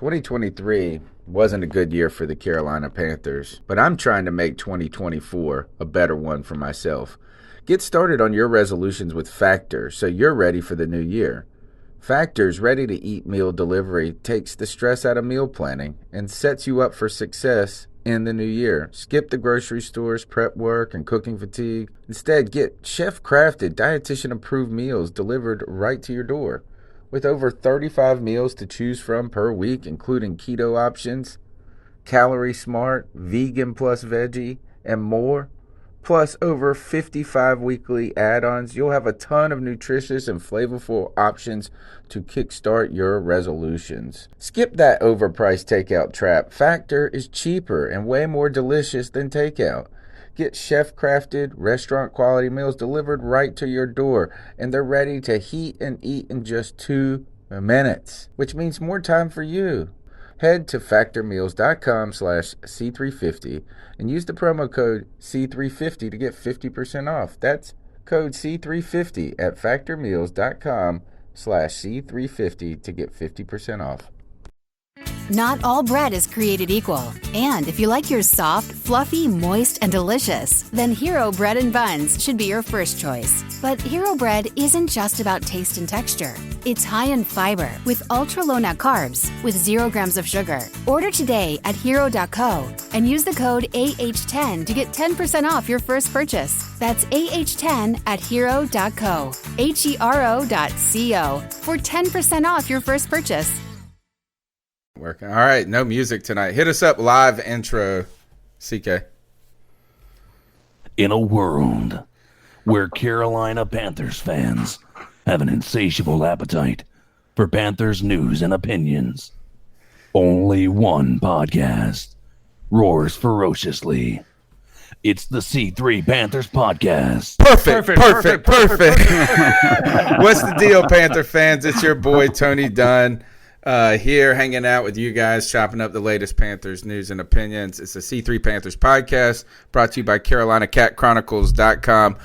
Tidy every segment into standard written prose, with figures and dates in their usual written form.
2023 wasn't a good year for the Carolina Panthers, but I'm trying to make 2024 a better one for myself. Get started on your resolutions with Factor so you're ready for the new year. Factor's ready-to-eat meal delivery takes the stress out of meal planning and sets you up for success in the new year. Skip the grocery stores, prep work, and cooking fatigue. Instead, get chef-crafted, dietitian-approved meals delivered right to your door. With over 35 meals to choose from per week, including keto options, calorie smart, vegan plus veggie, and more, plus over 55 weekly add-ons, you'll have a ton of nutritious and flavorful options to kickstart your resolutions. Skip that overpriced takeout trap. Factor is cheaper and way more delicious than takeout. Get chef-crafted, restaurant-quality meals delivered right to your door, and they're ready to heat and eat in just 2 minutes, which means more time for you. Head to factormeals.com/C350 and use the promo code C350 to get 50% off. That's code C350 at factormeals.com/C350 to get 50% off. Not all bread is created equal. And if you like yours soft, fluffy, moist, and delicious, then Hero Bread and Buns should be your first choice. But Hero Bread isn't just about taste and texture. It's high in fiber with ultra-low net carbs with 0 grams of sugar. Order today at hero.co and use the code AH10 to get 10% off your first purchase. That's AH10 at hero.co, HERO.co for 10% off your first purchase. Working. All right, no music tonight. Hit us up, live intro, CK. In a world where Carolina Panthers fans have an insatiable appetite for Panthers news and opinions, only one podcast roars ferociously. It's the C3 Panthers podcast. Perfect. What's the deal, Panther fans? It's your boy, Tony Dunn. Here hanging out with you guys, chopping up the latest Panthers news and opinions. It's the C3 Panthers podcast brought to you by CarolinaCatChronicles.com,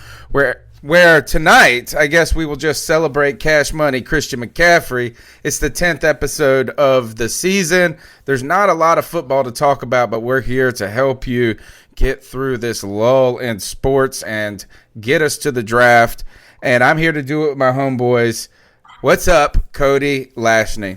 where tonight, I guess we will just celebrate Cash Money Christian McCaffrey. It's the 10th episode of the season. There's not a lot of football to talk about, but we're here to help you get through this lull in sports and get us to the draft. And I'm here to do it with my homeboys. What's up, Cody Lashney?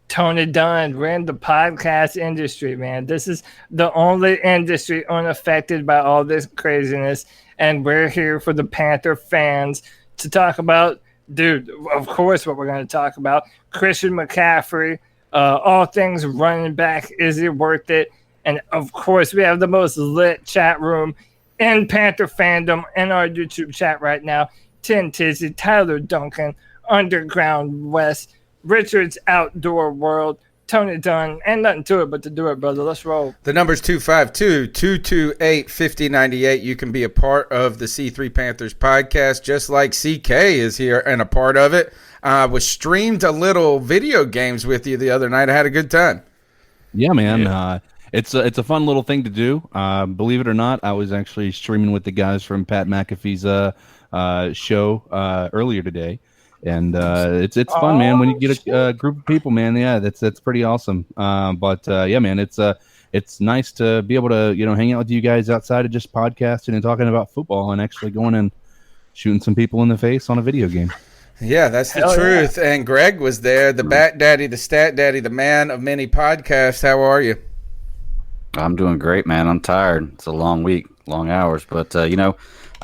Tony Dunn, we're in the podcast industry, man. This is the only industry unaffected by all this craziness, and we're here for the Panther fans to talk about, dude, of course, what we're going to talk about, Christian McCaffrey, all things running back, is it worth it? And, of course, we have the most lit chat room in Panther fandom in our YouTube chat right now. Tim Tizzy, Tyler Duncan, Underground West, Richard's Outdoor World, Tony Dunn, and nothing to it but to do it, brother. Let's roll. The number's 252-228-5098. You can be a part of the C3 Panthers podcast, just like CK is here and a part of it. Was streamed a little video games with you the other night. I had a good time. Yeah, man. Yeah. It's a fun little thing to do. Believe it or not, I was actually streaming with the guys from Pat McAfee's show earlier today. And it's fun, man. When you get a group of people, man, yeah, that's pretty awesome. Yeah, man, it's nice to be able to hang out with you guys outside of just podcasting and talking about football and actually going and shooting some people in the face on a video game. Yeah, that's the truth. Yeah. And Greg was there, the Bat Daddy, the Stat Daddy, the man of many podcasts. How are you? I'm doing great, man. I'm tired. It's a long week, long hours, but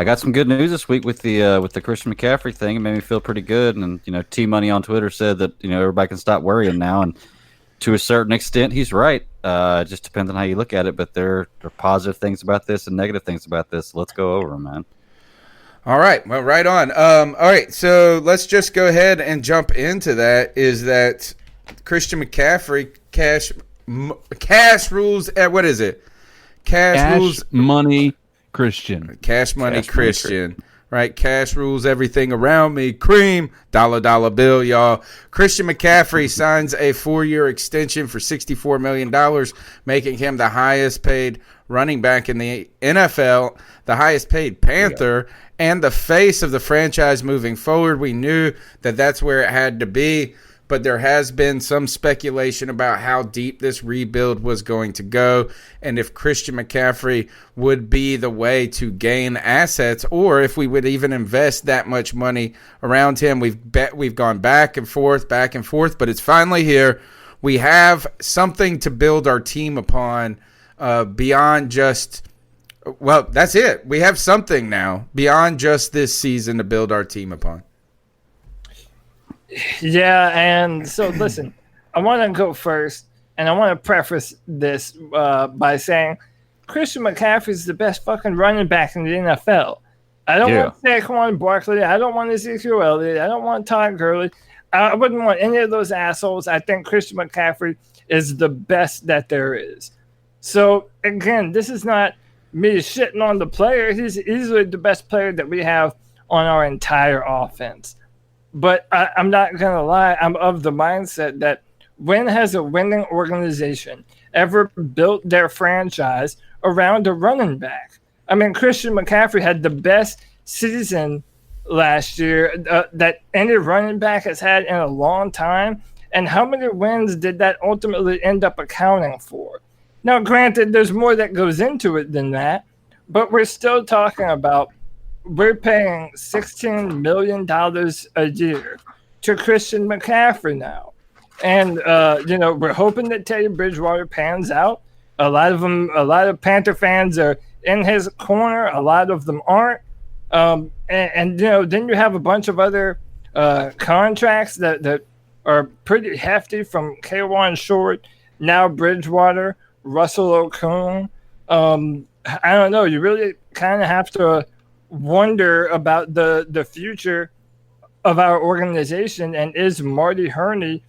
I got some good news this week with the Christian McCaffrey thing. It made me feel pretty good. And T Money on Twitter said that everybody can stop worrying now. And to a certain extent, he's right. It just depends on how you look at it. But there are positive things about this and negative things about this. So let's go over them, man. All right. Well, right on. All right. So let's just go ahead and jump into that. Is that Christian McCaffrey cash rules? What is it? Cash rules money. Christian. Cash money Christian. Right? Cash rules everything around me. Cream. Dollar bill, y'all. Christian McCaffrey signs a 4-year extension for $64 million, making him the highest paid running back in the NFL, the highest paid Panther, and the face of the franchise moving forward. We knew that that's where it had to be. but there has been some speculation about how deep this rebuild was going to go and if Christian McCaffrey would be the way to gain assets or if we would even invest that much money around him. We've gone back and forth, but it's finally here. We have something to build our team upon beyond just, well, that's it. We have something now beyond just this season to build our team upon. Yeah, and so listen, I want to go first, and I want to preface this by saying Christian McCaffrey is the best fucking running back in the NFL. I don't want Saquon Barkley. I don't want Ezekiel Elliott. I don't want Todd Gurley. I wouldn't want any of those assholes. I think Christian McCaffrey is the best that there is. So, again, this is not me shitting on the player. He's easily the best player that we have on our entire offense. But I'm not going to lie. I'm of the mindset that when has a winning organization ever built their franchise around a running back? I mean, Christian McCaffrey had the best season last year that any running back has had in a long time. And how many wins did that ultimately end up accounting for? Now, granted, there's more that goes into it than that, but we're still talking about we're paying $16 million a year to Christian McCaffrey now. And, we're hoping that Teddy Bridgewater pans out. A lot of Panther fans are in his corner. A lot of them aren't. Then you have a bunch of other contracts that are pretty hefty from K1 Short, now Bridgewater, Russell Okung. I don't know. You really kind of have to wonder about the future of our organization, and is Marty Herney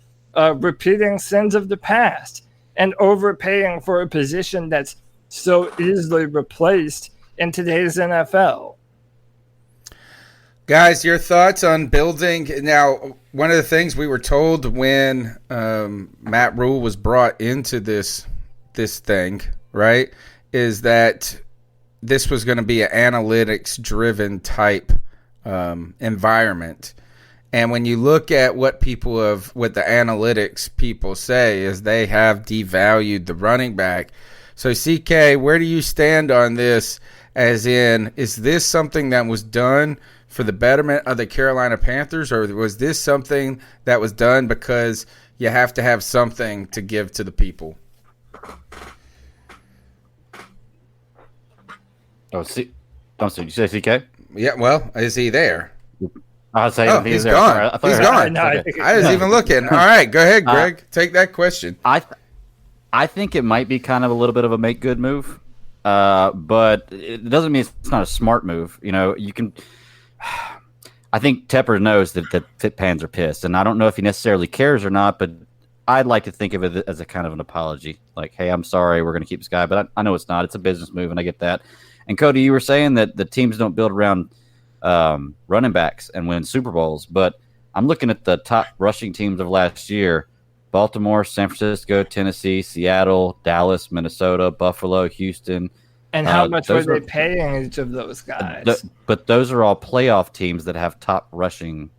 repeating sins of the past and overpaying for a position that's so easily replaced in today's NFL? Guys, your thoughts on building. Now, one of the things we were told when Matt Rule was brought into this thing, right, is that this was going to be an analytics-driven type environment. And when you look at what the analytics people say is they have devalued the running back. So, CK, where do you stand on this? As in, is this something that was done for the betterment of the Carolina Panthers, or was this something that was done because you have to have something to give to the people? Oh, see, you say CK? Yeah, well, is he there? I was saying he's there. gone. Sorry, He's gone. No, I was even looking. All right, go ahead, Greg. Take that question. I think it might be kind of a little bit of a make good move, but it doesn't mean it's not a smart move. You can. I think Tepper knows that Fit Pans are pissed, and I don't know if he necessarily cares or not, but I'd like to think of it as a kind of an apology. Like, hey, I'm sorry, we're going to keep this guy, but I know it's not. It's a business move, and I get that. And Cody, you were saying that the teams don't build around running backs and win Super Bowls, but I'm looking at the top rushing teams of last year: Baltimore, San Francisco, Tennessee, Seattle, Dallas, Minnesota, Buffalo, Houston. And how much were they paying each of those guys? But those are all playoff teams that have top rushing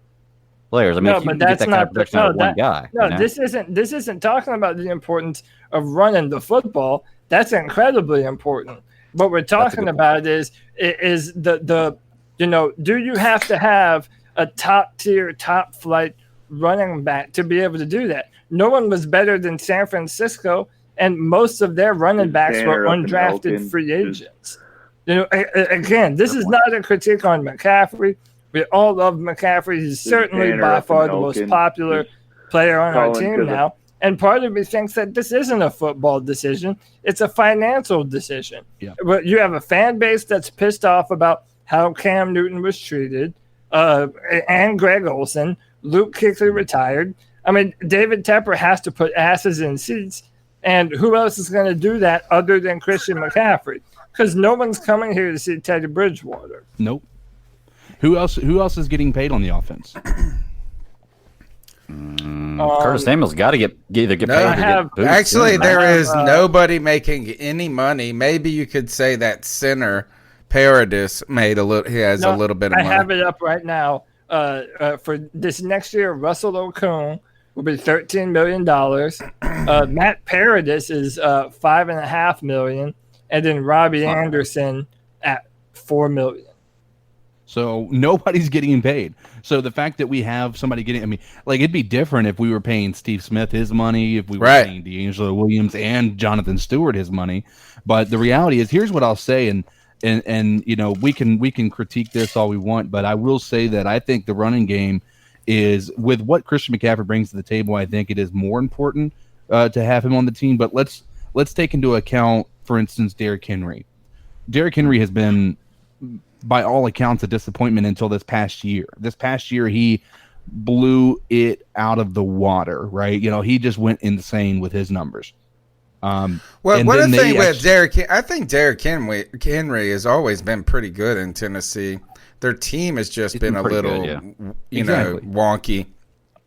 players. I mean, if you can get that kind of production out of one guy. No, this isn't talking about the importance of running the football. That's incredibly important. What we're talking about is the do you have to have a top tier, top flight running back to be able to do that? No one was better than San Francisco, and most of their running backs were undrafted free agents. Again, this is not a critique on McCaffrey. We all love McCaffrey. He's certainly by far the most popular player on our team now. And part of me thinks that this isn't a football decision. It's a financial decision. Yeah. But you have a fan base that's pissed off about how Cam Newton was treated, and Greg Olsen. Luke Kuechly retired. I mean, David Tepper has to put asses in seats. And who else is going to do that other than Christian McCaffrey? Because no one's coming here to see Teddy Bridgewater. Nope. Who else is getting paid on the offense? Curtis Samuel's got to either get paid or get booted. Actually, there is nobody making any money. Maybe you could say that center Paradis made a little. He has a little bit of money. I have it up right now. For this next year, Russell Okung will be $13 million. Matt Paradis is $5.5 million, and then Robbie Anderson at $4 million. So nobody's getting paid. So the fact that we have somebody getting, I mean, like it'd be different if we were paying Steve Smith his money, if we were paying D'Angelo Williams and Jonathan Stewart his money. But the reality is, here's what I'll say, and you know, we can critique this all we want, but I will say that I think the running game is, with what Christian McCaffrey brings to the table, I think it is more important to have him on the team. But let's take into account, for instance, Derrick Henry. Derrick Henry has been, by all accounts, a disappointment until this past year. This past year, he blew it out of the water, right? You know, he just went insane with his numbers. Well, one thing with I think Derrick Henry has always been pretty good in Tennessee. Their team has just been a little, you know, wonky.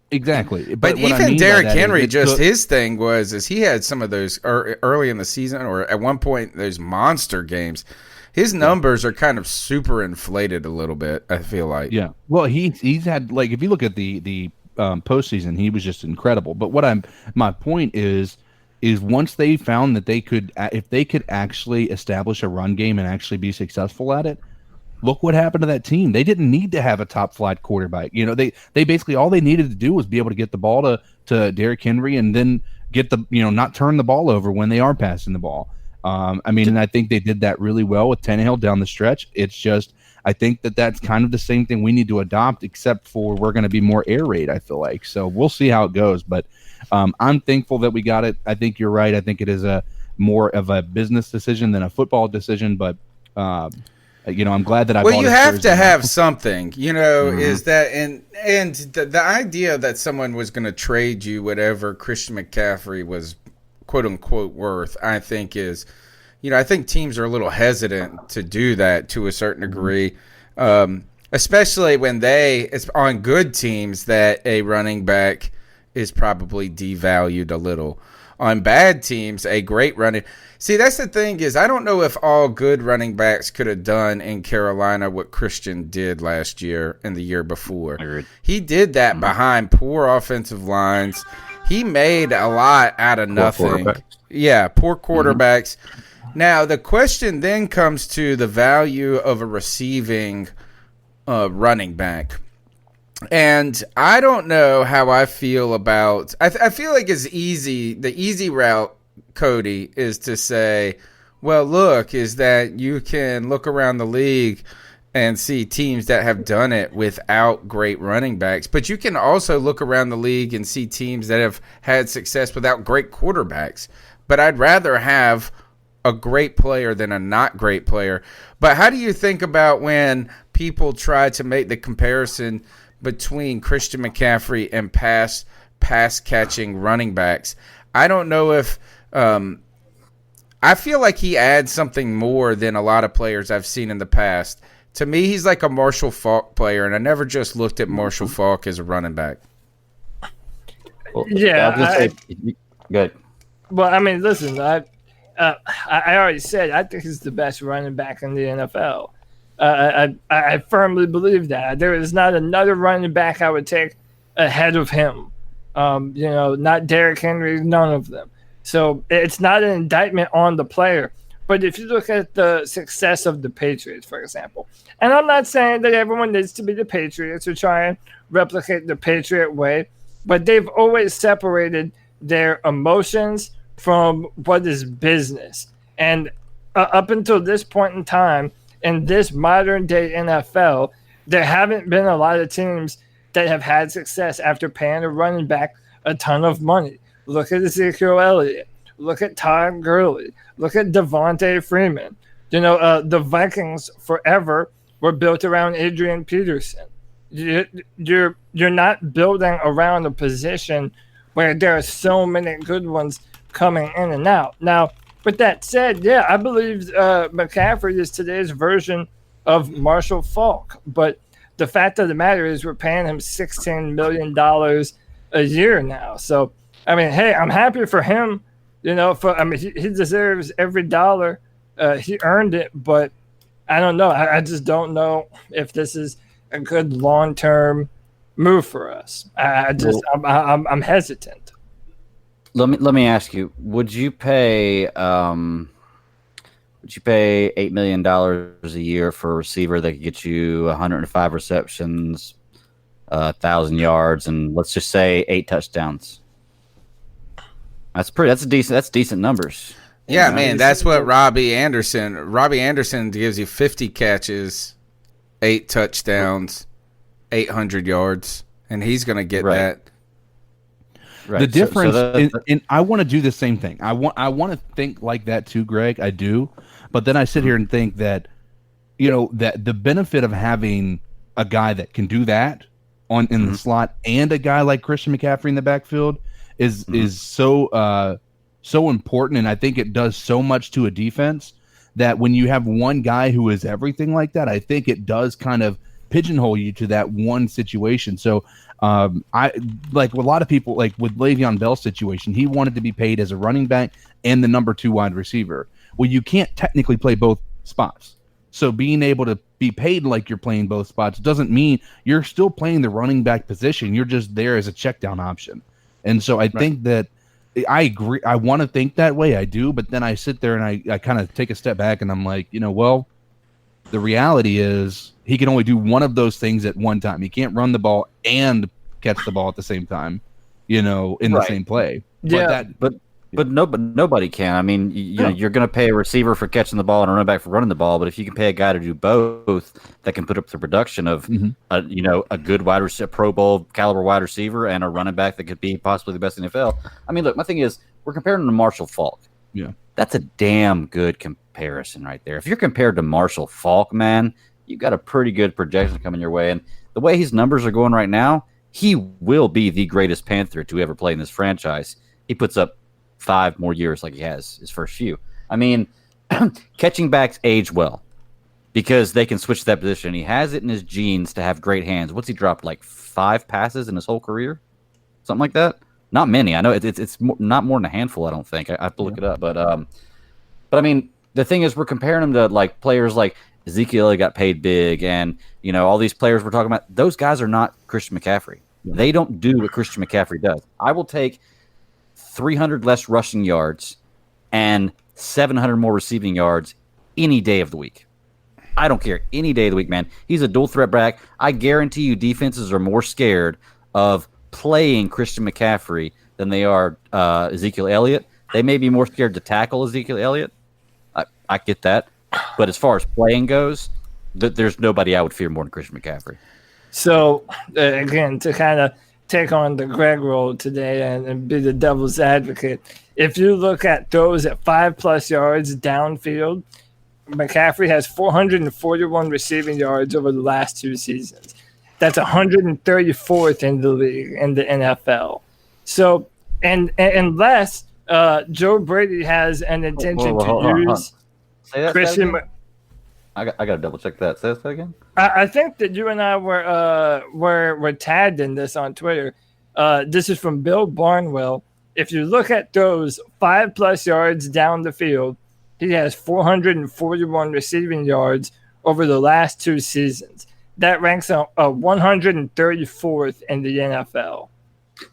Exactly. But even Derrick Henry, his thing is he had some of those early in the season, or at one point, those monster games. His numbers are kind of super inflated a little bit, I feel like. Yeah. Well, he's had, like, if you look at the postseason, he was just incredible. But my point is once they found that if they could actually establish a run game and actually be successful at it, look what happened to that team. They didn't need to have a top flight quarterback. You know, they basically, all they needed to do was be able to get the ball to Derrick Henry, and then not turn the ball over when they are passing the ball. I mean, and I think they did that really well with Tannehill down the stretch. It's just, I think that's kind of the same thing we need to adopt, except for we're going to be more air raid, I feel like. So we'll see how it goes. But I'm thankful that we got it. I think you're right. I think it is more of a business decision than a football decision. But, you know, I'm glad that I bought it. Well, you have to have something, you know, is that, and the idea that someone was going to trade you whatever Christian McCaffrey was, quote unquote, worth, I think is, you know, I think teams are a little hesitant to do that to a certain degree, especially when it's on good teams that a running back is probably devalued a little. On bad teams, a great running. See, that's the thing is, I don't know if all good running backs could have done in Carolina what Christian did last year and the year before. He did that behind poor offensive lines. He made a lot out of nothing. Poor quarterbacks. Now, the question then comes to the value of a receiving running back. And I don't know how I feel about – I feel like it's easy – the easy route, Cody, is to say, well, look, is that you can look around the league and see teams that have done it without great running backs. But you can also look around the league and see teams that have had success without great quarterbacks. But I'd rather have a great player than a not great player. But how do you think about when people try to make the comparison between Christian McCaffrey and pass-catching running backs? I don't know if I feel like he adds something more than a lot of players I've seen in the past. To me, he's like a Marshall Faulk player, and I never just looked at Marshall Faulk as a running back. Well, go ahead. Well, I mean, listen, I already said I think he's the best running back in the NFL. I firmly believe that. There is not another running back I would take ahead of him. You know, not Derrick Henry, none of them. So it's not an indictment on the player. But if you look at the success of the Patriots, for example, and I'm not saying that everyone needs to be the Patriots or try and replicate the Patriot way, but they've always separated their emotions from what is business. And up until this point in time, in this modern day NFL, there haven't been a lot of teams that have had success after paying a running back a ton of money. Look at Ezekiel Elliott. Look at Todd Gurley. Look at Devontae Freeman. You know, the Vikings forever were built around Adrian Peterson. You're not building around a position where there are so many good ones coming in and out. Now, with that said, yeah, I believe McCaffrey is today's version of Marshall Faulk. But the fact of the matter is we're paying him $16 million a year now. So, I mean, hey, I'm happy for him. You know, he deserves every dollar. He earned it, but I don't know. I just don't know if this is a good long-term move for us. I'm hesitant. Let me ask you: Would you pay $8 million a year for a receiver that could get you 105 receptions, 1,000 yards, and let's just say 8 touchdowns? That's decent numbers. Yeah, man, that's what Robbie Anderson gives you 50 catches, 8 touchdowns, 800 yards, and he's going to get that. Right. The difference, and I want to do the same thing. I want to think like that too, Greg. I do, but then I sit here and think that, that the benefit of having a guy that can do that in the slot and a guy like Christian McCaffrey in the backfield is so important, and I think it does so much to a defense that when you have one guy who is everything like that, I think it does kind of pigeonhole you to that one situation. So I like a lot of people, like with Le'Veon Bell's situation, he wanted to be paid as a running back and the number 2 wide receiver. Well, you can't technically play both spots. So being able to be paid like you're playing both spots doesn't mean you're still playing the running back position. You're just there as a check down option. And so I think that I agree. I want to think that way. I do. But then I sit there and I kind of take a step back and I'm like, well, the reality is he can only do one of those things at one time. He can't run the ball and catch the ball at the same time, in the same play. Yeah. But nobody can. I mean, you're going to pay a receiver for catching the ball and a running back for running the ball. But if you can pay a guy to do both, that can put up the production of, a good wide receiver, Pro Bowl caliber wide receiver, and a running back that could be possibly the best in the NFL. I mean, look, my thing is, we're comparing him to Marshall Faulk. Yeah, that's a damn good comparison right there. If you're compared to Marshall Faulk, man, you got a pretty good projection coming your way. And the way his numbers are going right now, he will be the greatest Panther to ever play in this franchise. He puts up 5 more years like he has his first few. I mean, catching backs age well because they can switch that position. He has it in his genes to have great hands. What's he dropped, like 5 passes in his whole career? Something like that? Not many. I know it's not more than a handful, I don't think. I have to look it up. But I mean, the thing is, we're comparing him to like players like Ezekiel Elliott got paid big, and all these players we're talking about. Those guys are not Christian McCaffrey. Yeah. They don't do what Christian McCaffrey does. I will take 300 less rushing yards and 700 more receiving yards any day of the week. I don't care. Any day of the week, man. He's a dual threat back. I guarantee you defenses are more scared of playing Christian McCaffrey than they are Ezekiel Elliott. They may be more scared to tackle Ezekiel Elliott. I get that. But as far as playing goes, there's nobody I would fear more than Christian McCaffrey. So, again, to kind of take on the Greg role today and be the devil's advocate, if you look at throws at 5+ yards downfield, McCaffrey has 441 receiving yards over the last 2 seasons. That's 134th in the league in the NFL. So, and unless Joe Brady has an intention to use Christian. I got to double check that. Say that again. I think that you and I were tagged in this on Twitter. This is from Bill Barnwell. If you look at those 5+ yards down the field, he has 441 receiving yards over the last 2 seasons. That ranks a 134th in the NFL.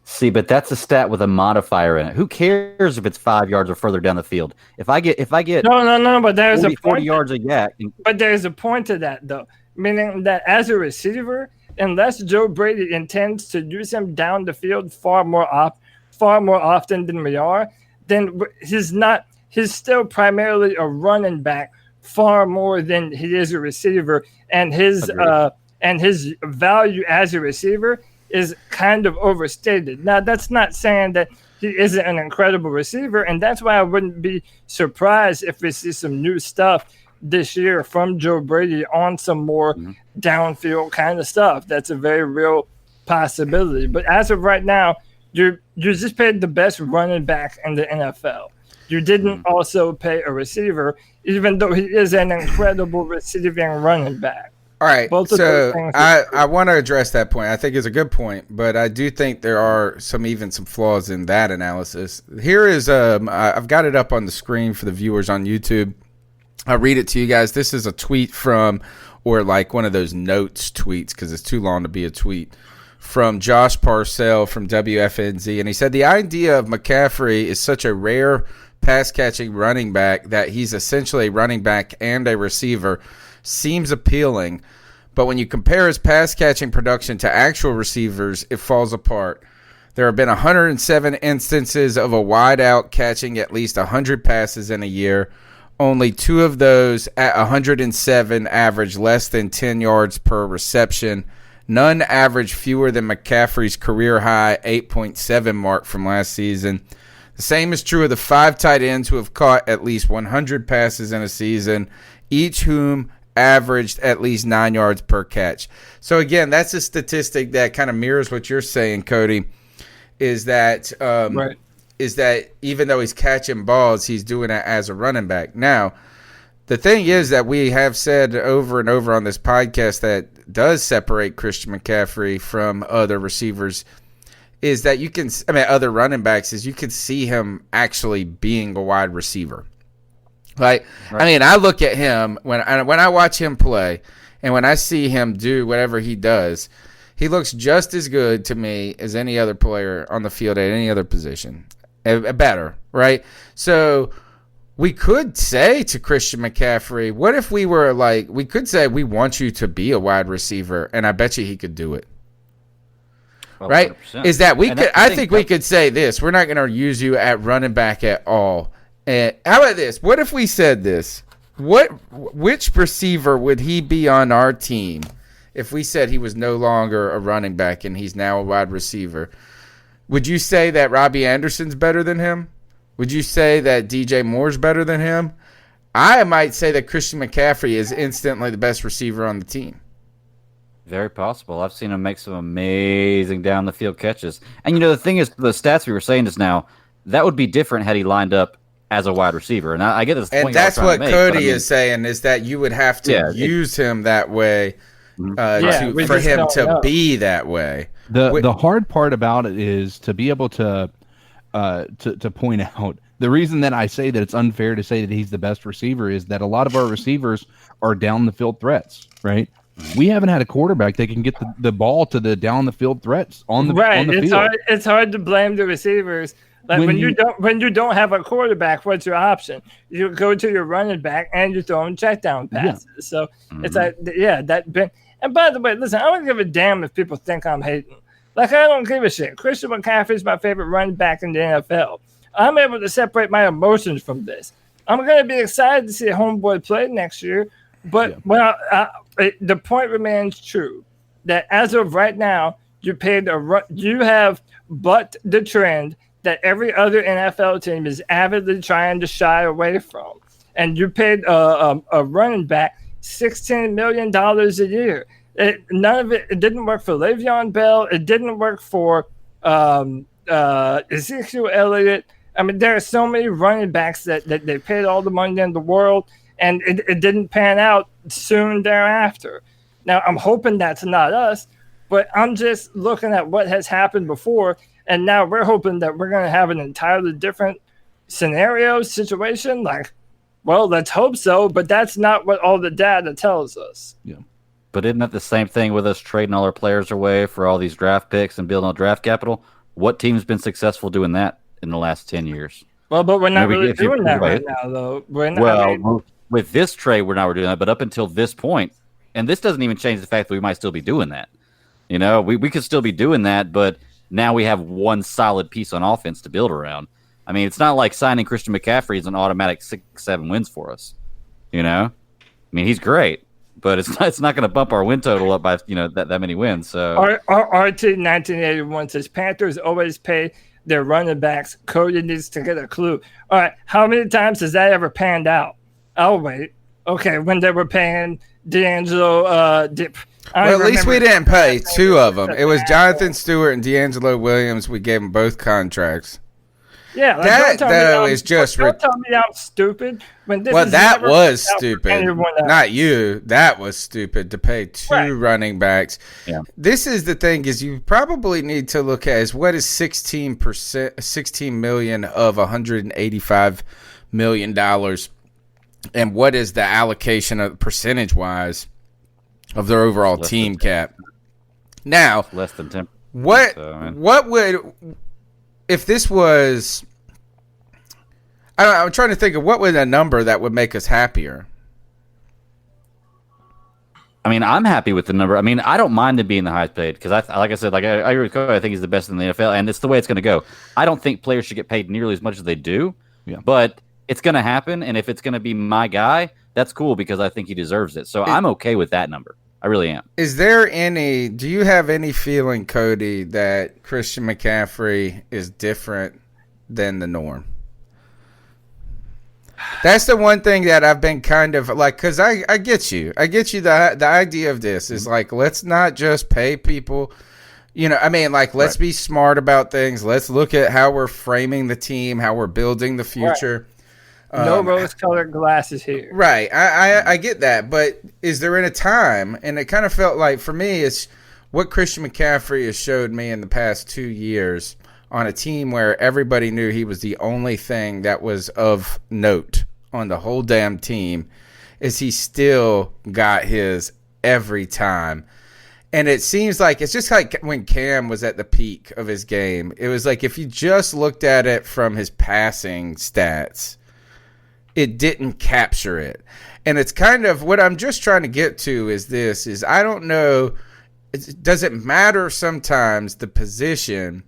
See, but that's a stat with a modifier in it. Who cares if it's 5 yards or further down the field? If I get no, but there's 40, a point. 40 yards a yak. But there's a point to that, though, meaning that as a receiver, unless Joe Brady intends to use him down the field far more often than we are, then he's still primarily a running back far more than he is a receiver, and his value as a receiver is kind of overstated. Now, that's not saying that he isn't an incredible receiver, and that's why I wouldn't be surprised if we see some new stuff this year from Joe Brady on some more downfield kind of stuff. That's a very real possibility. But as of right now, you just paid the best running back in the NFL. You didn't also pay a receiver, even though he is an incredible receiving running back. All right, so I want to address that point. I think it's a good point, but I do think there are some flaws in that analysis. Here is I've got it up on the screen for the viewers on YouTube. I'll read it to you guys. This is a tweet from, or like one of those notes tweets, because it's too long to be a tweet, from Josh Parcell from WFNZ, and he said the idea of McCaffrey is such a rare pass-catching running back that he's essentially a running back and a receiver seems appealing, but when you compare his pass-catching production to actual receivers, it falls apart. There have been 107 instances of a wideout catching at least 100 passes in a year. Only 2 of those at 107 average less than 10 yards per reception. None average fewer than McCaffrey's career-high 8.7 mark from last season. The same is true of the 5 tight ends who have caught at least 100 passes in a season, each whom averaged at least 9 yards per catch. So, again, that's a statistic that kind of mirrors what you're saying, Cody, is that Right. is that even though he's catching balls, he's doing it as a running back. Now, the thing is that we have said over and over on this podcast that does separate Christian McCaffrey from other receivers is that other running backs, is you can see him actually being a wide receiver. Like, right. I mean, I look at him when I watch him play, and when I see him do whatever he does, he looks just as good to me as any other player on the field at any other position. Better, right? So we could say to Christian McCaffrey, what if we were like, we could say we want you to be a wide receiver, and I bet you he could do it. Well, right? 100%. Is that we could? I think we could say this: we're not going to use you at running back at all. And how about this? What if we said this? Which receiver would he be on our team if we said he was no longer a running back and he's now a wide receiver? Would you say that Robbie Anderson's better than him? Would you say that DJ Moore's better than him? I might say that Christian McCaffrey is instantly the best receiver on the team. Very possible. I've seen him make some amazing down the field catches. And the thing is, the stats we were saying just now, that would be different had he lined up as a wide receiver. And I get this point. And that's what Cody is saying, is that you would have to use him that way for him to be that way. The hard part about it is to be able to point out the reason that I say that it's unfair to say that he's the best receiver is that a lot of our receivers are down the field threats, right? We haven't had a quarterback that can get the ball to the down the field threats on the field. It's hard to blame the receivers. Like when you don't have a quarterback, what's your option? You go to your running back and you throw him check down passes. Yeah. So it's like that. And by the way, listen, I don't give a damn if people think I'm hating. Like, I don't give a shit. Christian McCaffrey is my favorite running back in the NFL. I'm able to separate my emotions from this. I'm going to be excited to see Homeboy play next year. But the point remains true that as of right now, you have bucked the trend that every other NFL team is avidly trying to shy away from. And you paid a running back $16 million a year. None of it didn't work for Le'Veon Bell. It didn't work for Ezekiel Elliott. I mean, there are so many running backs that they paid all the money in the world, and it didn't pan out soon thereafter. Now, I'm hoping that's not us, but I'm just looking at what has happened before, and now we're hoping that we're going to have an entirely different situation. Like, well, let's hope so, but that's not what all the data tells us. Yeah. But isn't that the same thing with us trading all our players away for all these draft picks and building all draft capital? What team's been successful doing that in the last 10 years? Well, but we're not really doing that right now, though. With this trade, we're not doing that. But up until this point, and this doesn't even change the fact that we might still be doing that. We could still be doing that, but now we have one solid piece on offense to build around. I mean, it's not like signing Christian McCaffrey is an automatic 6-7 wins for us. I mean, he's great. But it's not going to bump our win total up by that many wins. So RT 1981 says Panthers always pay their running backs. Cody needs to get a clue. All right, how many times has that ever panned out? I'll wait. Okay, when they were paying D'Angelo. Well, at least we didn't pay 2 of them. It was Jonathan Stewart and D'Angelo Williams. We gave them both contracts. Yeah, like, that though is just. Don't tell me I'm stupid. That was stupid. Not you. That was stupid to pay 2 running backs. Yeah. This is the thing: is you probably need to look at is what is 16 million of $185 million, and what is the allocation of percentage wise of their overall team cap. Now, less than 10%. What So, man. what would if this was? I'm trying to think of what would a number that would make us happier. I mean, I'm happy with the number. I mean, I don't mind him being the highest paid because, like I said, I agree with Cody. I think he's the best in the NFL, and it's the way it's going to go. I don't think players should get paid nearly as much as they do, but it's going to happen, and if it's going to be my guy, that's cool because I think he deserves it. So I'm okay with that number. I really am. Do you have any feeling, Cody, that Christian McCaffrey is different than the norm? That's the one thing that I've been kind of like, because I get you. I get you. The idea of this is like, let's not just pay people. Let's be smart about things. Let's look at how we're framing the team, how we're building the future. Right. No rose-colored glasses here. Right. I get that. But is there in a time, and it kind of felt like, for me, it's what Christian McCaffrey has showed me in the past 2 years on a team where everybody knew he was the only thing that was of note on the whole damn team, is he still got his every time. And it seems like it's just like when Cam was at the peak of his game. It was like if you just looked at it from his passing stats, it didn't capture it. And it's kind of what I'm just trying to get to is I don't know, does it matter sometimes the position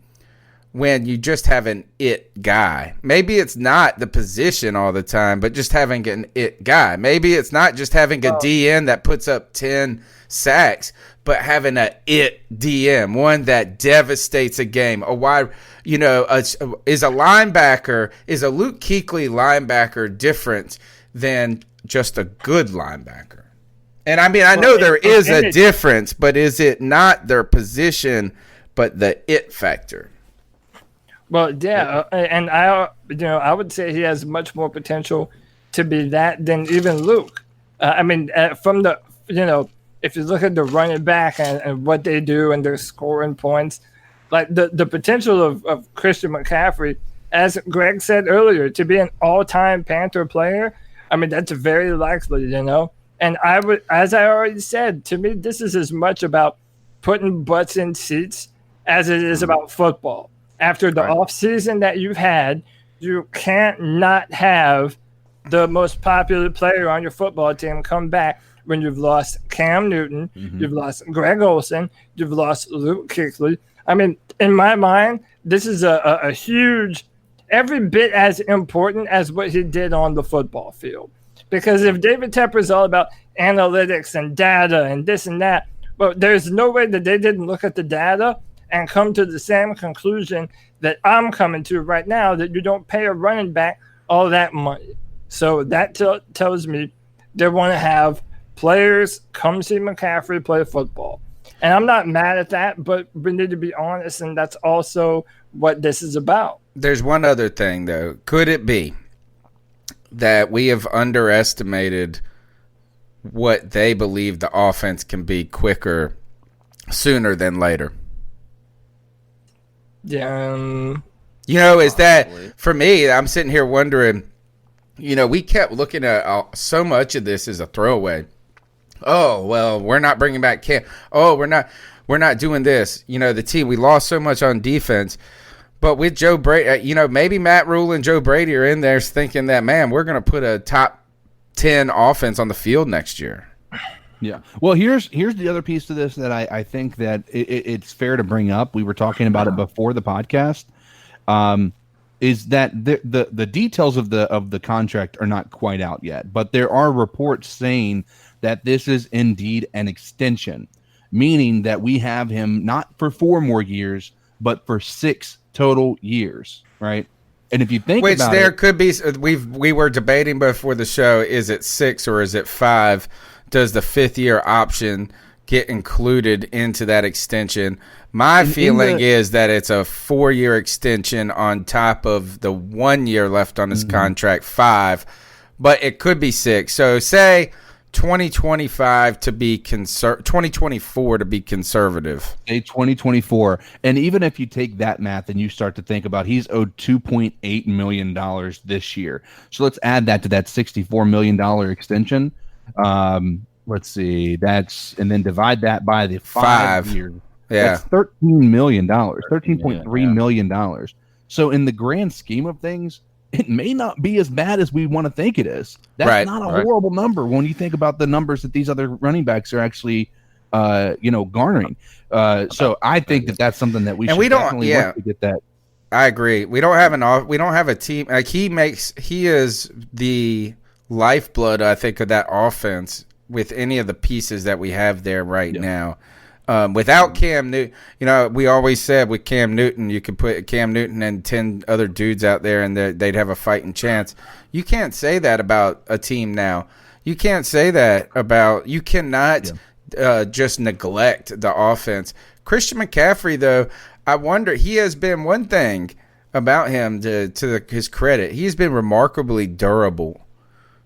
when you just have an it guy? Maybe it's not the position all the time, but just having an it guy. Maybe it's not just having a DN that puts up 10 sacks, but having a it DM, one that devastates a game. A wide, is a linebacker, is a Luke Kuechly linebacker different than just a good linebacker? And I mean, I know there is a difference, but is it not their position, but the it factor? Well, yeah, and I would say he has much more potential to be that than even Luke. From the, if you look at the running back and what they do and their scoring points, like the potential of Christian McCaffrey, as Greg said earlier, to be an all-time Panther player, I mean, that's very likely, And I would, as I already said, to me, this is as much about putting butts in seats as it is about football. After the offseason that you've had, you can't not have the most popular player on your football team come back when you've lost Cam Newton, you've lost Greg Olsen, you've lost Luke Kuechly. I mean, in my mind, this is a huge, every bit as important as what he did on the football field. Because if David Tepper is all about analytics and data and this and that, well, there's no way that they didn't look at the data and come to the same conclusion that I'm coming to right now, that you don't pay a running back all that money. So that tells me they want to have players come see McCaffrey play football. And I'm not mad at that, but we need to be honest, and that's also what this is about. There's one other thing, though. Could it be that we have underestimated what they believe the offense can be quicker, sooner than later? Yeah. Is that, for me, I'm sitting here wondering, we kept looking at so much of this as a throwaway. Oh, well, we're not bringing back Cam. Oh, we're not doing this. The team, we lost so much on defense. But with Joe Brady, maybe Matt Rule and Joe Brady are in there thinking that, man, we're going to put a top 10 offense on the field next year. Yeah. Well, here's the other piece to this that I think that it's fair to bring up. We were talking about it before the podcast. Is that the details of the contract are not quite out yet, but there are reports saying that this is indeed an extension, meaning that we have him not for 4 more years, but for 6 total years, right? And if you think which about there it, could be, we were debating before the show, is it 6 or is it 5? Does the 5th year option get included into that extension? My feeling is that it's a 4-year extension on top of the 1 year left on his contract, 5, but it could be 6. So say 2025 to be 2024 to be conservative. Say 2024. And even if you take that math and you start to think about he's owed $2.8 million this year. So let's add that to that $64 million extension. Let's see, and then divide that by the 5 years. Yeah. That's $13 million, $13.3 million. So in the grand scheme of things, it may not be as bad as we want to think it is. That's not a horrible number when you think about the numbers that these other running backs are actually, garnering. So I think that that's something that we should definitely look to get that. I agree. We don't have a team. Like he is the lifeblood, I think, of that offense with any of the pieces that we have there right now. Without Cam Newton, we always said with Cam Newton, you could put Cam Newton and 10 other dudes out there and they'd have a fighting chance. You can't say that about a team now. You can't say that about – you cannot just neglect the offense. Christian McCaffrey, though, I wonder – he has been one thing about him to his credit. He's been remarkably durable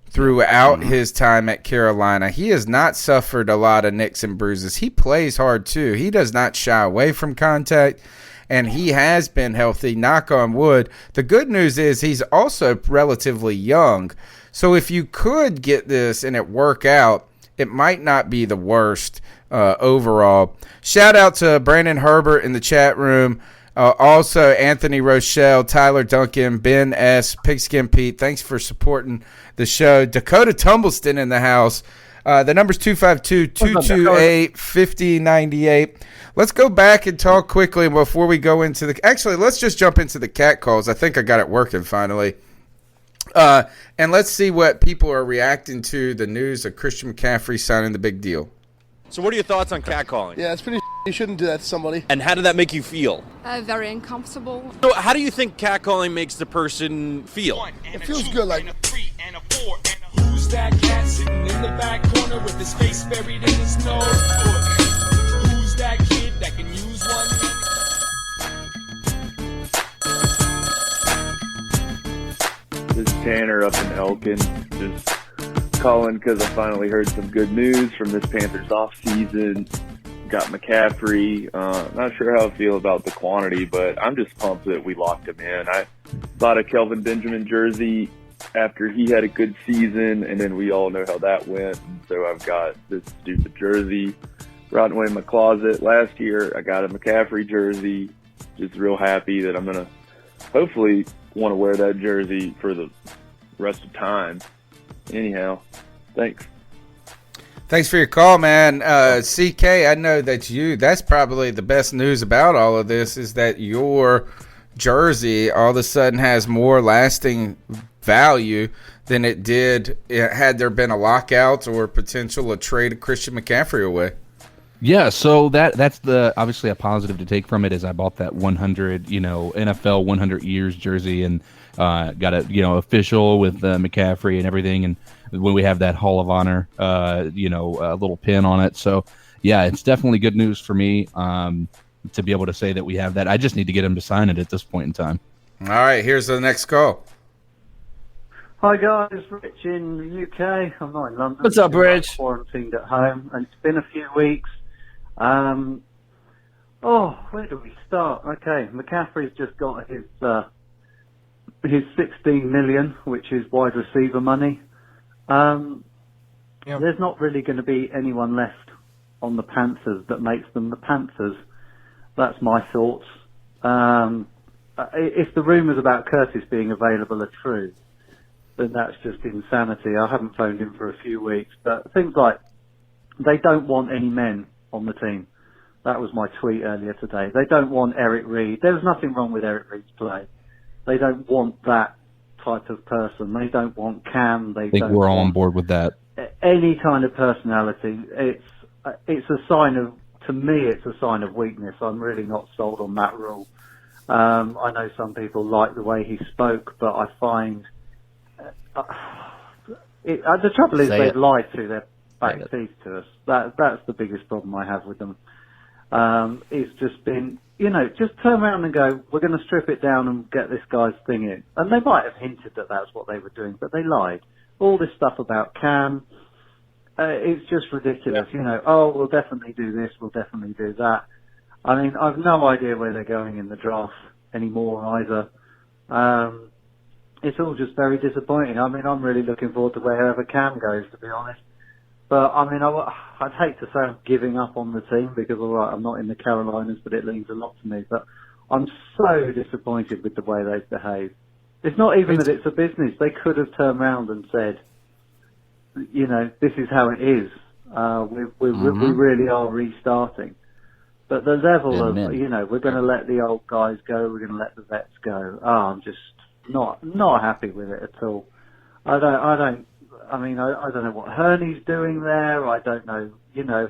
throughout his time at Carolina. He has not suffered a lot of nicks and bruises. He plays hard too. He does not shy away from contact, and he has been healthy, knock on wood. The good news is he's also relatively young. So if you could get this and it work out, it might not be the worst overall. Shout out to Brandon Herbert in the chat room. Also, Anthony Rochelle, Tyler Duncan, Ben S., Pigskin Pete, thanks for supporting the show. Dakota Tumbleston in the house. The number's 252-228-5098. Let's go back and talk quickly before we go into the – actually, let's just jump into the cat calls. I think I got it working finally. And let's see what people are reacting to the news of Christian McCaffrey signing the big deal. So what are your thoughts on catcalling? Yeah, it's pretty you shouldn't do that to somebody. And how did that make you feel? Very uncomfortable. So how do you think catcalling makes the person feel? It feels good, like... Who's that cat sitting in the back corner with his face buried in his nose? Who's that kid that can use one? This is Tanner up in Elkin. Just calling because I finally heard some good news from this Panthers offseason. Got McCaffrey. Not sure how I feel about the quantity, but I'm just pumped that we locked him in. I bought a Kelvin Benjamin jersey after he had a good season, and then we all know how that went. And so I've got this stupid jersey rotting away in my closet. Last year, I got a McCaffrey jersey. Just real happy that I'm going to hopefully want to wear that jersey for the rest of time. Anyhow, thanks. Thanks for your call, man. CK, I know that's probably the best news about all of this is that your jersey all of a sudden has more lasting value than it did had there been a lockout or potential a trade of Christian McCaffrey away. Yeah, so that's obviously a positive to take from it is I bought that 100, NFL 100 years jersey and got it, official with McCaffrey and everything. And when we have that Hall of Honor, a little pin on it. So, yeah, it's definitely good news for me to be able to say that we have that. I just need to get him to sign it at this point in time. All right, here's the next call. Hi, guys. Rich in the UK. I'm not in London. What's up, Rich? I'm quarantined at home, and it's been a few weeks. Where do we start? Okay, McCaffrey's just got his 16 million, which is wide receiver money. There's not really going to be anyone left on the Panthers that makes them the Panthers. That's my thoughts. If the rumours about Curtis being available are true, then that's just insanity. I haven't phoned him for a few weeks, but things like they don't want any men on the team. That was my tweet earlier today. They don't want Eric Reid. There's nothing wrong with Eric Reid's play. They don't want that type of person. They don't want Cam. I think we're all on board with that. Any kind of personality. It's a sign of, to me, it's a sign of weakness. I'm really not sold on that rule. I know some people like the way he spoke, but I find the trouble is they've lied through their back teeth to us. That's the biggest problem I have with them. It's just been, just turn around and go, we're going to strip it down and get this guy's thing in. And they might have hinted that that's what they were doing, but they lied. All this stuff about Cam, it's just ridiculous. We'll definitely do this, we'll definitely do that. I mean, I've no idea where they're going in the draft anymore either. It's all just very disappointing. I mean, I'm really looking forward to wherever Cam goes, to be honest. But I mean, I'd hate to say I'm giving up on the team because, all right, I'm not in the Carolinas, but it means a lot to me. But I'm so disappointed with the way they've behaved. It's not even that it's a business. They could have turned around and said, you know, this is how it is. We really are restarting. But the level of, you know, we're going to let the old guys go, we're going to let the vets go. I'm just not happy with it at all. I don't know what Hurney's doing there. I don't know. You know,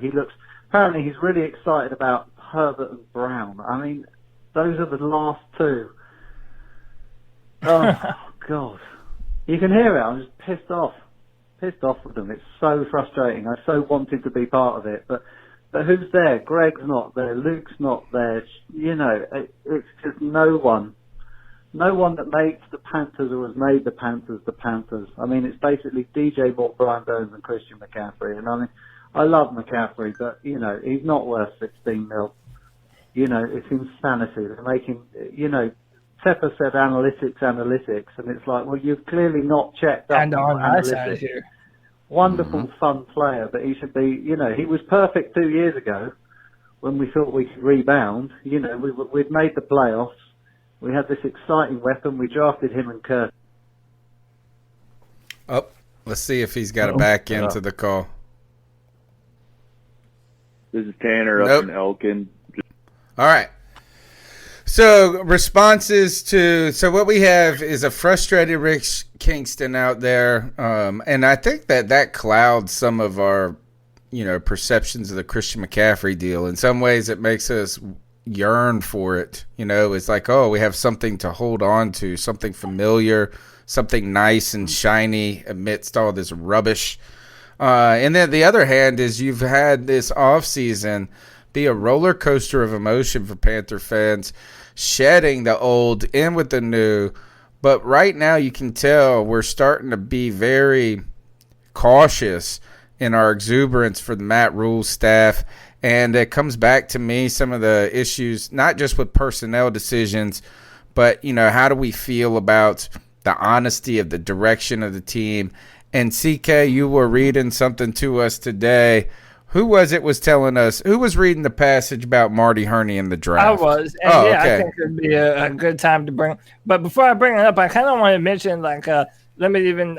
apparently he's really excited about Herbert and Brown. I mean, those are the last two. Oh, God. You can hear it. I'm just pissed off with them. It's so frustrating. I so wanted to be part of it. But who's there? Greg's not there. Luke's not there. You know, it's just no one. No one that makes the Panthers or has made the Panthers the Panthers. I mean, it's basically DJ Moore, Brian Burns, and Christian McCaffrey. And I mean, I love McCaffrey, but, you know, he's not worth 16 mil. You know, it's insanity. They're making, you know, Tepper said analytics, and it's like, well, you've clearly not checked up and on our side analytics. here. Wonderful, fun player, but he should be, you know, he was perfect 2 years ago when we thought we could rebound. You know, we'd made the playoffs. We had this exciting weapon. We drafted him and Kurt. Oh, let's see if he's got it back into the call. This is Tanner up in Elkin. All right. So responses to what we have is a frustrated Rick Kingston out there, and I think that clouds some of our, you know, perceptions of the Christian McCaffrey deal. In some ways, it makes us yearn for it. You know, it's like, oh, we have something to hold on to, something familiar, something nice and shiny amidst all this rubbish. And then the other hand is you've had this offseason be a roller coaster of emotion for Panther fans, shedding the old, in with the new. But right now you can tell we're starting to be very cautious in our exuberance for the Matt Rule staff. And it comes back to me, some of the issues, not just with personnel decisions, but, you know, how do we feel about the honesty of the direction of the team? And CK, you were reading something to us today. Who was telling us? Who was reading the passage about Marty Hurney in the draft? I was. And okay. I think it would be a good time to bring. But before I bring it up, I kind of want to mention, like, let me even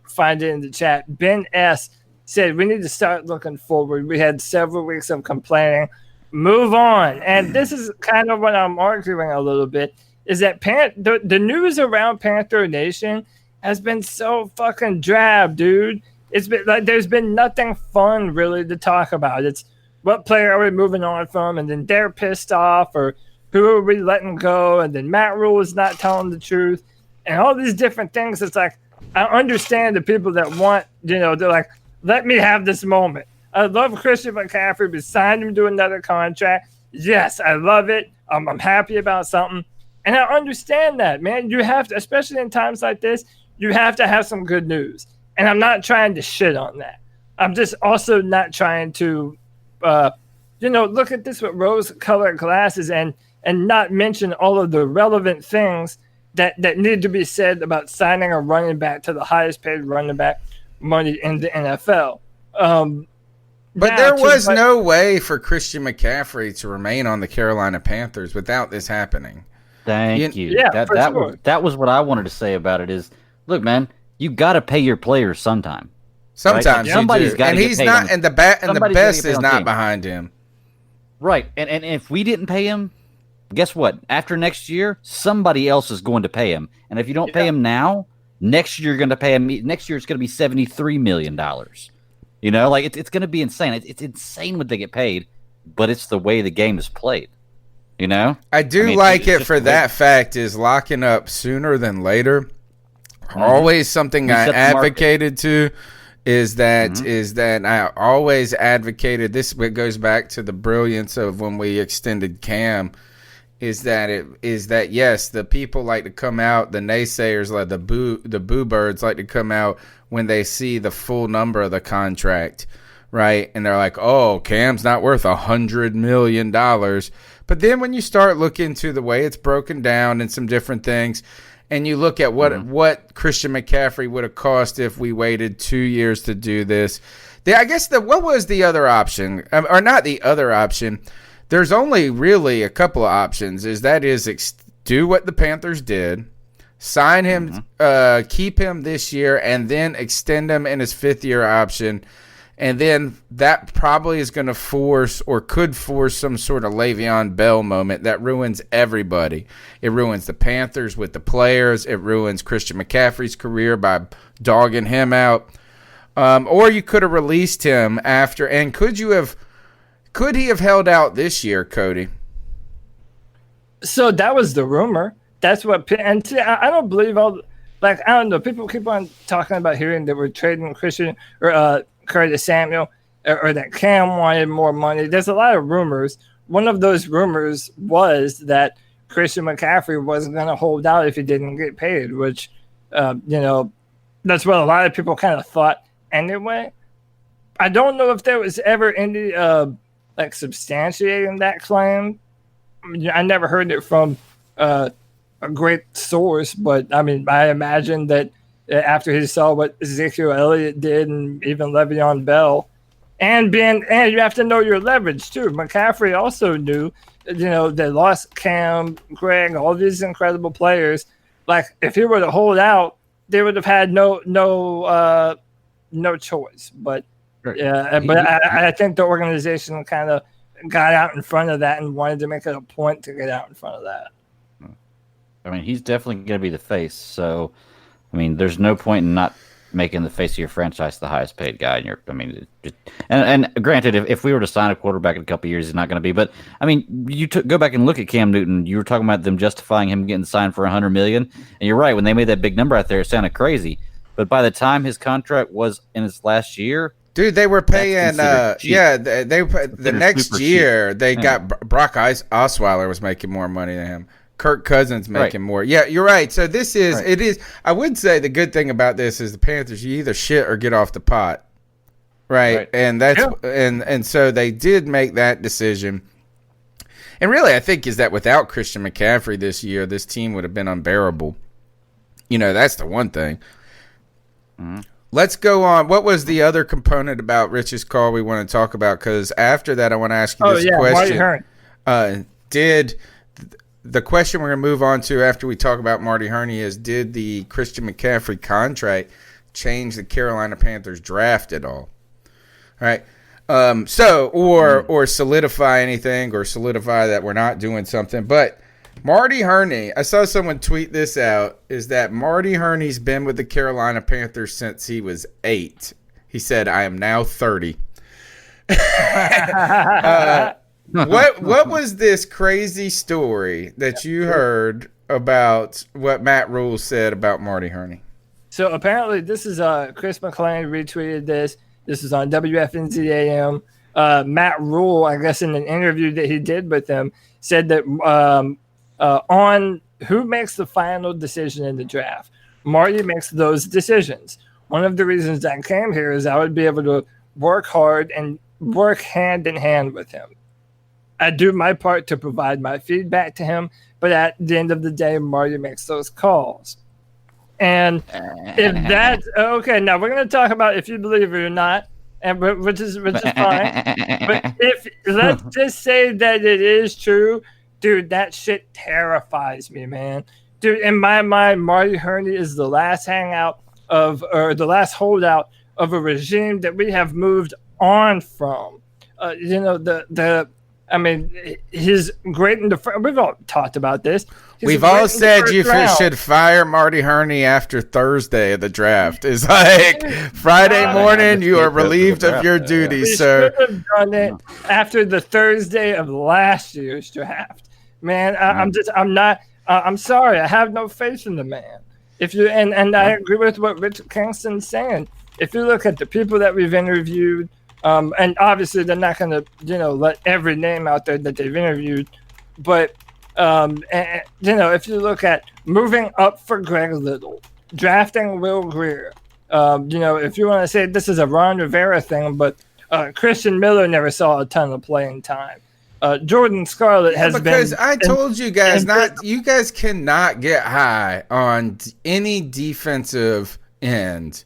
find it in the chat. Ben S. said we need to start looking forward. We had several weeks of complaining. Move on. And this is kind of what I'm arguing a little bit, is that the news around Panther Nation has been so fucking drab, dude. It's been like there's been nothing fun really to talk about. It's what player are we moving on from, and then they're pissed off, or who are we letting go, and then Matt Rule is not telling the truth, and all these different things. It's like, I understand the people that want, you know, they're like, let me have this moment. I love Christian McCaffrey. We signed him to another contract. Yes, I love it. I'm happy about something. And I understand that, man. You have to, especially in times like this, you have to have some good news. And I'm not trying to shit on that. I'm just also not trying to, look at this with rose-colored glasses and not mention all of the relevant things that need to be said about signing a running back to the highest paid running back money in the NFL. But there was no way for Christian McCaffrey to remain on the Carolina Panthers without this happening. Thank you. Yeah, that was what I wanted to say about it is, look, man, you got to pay your players sometime. Sometimes right? Somebody's got to get paid. And he's not, and the best is not behind him. Right. And if we didn't pay him, guess what? After next year, somebody else is going to pay him. And if you don't pay him now, next year you're going to pay him. Next year it's going to be $73 million. You know, like it's going to be insane. It's insane what they get paid, but it's the way the game is played. You know, I like it for that fact is locking up sooner than later. Always something I advocated to is that I always advocated this. What goes back to the brilliance of when we extended Cam. Is that yes, the people like to come out, the naysayers, like the boo birds like to come out when they see the full number of the contract, right? And they're like, oh, Cam's not worth $100 million. But then when you start looking to the way it's broken down and some different things, and you look at what Christian McCaffrey would have cost if we waited 2 years to do this. I guess what was the other option, or not the other option? There's only really a couple of options. Do what the Panthers did, sign him, keep him this year, and then extend him in his 5th-year option. And then that probably is going to force or could force some sort of Le'Veon Bell moment that ruins everybody. It ruins the Panthers with the players. It ruins Christian McCaffrey's career by dogging him out. Or you could have released him after. And could he have held out this year, Cody? So that was the rumor. That's what. And I don't believe all. Like, I don't know. People keep on talking about hearing that we're trading Christian or Curtis Samuel, or that Cam wanted more money. There's a lot of rumors. One of those rumors was that Christian McCaffrey wasn't going to hold out if he didn't get paid, which, that's what a lot of people kind of thought anyway. I don't know if there was ever any substantiating that claim. I never heard it from a great source, but I mean, I imagine that after he saw what Ezekiel Elliott did and even Le'Veon Bell, and you have to know your leverage too. McCaffrey also knew, they lost Cam, Greg, all these incredible players. Like, if he were to hold out, they would have had no choice. But I think the organization kind of got out in front of that and wanted to make it a point to get out in front of that. I mean, he's definitely going to be the face. So, I mean, there's no point in not making the face of your franchise the highest paid guy. And granted, if we were to sign a quarterback in a couple of years, he's not going to be. But I mean, go back and look at Cam Newton. You were talking about them justifying him getting signed for $100 million, and you're right. When they made that big number out there, it sounded crazy. But by the time his contract was in its last year, dude, they were paying. The next year they got Brock Osweiler was making more money than him. Kirk Cousins making more. Yeah, you're right. So this is it is. I would say the good thing about this is the Panthers. You either shit or get off the pot, right? And that's and so they did make that decision. And really, I think is that without Christian McCaffrey this year, this team would have been unbearable. That's the one thing. Mm-hmm. Let's go on. What was the other component about Rich's call we want to talk about? Because after that, I want to ask you this question. The question we're going to move on to after we talk about Marty Hurney is, did the Christian McCaffrey contract change the Carolina Panthers draft at all? All right. Or solidify anything, or solidify that we're not doing something. But Marty Hurney, I saw someone tweet this out, is that Marty Hurney's been with the Carolina Panthers since he was 8. He said, I am now 30. What was this crazy story that you heard about what Matt Rule said about Marty Hurney? So apparently this is Chris McClain retweeted this. This is on WFNZ AM. Matt Rule, I guess in an interview that he did with him, said that on who makes the final decision in the draft, Marty makes those decisions. One of the reasons I came here is I would be able to work hard and work hand in hand with him. I do my part to provide my feedback to him, but at the end of the day, Marty makes those calls. And if that's okay, now we're going to talk about if you believe it or not, which is fine. But if let's just say that it is true, dude, that shit terrifies me, man. Dude, in my mind, Marty Hurney is the last the last holdout of a regime that we have moved on from. He's great in the. We've all talked about this. We've all said you should fire Marty Hurney after Thursday of the draft. It's like Friday morning, you are relieved of your duties, sir. We should have done it after the Thursday of last year's draft. Man, I'm sorry. I have no faith in the man. And I agree with what Richard Kingston's saying. If you look at the people that we've interviewed. And obviously, they're not going to, let every name out there that they've interviewed. But, if you look at moving up for Greg Little, drafting Will Grier, if you want to say this is a Ron Rivera thing, but Christian Miller never saw a ton of playing time. Jordan Scarlett has because been. I told you guys you guys cannot get high on any defensive end.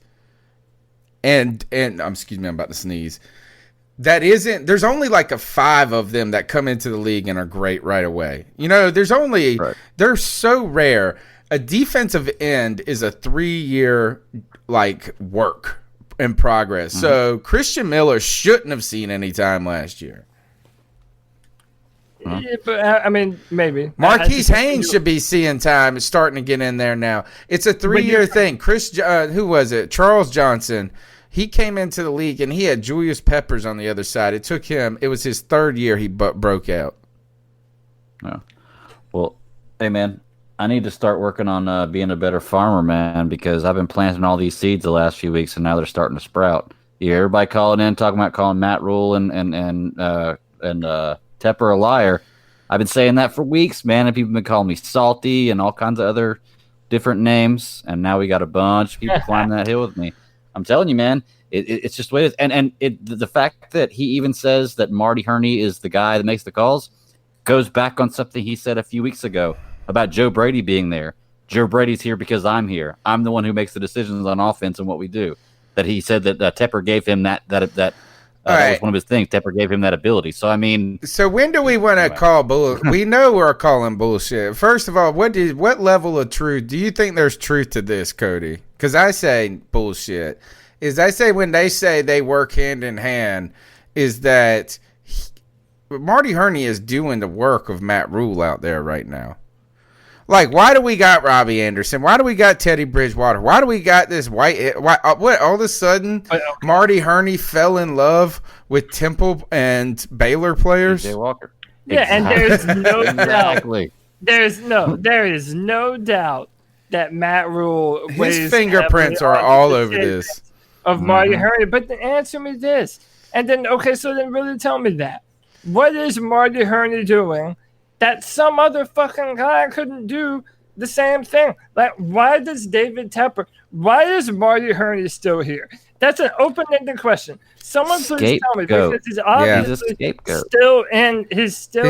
And excuse me, I'm about to sneeze. There's only like a 5 of them that come into the league and are great right away. They're so rare. A defensive end is a 3-year like work in progress. Mm-hmm. So Christian Miller shouldn't have seen any time last year. Yeah, but I mean, maybe Marquise Haynes should be seeing time. It's starting to get in there now. It's a 3-year thing. Who was it? Charles Johnson. He came into the league and he had Julius Peppers on the other side. It was his 3rd year he broke out. Oh. Well, hey man, I need to start working on being a better farmer, man, because I've been planting all these seeds the last few weeks and now they're starting to sprout. You hear everybody talking about calling Matt Rule and Tepper a liar. I've been saying that for weeks, man, and people have been calling me salty and all kinds of other different names, and now we got a bunch of people climbing that hill with me. I'm telling you, man, it's just the way it is. And the fact that he even says that Marty Herney is the guy that makes the calls goes back on something he said a few weeks ago about Joe Brady being there. Joe Brady's here because I'm here. I'm the one who makes the decisions on offense and what we do. That he said that Tepper gave him that was one of his things. Tepper gave him that ability. So, I mean... So, when do we want to call bull? We know we're calling bullshit. First of all, what level of truth? Do you think there's truth to this, Cody? Because I say bullshit. I say when they say they work hand in hand, is that Marty Herney is doing the work of Matt Rule out there right now. Like, why do we got Robbie Anderson? Why do we got Teddy Bridgewater? Why do we got this what all of a sudden Marty Herney fell in love with Temple and Baylor players? J. Walker. Yeah, exactly. And there's no doubt. There is no doubt that Matt Rule, his fingerprints are all over this of Marty Herney. But answer me this, and then so then really tell me that. What is Marty Herney doing that some other fucking guy couldn't do the same thing? Like, why does why is Marty Herney still here? That's an open-ended question. Someone please tell me, because he's obviously he's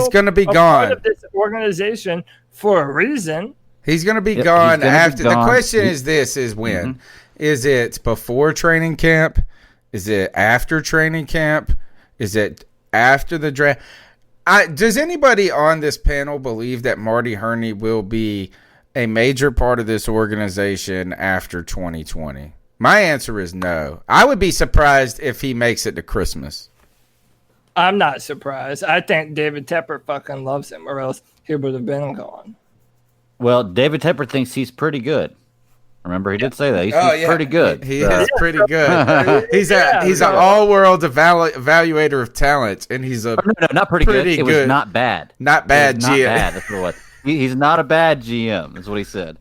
going to be gone. Part of this organization for a reason. He's going to be gone after. The question is when? Mm-hmm. Is it before training camp? Is it after training camp? Is it after the draft? Does anybody on this panel believe that Marty Herney will be a major part of this organization after 2020? My answer is no. I would be surprised if he makes it to Christmas. I'm not surprised. I think David Tepper fucking loves him, or else he would have been gone. Well, David Tepper thinks he's pretty good. Remember, he did say that. He's pretty good. He is pretty good. He's an all-world evaluator of talent, and he's a not pretty good. It was not bad. Not bad GM. Not bad. That's what he's not a bad GM. That's what he said.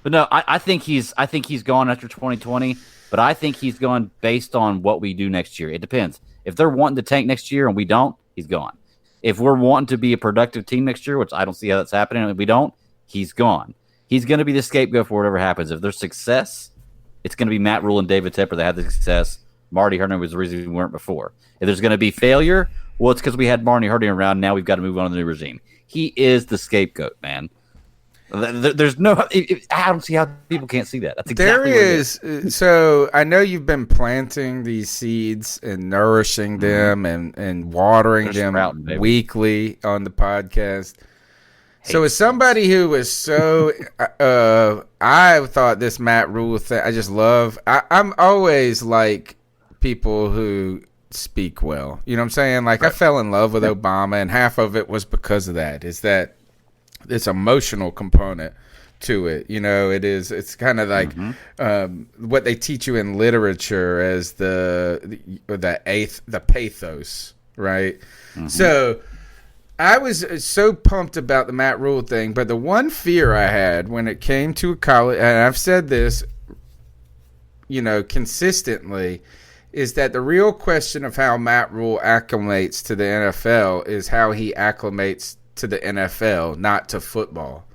But no, I think he's gone after 2020. But I think he's gone based on what we do next year. It depends. If they're wanting to tank next year and we don't, he's gone. If we're wanting to be a productive team next year, which I don't see how that's happening, and if we don't, he's gone. He's going to be the scapegoat for whatever happens. If there's success, it's going to be Matt Rule and David Tepper that had the success. Marty Herney was the reason we weren't before. If there's going to be failure, well, it's because we had Marty Herney around. Now we've got to move on to the new regime. He is the scapegoat, man. There's no. I don't see how people can't see that. That's exactly there is. So I know you've been planting these seeds and nourishing them and watering them weekly on the podcast. So as somebody who was so, I thought this Matt Rule thing, I just love, I'm always like people who speak well. You know what I'm saying? Like I fell in love with Obama, and half of it was because of that, is that this emotional component to it. You know, it's kind of like what they teach you in literature as the pathos, right? Mm-hmm. So I was so pumped about the Matt Rule thing, but the one fear I had when it came to college, and I've said this, consistently, is that the real question of how Matt Rule acclimates to the NFL is how he acclimates to the NFL, not to football.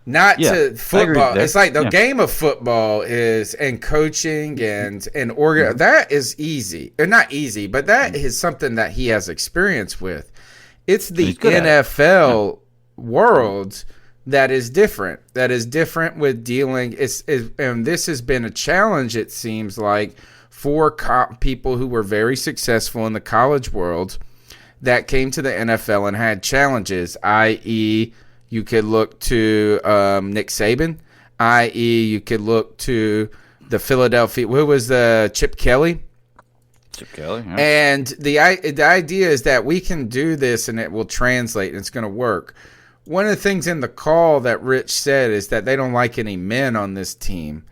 Not to football. It's like the game of football is, and coaching and that is easy. Or not easy, but that is something that he has experience with. It's the He's good at it. NFL world that is different. That is different with dealing. And this has been a challenge, it seems like, for people who were very successful in the college world that came to the NFL and had challenges, i.e., you could look to Nick Saban, i.e., you could look to the Philadelphia, who was the Chip Kelly? Chip Kelly, yeah. And the idea is that we can do this and it will translate and it's going to work. One of the things in the call that Rich said is that they don't like any men on this team.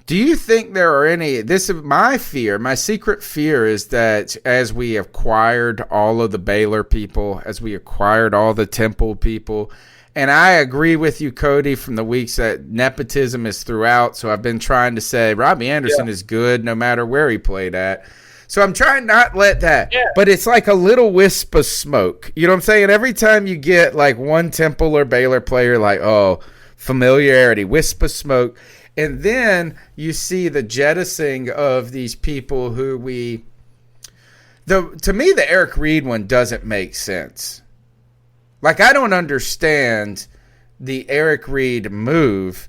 Do you think there are any? This is my fear. My secret fear is that as we acquired all of the Baylor people, as we acquired all the Temple people, and I agree with you, Cody, from the weeks that nepotism is throughout. So I've been trying to say Robbie Anderson is good no matter where he played at. So I'm trying not let that. Yeah. But it's like a little wisp of smoke. You know what I'm saying? Every time you get like one Temple or Baylor player, like, oh, familiarity, wisp of smoke. And then you see the jettisoning of these people who to me, the Eric Reed one doesn't make sense. Like, I don't understand the Eric Reed move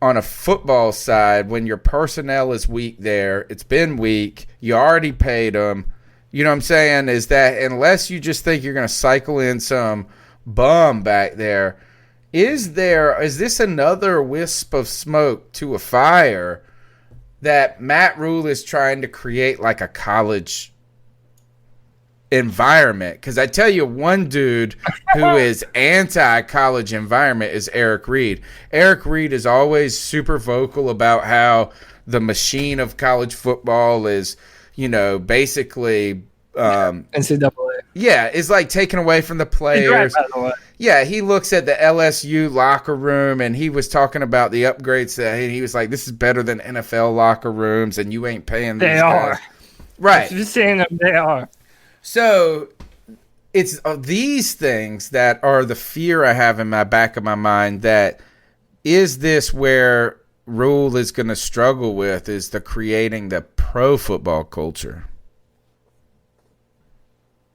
on a football side when your personnel is weak there. It's been weak. You already paid them. You know what I'm saying? Is that unless you just think you're going to cycle in some bum back there, is this another wisp of smoke to a fire that Matt Rule is trying to create like a college environment? Because I tell you, one dude who is anti-college environment is Eric Reed. Eric Reed is always super vocal about how the machine of college football is, basically NCAA. Yeah, it's like taken away from the players. Right, by the way. Yeah, he looks at the LSU locker room, and he was talking about the upgrades that he was like, this is better than NFL locker rooms, and you ain't paying these guys. Right. Just saying them, they are. So it's these things that are the fear I have in my back of my mind, that is this where Rule is going to struggle with, is the creating the pro football culture.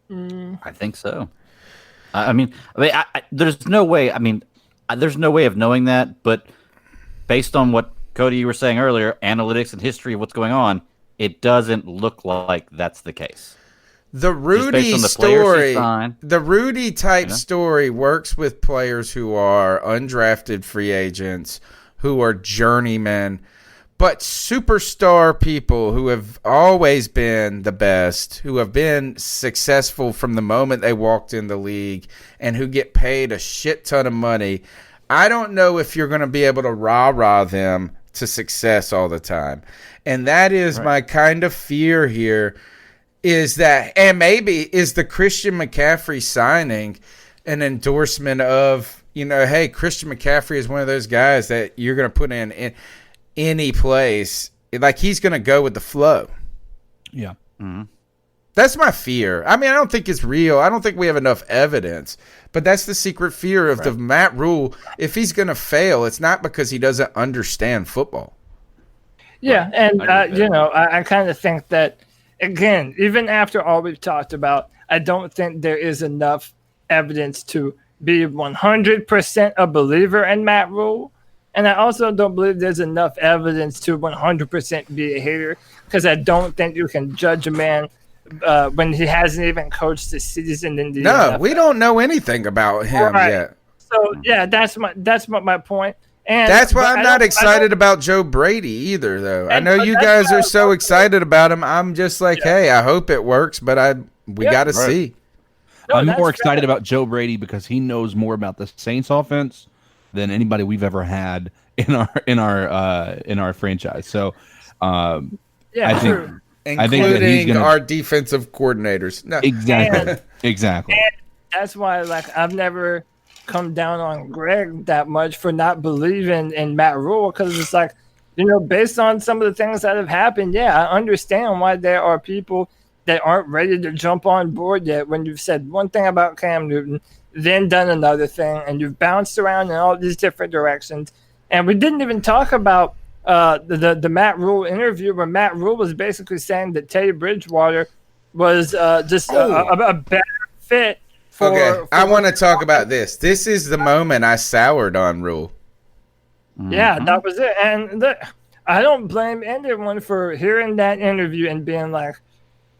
I think so. There's no way. There's no way of knowing that. But based on what Cody you were saying earlier, analytics and history of what's going on, it doesn't look like that's the case. The Rudy story, the Rudy type story works with players who are undrafted free agents, who are journeymen, but superstar people who have always been the best, who have been successful from the moment they walked in the league, and who get paid a shit ton of money. I don't know if you're going to be able to rah-rah them to success all the time. And that is my kind of fear here, is that, and maybe is the Christian McCaffrey signing an endorsement of, hey, Christian McCaffrey is one of those guys that you're going to put in any place, like he's going to go with the flow. Yeah. Mm-hmm. That's my fear. I don't think it's real. I don't think we have enough evidence, but that's the secret fear of the Matt Rule. If he's going to fail, it's not because he doesn't understand football. Yeah. And, I kind of think that, again, even after all we've talked about, I don't think there is enough evidence to be 100% a believer in Matt Rule. And I also don't believe there's enough evidence to 100% be a hater, because I don't think you can judge a man when he hasn't even coached the season in the NFL. We don't know anything about him yet. So, that's my point. And that's why I'm not excited about Joe Brady either, though. I know you guys are so excited about him. I'm just like, hey, I hope it works, but we got to see. No, I'm more excited about Joe Brady because he knows more about the Saints offense than anybody we've ever had in our franchise. So, I think including that he's our defensive coordinators. No. Exactly. And that's why, I've never come down on Greg that much for not believing in Matt Rule, because it's like, based on some of the things that have happened, I understand why there are people that aren't ready to jump on board yet when you've said one thing about Cam Newton, then done another thing, and you've bounced around in all these different directions. And we didn't even talk about the Matt Rule interview, where Matt Rule was basically saying that Teddy Bridgewater was just a better fit I want to talk about this. This is the moment I soured on Rule. Yeah, that was it. And I don't blame anyone for hearing that interview and being like,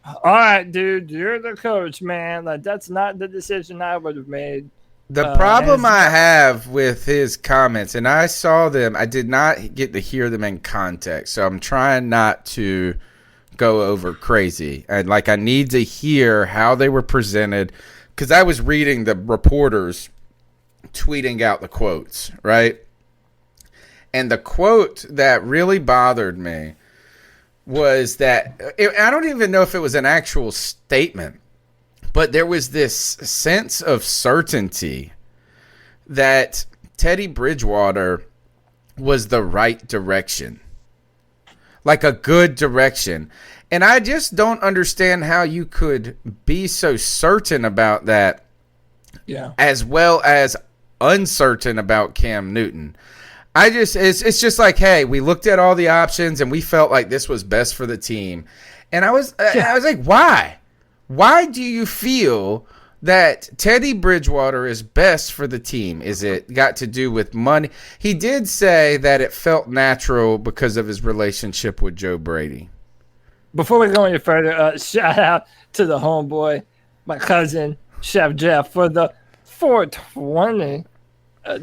all right, dude, you're the coach, man. Like, that's not the decision I would have made. The problem I have with his comments, and I saw them, I did not get to hear them in context, so I'm trying not to go over crazy. And I need to hear how they were presented, because I was reading the reporters tweeting out the quotes, right? And the quote that really bothered me was that, I don't even know if it was an actual statement, but there was this sense of certainty that Teddy Bridgewater was the right direction. Like a good direction. And I just don't understand how you could be so certain about that, as well as uncertain about Cam Newton. It's just like, hey, we looked at all the options and we felt like this was best for the team. And I was like, why? Why do you feel that Teddy Bridgewater is best for the team? Is it got to do with money? He did say that it felt natural because of his relationship with Joe Brady. Before we go any further, shout out to the homeboy, my cousin, Chef Jeff, for the 420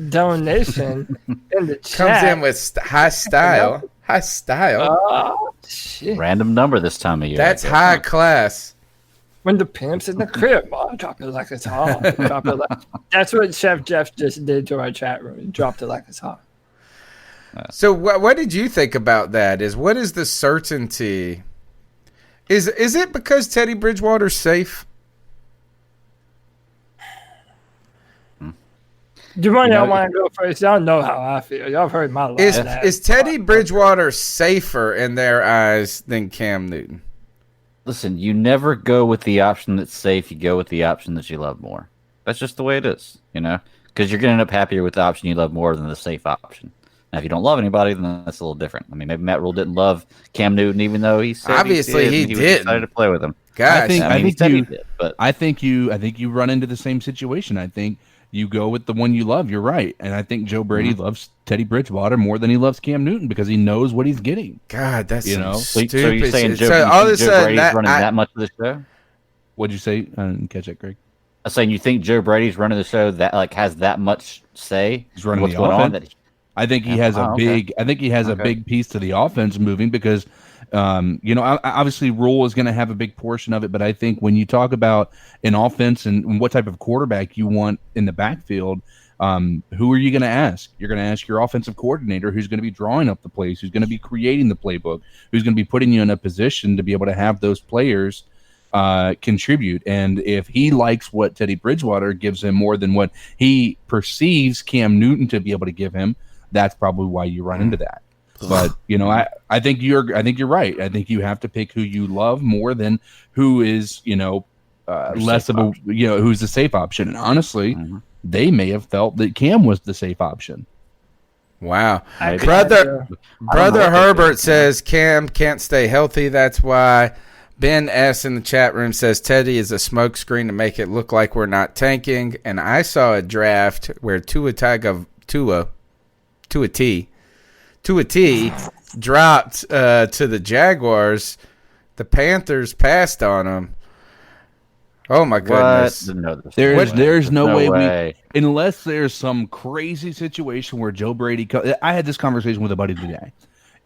donation in the chat. Comes in with high style. High style. Oh, shit. Random number this time of year. That's high class. When the pimp's in the crib, drop it like it's hot. That's what Chef Jeff just did to our chat room. He dropped it like it's hot. So what did you think about that? What is the certainty? Is it because Teddy Bridgewater's safe? Do you want to go first? Y'all know how I feel. Y'all have heard my life. Is Teddy Bridgewater safer in their eyes than Cam Newton? Listen, you never go with the option that's safe. You go with the option that you love more. That's just the way it is, because you're going to end up happier with the option you love more than the safe option. Now, if you don't love anybody, then that's a little different. I mean, maybe Matt Rule didn't love Cam Newton, even though he said obviously he was did. Excited to play with him. Gosh, I think you run into the same situation. I think you go with the one you love. You're right, and I think Joe Brady loves Teddy Bridgewater more than he loves Cam Newton because he knows what he's getting. God, that's stupid. So you're saying so Joe, all of a sudden Brady's running that much of the show? What'd you say? I didn't catch that, Greg. I'm saying you think Joe Brady's running the show that has that much say? He's running what's the going offense. on. I think he has a big piece to the offense moving because, obviously Rule is going to have a big portion of it. But I think when you talk about an offense and what type of quarterback you want in the backfield, who are you going to ask? You're going to ask your offensive coordinator, who's going to be drawing up the plays, who's going to be creating the playbook, who's going to be putting you in a position to be able to have those players contribute. And if he likes what Teddy Bridgewater gives him more than what he perceives Cam Newton to be able to give him, that's probably why you run into that. But I think you're right. I think you have to pick who you love more than who is less of a who's the safe option. And honestly, they may have felt that Cam was the safe option. Wow, brother Herbert says Cam can't stay healthy. That's why. Ben S. in the chat room says Teddy is a smokescreen to make it look like we're not tanking. And I saw a draft where Tua T dropped to the Jaguars. The Panthers passed on him. Oh my goodness! There's no way unless there's some crazy situation where Joe Brady. I had this conversation with a buddy today.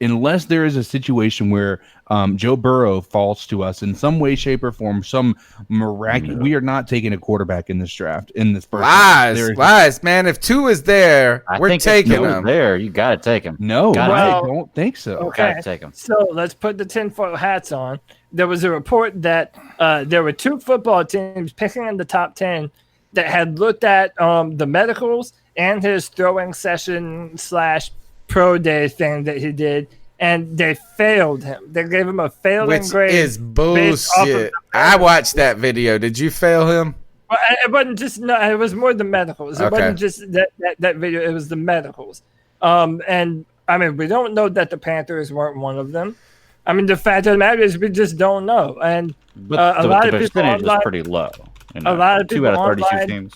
Unless there is a situation where Joe Burrow falls to us in some way, shape, or form, some miraculous. We are not taking a quarterback in this draft. In this first lies, man. If two is there, we're taking him. There, you got to take him. No, I don't think so. Okay, gotta take him. So let's put the tinfoil hats on. There was a report that there were two football teams picking in the top 10 that had looked at the medicals and his throwing session / pro day thing that he did, and they failed him. They gave him a failing grade. Which is bullshit. I watched that video. Did you fail him? Well, it wasn't just it was more the medicals. It wasn't just that video. It was the medicals. And I mean, we don't know that the Panthers weren't one of them. I mean, the fact of the matter is we just don't know. And a lot of people online was pretty low. A lot of people 2 out of 32 online, teams.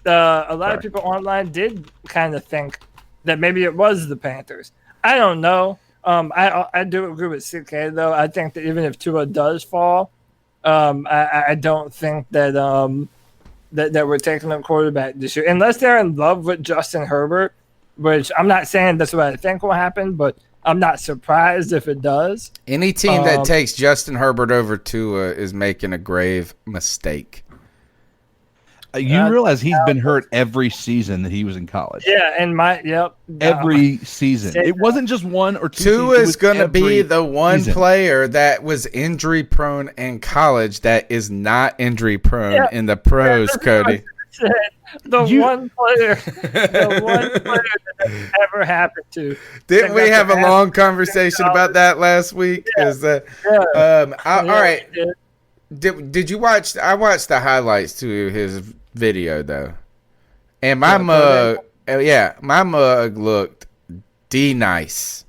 A lot of people online did kind of think that maybe it was the Panthers. I don't know. I do agree with CK though. I think that even if Tua does fall, I don't think that that we're taking a quarterback this year unless they're in love with Justin Herbert, which I'm not saying that's what I think will happen, but I'm not surprised if it does. Any team that takes Justin Herbert over Tua is making a grave mistake. You realize he's been hurt every season that he was in college. Yeah, and every season. It wasn't just 1 or 2 Tua seasons. is going to be the one season. player that was injury prone in college that is not injury prone in the pros, Cody. One player that has ever happened to. Didn't we have a long conversation about that last week? All right. Did you watch? I watched the highlights to his video though, and my mug looked nice.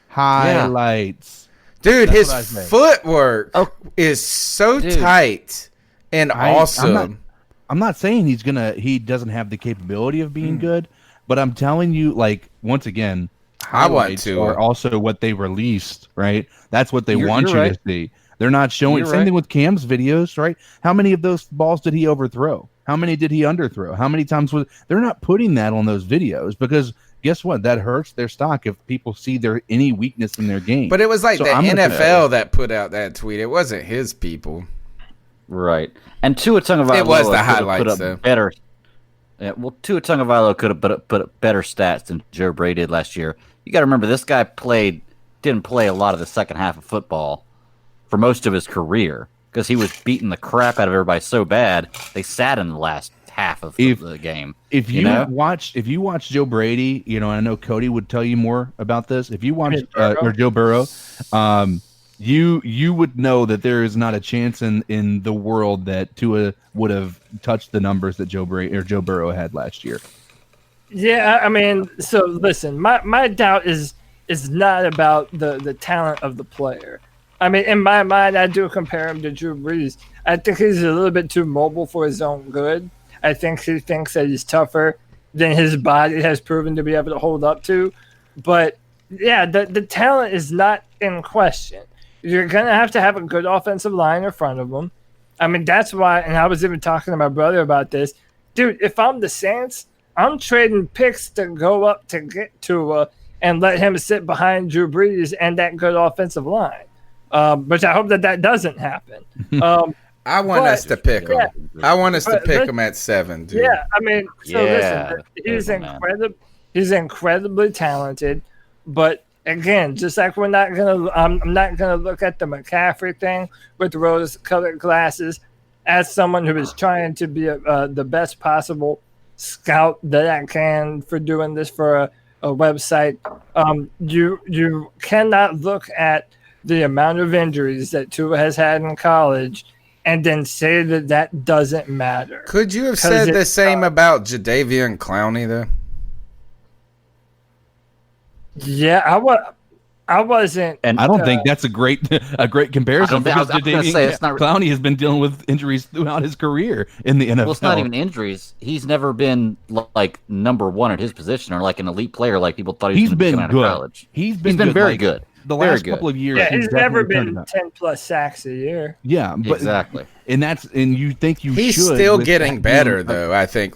Highlights, dude. His footwork is so tight and awesome. I'm not saying he doesn't have the capability of being good, but I'm telling you, like, once again, highlights are also what they released, right? That's what they want you to see. They're not showing. Same thing with Cam's videos, right? How many of those balls did he overthrow? How many did he underthrow? How many times they're not putting that on those videos because guess what? That hurts their stock if people see any weakness in their game. But it was like the NFL that put out that tweet. It wasn't his people. Right. And Tua Tagovailoa it was the highlights, though. Better. Yeah, well, Tua Tagovailoa could have put up better stats than Joe Brady did last year. You got to remember, this guy didn't play a lot of the second half of football for most of his career because he was beating the crap out of everybody so bad they sat in the last half of the game. If you watch Joe Brady, and I know Cody would tell you more about this. If you watch or Joe Burrow, you would know that there is not a chance in the world that Tua would have touched the numbers that Joe Burrow had last year. Yeah, I mean, so listen, my doubt is not about the talent of the player. I mean, in my mind, I do compare him to Drew Brees. I think he's a little bit too mobile for his own good. I think he thinks that he's tougher than his body has proven to be able to hold up to. But, yeah, the talent is not in question. You're going to have a good offensive line in front of him. I mean, that's why, and I was even talking to my brother about this. Dude, if I'm the Saints, I'm trading picks to go up to get Tua and let him sit behind Drew Brees and that good offensive line. Which I hope that doesn't happen. I want us to pick him. I want us to pick him at 7, dude. Yeah, I mean, listen, he's incredibly talented, but again, just like I'm not gonna look at the McCaffrey thing with the rose-colored glasses as someone who is trying to be the best possible scout that I can for doing this for a website. You cannot look at the amount of injuries that Tua has had in college and then say that doesn't matter. Could you have said the same about Jadeveon Clowney, though? Yeah, I wasn't. And I don't think that's a great comparison because Clowney has been dealing with injuries throughout his career in the NFL. Well, it's not even injuries. He's never been like number one at his position or like an elite player like people thought he was going to be out of college. He's been very good. The last couple of years, he's never been 10+ sacks a year. Yeah, but exactly. And you think he's should still getting better though. I think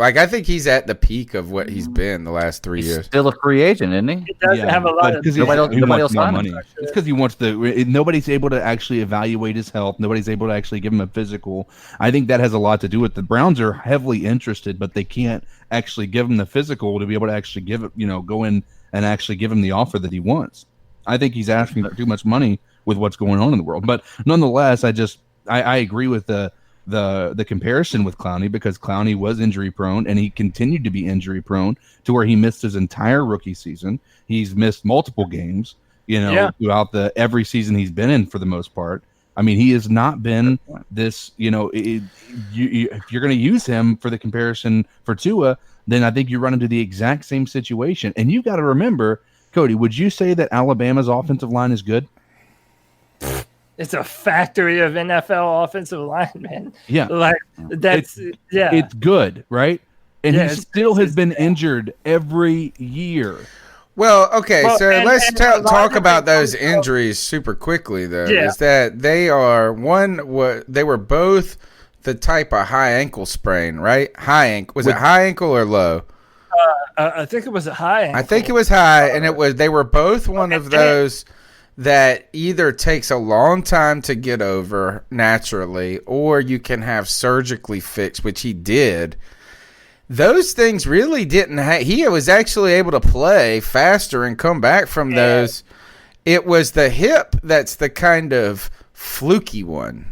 he's at the peak of what he's been the last 3 years. Still a free agent, isn't he? He doesn't have a lot of nobody else money. It's because he wants to. Nobody's able to actually evaluate his health. Nobody's able to actually give him a physical. I think that has a lot to do with the Browns are heavily interested, but they can't actually give him the physical to be able to actually give it. Go in and actually give him the offer that he wants. I think he's asking for too much money with what's going on in the world. But nonetheless, I agree with the comparison with Clowney because Clowney was injury prone and he continued to be injury prone to where he missed his entire rookie season. He's missed multiple games, throughout every season he's been in for the most part. I mean, he has not been this, if you're going to use him for the comparison for Tua, then I think you run into the exact same situation. And you got to remember, Cody, would you say that Alabama's offensive line is good? it's a factory of NFL offensive linemen. Yeah. Like that's It's good, right? And Yeah, he still has been injured every year. Well, okay, Well, so and- let's and a lot talk of about it those goes- injuries super quickly, though. Yeah. Is that they were both the type of high ankle sprain, right? High ankle. Was it high ankle or low? I think it was a high ankle. I think it was high, and they were both one of those that either takes a long time to get over naturally, or you can have surgically fixed, which he did. Those things really didn't he was actually able to play faster and come back from those. It was the hip that's the kind of fluky one.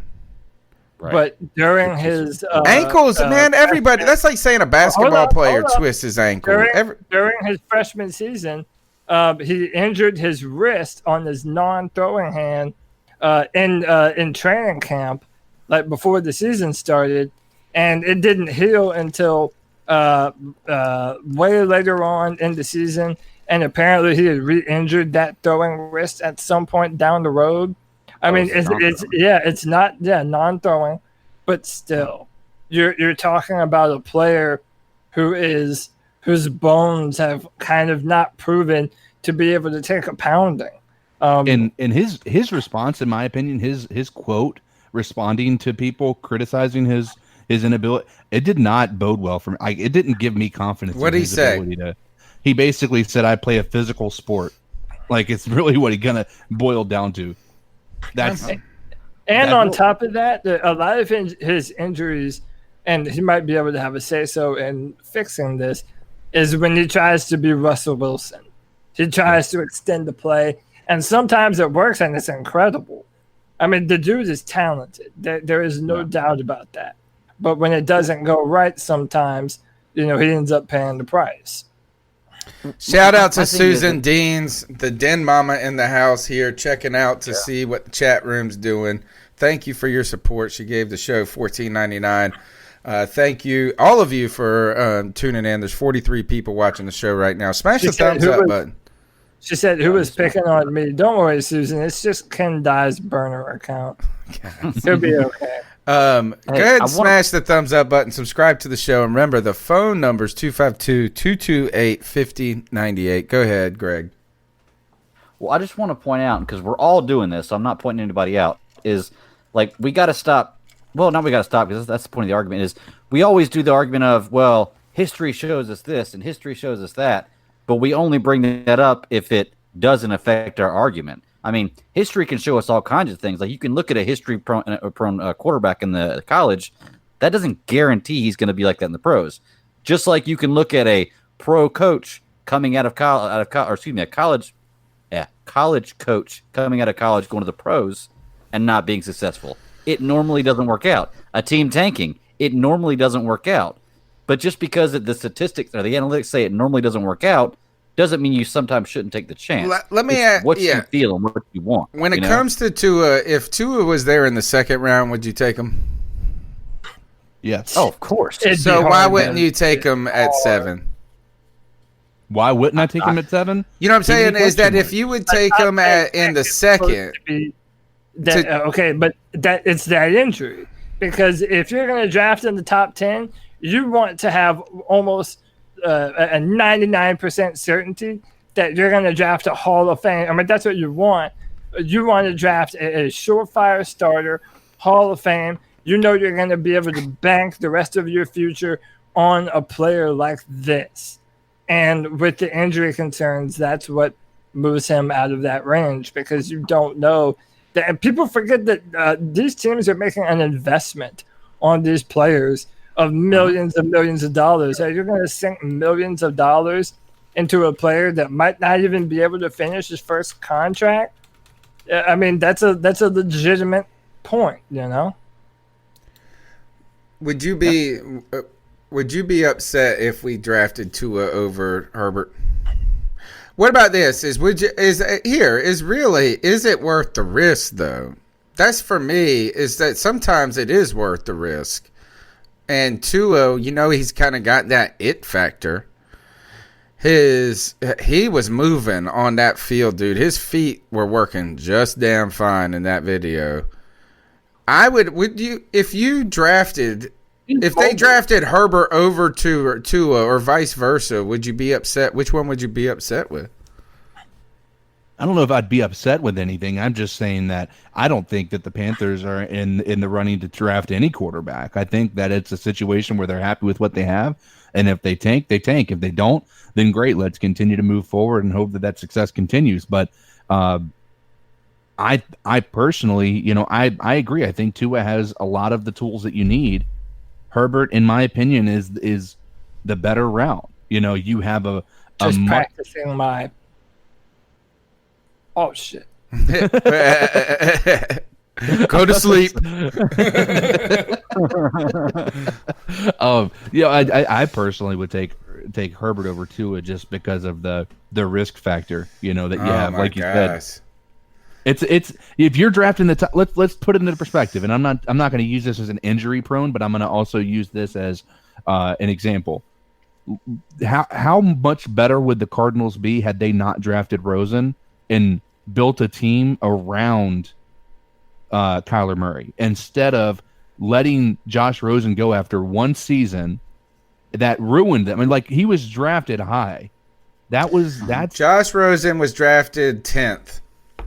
Right. But during his Ankles, man, everybody. That's like saying a basketball player hold on. twists his ankle. During his freshman season, he injured his wrist on his non-throwing hand in training camp, like before the season started, and it didn't heal until way later on in the season. And apparently, he had re-injured that throwing wrist at some point down the road. I mean, it's not non-throwing, but still, you're talking about a player whose bones have kind of not proven to be able to take a pounding. And his response, in my opinion, his quote responding to people criticizing his inability, it did not bode well for me. It didn't give me confidence. What did he say? He basically said, "I play a physical sport." Like, it's really what he kind of boiled down to. On top of that, a lot of his injuries, and he might be able to have a say-so in fixing this, is when he tries to be Russell Wilson. He tries to extend the play, and sometimes it works, and it's incredible. I mean, the dude is talented. There is no doubt about that. But when it doesn't go right sometimes, he ends up paying the price. Shout out to Susan Deans, the Den Mama in the house here, checking out to see what the chat room's doing. Thank you for your support. She gave the show $14.99. Thank you, all of you, for tuning in. There's 43 people watching the show right now. Smash the thumbs up button. She said, "Who was picking on me?" Don't worry, Susan. It's just Ken Dye's burner account. He'll be okay. Go ahead and smash the thumbs up button. Subscribe to the show. And remember, the phone number is 252-228-5098. Go ahead, Greg. Well, I just want to point out, because we're all doing this, so I'm not pointing anybody out, is like we got to stop. Well, not we got to stop, because that's the point of the argument, is we always do the argument of, well, history shows us this and history shows us that, but we only bring that up if it doesn't affect our argument. I mean, history can show us all kinds of things. Like, you can look at a history-prone quarterback in the college. That doesn't guarantee he's going to be like that in the pros. Just like you can look at a pro coach coming out of college, college coach coming out of college going to the pros and not being successful. It normally doesn't work out. A team tanking, it normally doesn't work out. But just because the statistics or the analytics say it normally doesn't work out, doesn't mean you sometimes shouldn't take the chance. Let me ask what you feel and what you want. When it comes to Tua, if Tua was there in the second round, would you take him? Yes. Oh, of course. So why wouldn't you take him at 7? Why wouldn't I take him at 7? You know what I'm saying? Is that if you would take him in the second. Okay, but it's that injury. Because if you're going to draft in the top 10, you want to have almost a 99% certainty that you're going to draft a Hall of Fame. I mean, that's what you want. You want to draft a surefire starter, Hall of Fame. You know you're going to be able to bank the rest of your future on a player like this. And with the injury concerns, that's what moves him out of that range, because you don't know. And people forget that these teams are making an investment on these players of millions and millions of dollars. So you're going to sink millions of dollars into a player that might not even be able to finish his first contract. I mean, that's a legitimate point, Would you be upset if we drafted Tua over Herbert? What about this? Is it worth the risk though? That's for me, is that sometimes it is worth the risk. And Tua, he's kind of got that it factor. he was moving on that field, dude. His feet were working just damn fine in that video. Would you if they drafted Herbert over Tua or vice versa, would you be upset? Which one would you be upset with? I don't know if I'd be upset with anything. I'm just saying that I don't think that the Panthers are in the running to draft any quarterback. I think that it's a situation where they're happy with what they have, and if they tank, they tank. If they don't, then great. Let's continue to move forward and hope that success continues. But I personally, I agree. I think Tua has a lot of the tools that you need. Herbert, in my opinion, is the better route. You have practicing my. Oh shit! Go to sleep. I personally would take Herbert over Tua just because of the risk factor. That you have, like you said. It's if you're drafting the top. Let's put it into perspective, and I'm not going to use this as an injury prone, but I'm going to also use this as an example. How much better would the Cardinals be had they not drafted Rosen and built a team around Kyler Murray instead of letting Josh Rosen go after one season? That ruined them. I mean, he was drafted high. That's Josh Rosen was drafted 10th.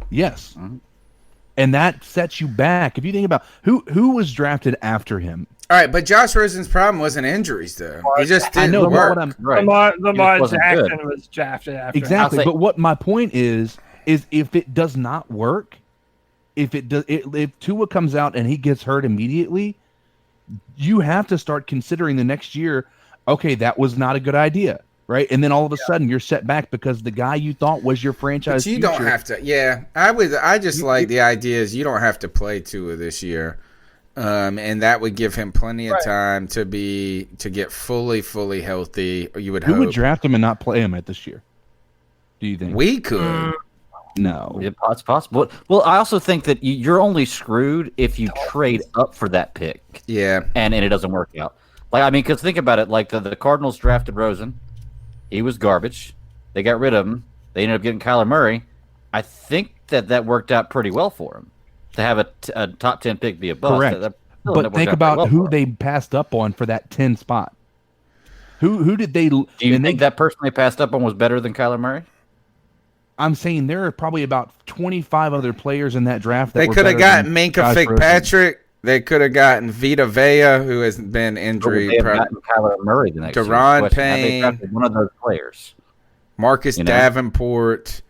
Yes. And that sets you back. If you think about who was drafted after him. All right, but Josh Rosen's problem wasn't injuries, though. He just didn't work. Lamar Jackson was drafted after him. Exactly. But what my point is if it does not work, if Tua comes out and he gets hurt immediately, you have to start considering the next year, okay, that was not a good idea. Right, and then all of a sudden you're set back because the guy you thought was your franchise. But you future, don't have to. Yeah, I just like the idea is you don't have to play Tua this year, and that would give him plenty of time to get fully healthy. Or you would. Who would draft him and not play him at this year? Do you think we could? No, it's possible. Well, I also think that you're only screwed if you trade up for that pick. Yeah, and it doesn't work out. Because think about it. The Cardinals drafted Rosen. He was garbage. They got rid of him. They ended up getting Kyler Murray. I think that worked out pretty well for him to have a top 10 pick be a bust. Correct. But think about who they passed up on for that 10 spot. Who did they? Do you think that person they passed up on was better than Kyler Murray? I'm saying there are probably about 25 other players in that draft. They could have gotten Minka Fitzpatrick. They could have gotten Vita Vea, who has been injury. They have gotten Kyler Murray the next Deron Payne, one of those players. Marcus Davenport.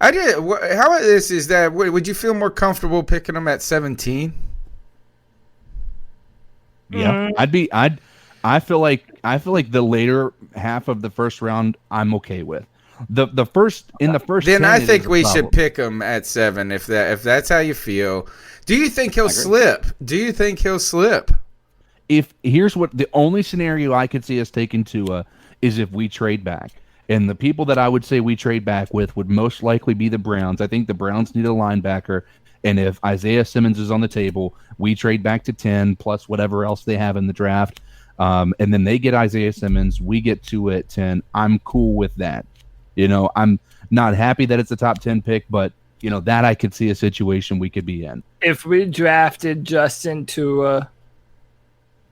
How about this? Is that would you feel more comfortable picking them at 17? Yeah, I feel like the later half of the first round I'm okay with. The first. Then I think we should pick him at 7 if that's how you feel. Do you think he'll slip? Here's what the only scenario I could see us taking Tua is if we trade back. And the people that I would say we trade back with would most likely be the Browns. I think the Browns need a linebacker. And if Isaiah Simmons is on the table, we trade back to 10 plus whatever else they have in the draft. And then they get Isaiah Simmons. We get Tua at 10. I'm cool with that. I'm not happy that it's a top 10 pick, but that I could see a situation we could be in. If we drafted Justin Tua,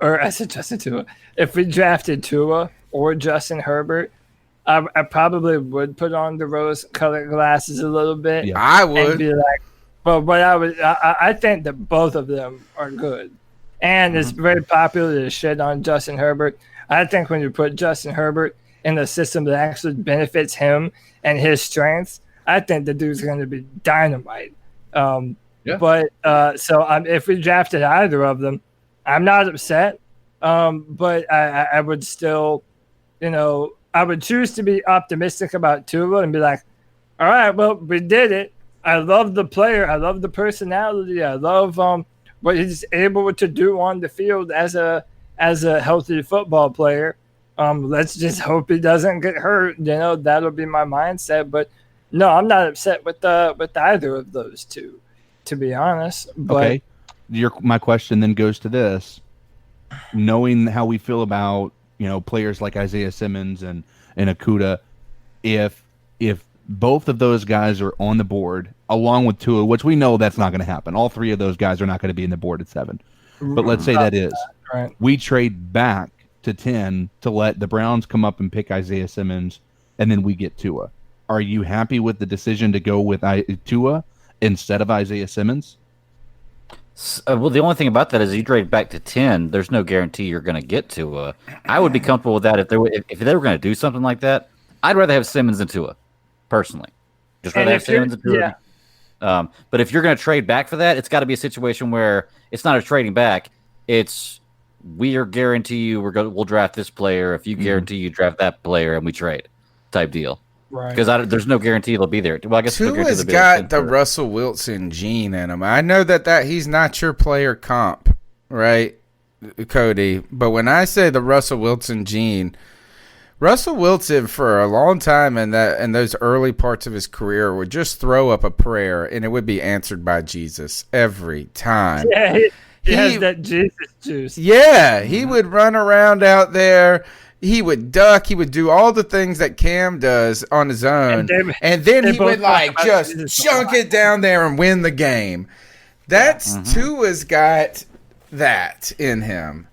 if we drafted Tua or Justin Herbert, I probably would put on the rose-colored glasses a little bit. Yeah, I would. And be like, but what I think that both of them are good. And it's very popular to shit on Justin Herbert. I think when you put Justin Herbert in a system that actually benefits him and his strengths, I think the dude's going to be dynamite. But if we drafted either of them, I'm not upset. But I would still, I would choose to be optimistic about Tua and be like, all right, well, we did it. I love the player. I love the personality. I love what he's able to do on the field as a healthy football player. Let's just hope he doesn't get hurt. That'll be my mindset. But no, I'm not upset with either of those two, to be honest. But, okay, my question then goes to this: knowing how we feel about players like Isaiah Simmons and Okudah, if both of those guys are on the board along with Tua, which we know that's not going to happen. All three of those guys are not going to be in the board at 7. But let's say that is. Right. We trade back to 10 to let the Browns come up and pick Isaiah Simmons, and then we get Tua. Are you happy with the decision to go with Tua instead of Isaiah Simmons? Well, the only thing about that is you trade back to 10. There's no guarantee you're going to get Tua. I would be comfortable with that if they were going to do something like that. I'd rather have Simmons than Tua, personally. Just rather have Simmons than Tua. Yeah. But if you're going to trade back for that, it's got to be a situation where it's not a trading back. It's we are guarantee you we'll draft this player. If you guarantee you draft that player and we trade type deal. Right. Because there's no guarantee they'll be there. Well, I guess Tua's got the Russell Wilson gene in him. I know that he's not your player comp, right, Cody? But when I say the Russell Wilson gene, Russell Wilson for a long time in those early parts of his career would just throw up a prayer and it would be answered by Jesus every time. Yeah, he has that Jesus juice. Yeah, he would run around out there. He would duck. He would do all the things that Cam does on his own. And then he would just chunk it down there and win the game. Tua's got that in him.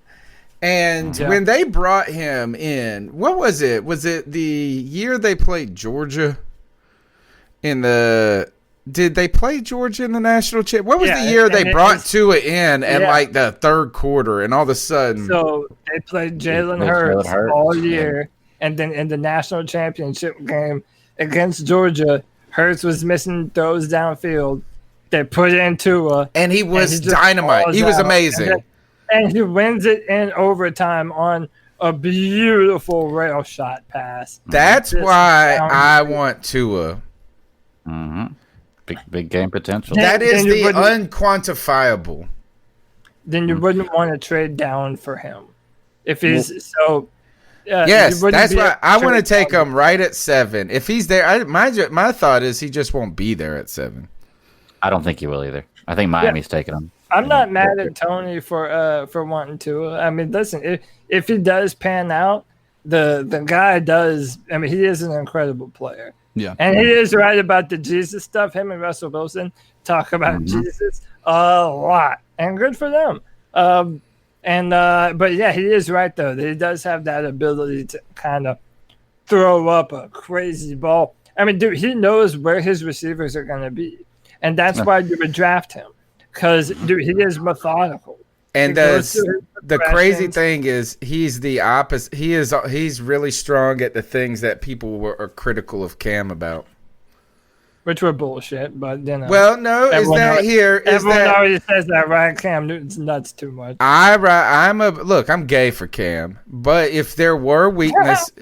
And when they brought him in, what was it? Was it the year they played Georgia did they play Georgia in the national championship? What was the year they brought Tua in at the third quarter and all of a sudden? So they played Jalen Hurts all year. And then in the national championship game against Georgia, Hurts was missing throws downfield. They put in Tua. And he was dynamite. He was amazing. And he wins it in overtime on a beautiful rail shot pass. That's why I want Tua. Mm-hmm. Big game potential. That is the unquantifiable. Then you wouldn't want to trade down for him. If he's yes, that's why I want to take him right at 7. If he's there, my thought is he just won't be there at 7. I don't think he will either. I think Miami's taking him. I'm not mad at Tony for wanting to. I mean, listen, if he does pan out, the guy does. I mean, he is an incredible player. Yeah, and he is right about the Jesus stuff. Him and Russell Wilson talk about Jesus a lot, and good for them. But yeah, he is right though. He does have that ability to kind of throw up a crazy ball. I mean, dude, he knows where his receivers are going to be, and that's why you would draft him. Because, dude, he is methodical. And the crazy thing is, he's the opposite. He's really strong at the things that people are critical of Cam about. Which were bullshit, but Well, no, everyone already says that, right? Cam Newton's nuts too much. I'm gay for Cam, but if there were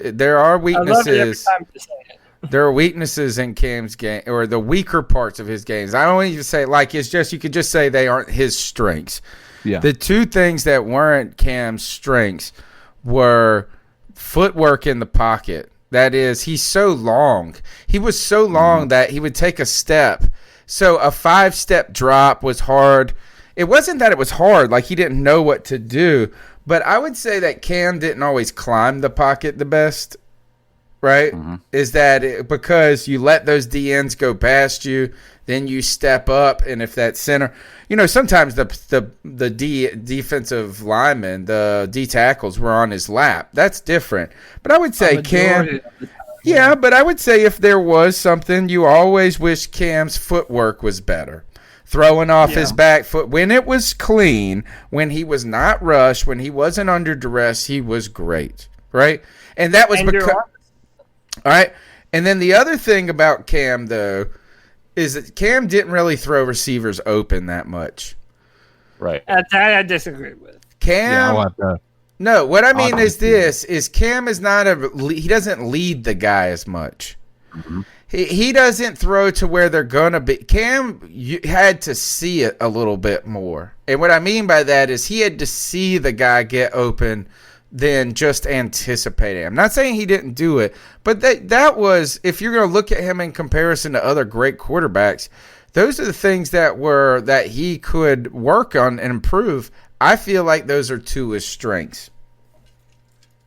there are weaknesses. There are weaknesses in Cam's game, or the weaker parts of his games. I don't even say you could just say they aren't his strengths. Yeah. The two things that weren't Cam's strengths were footwork in the pocket. That is, he's so long. He was so long that he would take a step. So a 5-step drop was hard. It wasn't that it was hard, like he didn't know what to do, but I would say that Cam didn't always climb the pocket the best. Right? Is that because you let those DNs go past you, then you step up, and if that center, sometimes the defensive linemen, the D tackles were on his lap. That's different. But I would say Cam, but I would say if there was something, you always wish Cam's footwork was better. Throwing off his back foot when it was clean, when he was not rushed, when he wasn't under duress, he was great. Right? And that was because. All right. And then the other thing about Cam, though, is that Cam didn't really throw receivers open that much. Right. That I disagree with. Cam. No, what I mean is Cam is not he doesn't lead the guy as much. Mm-hmm. He doesn't throw to where they're going to be. Cam had to see it a little bit more. And what I mean by that is he had to see the guy get open than just anticipating. I'm not saying he didn't do it, but that was, if you're going to look at him in comparison to other great quarterbacks, those are the things that he could work on and improve. I feel like those are Tua's strengths.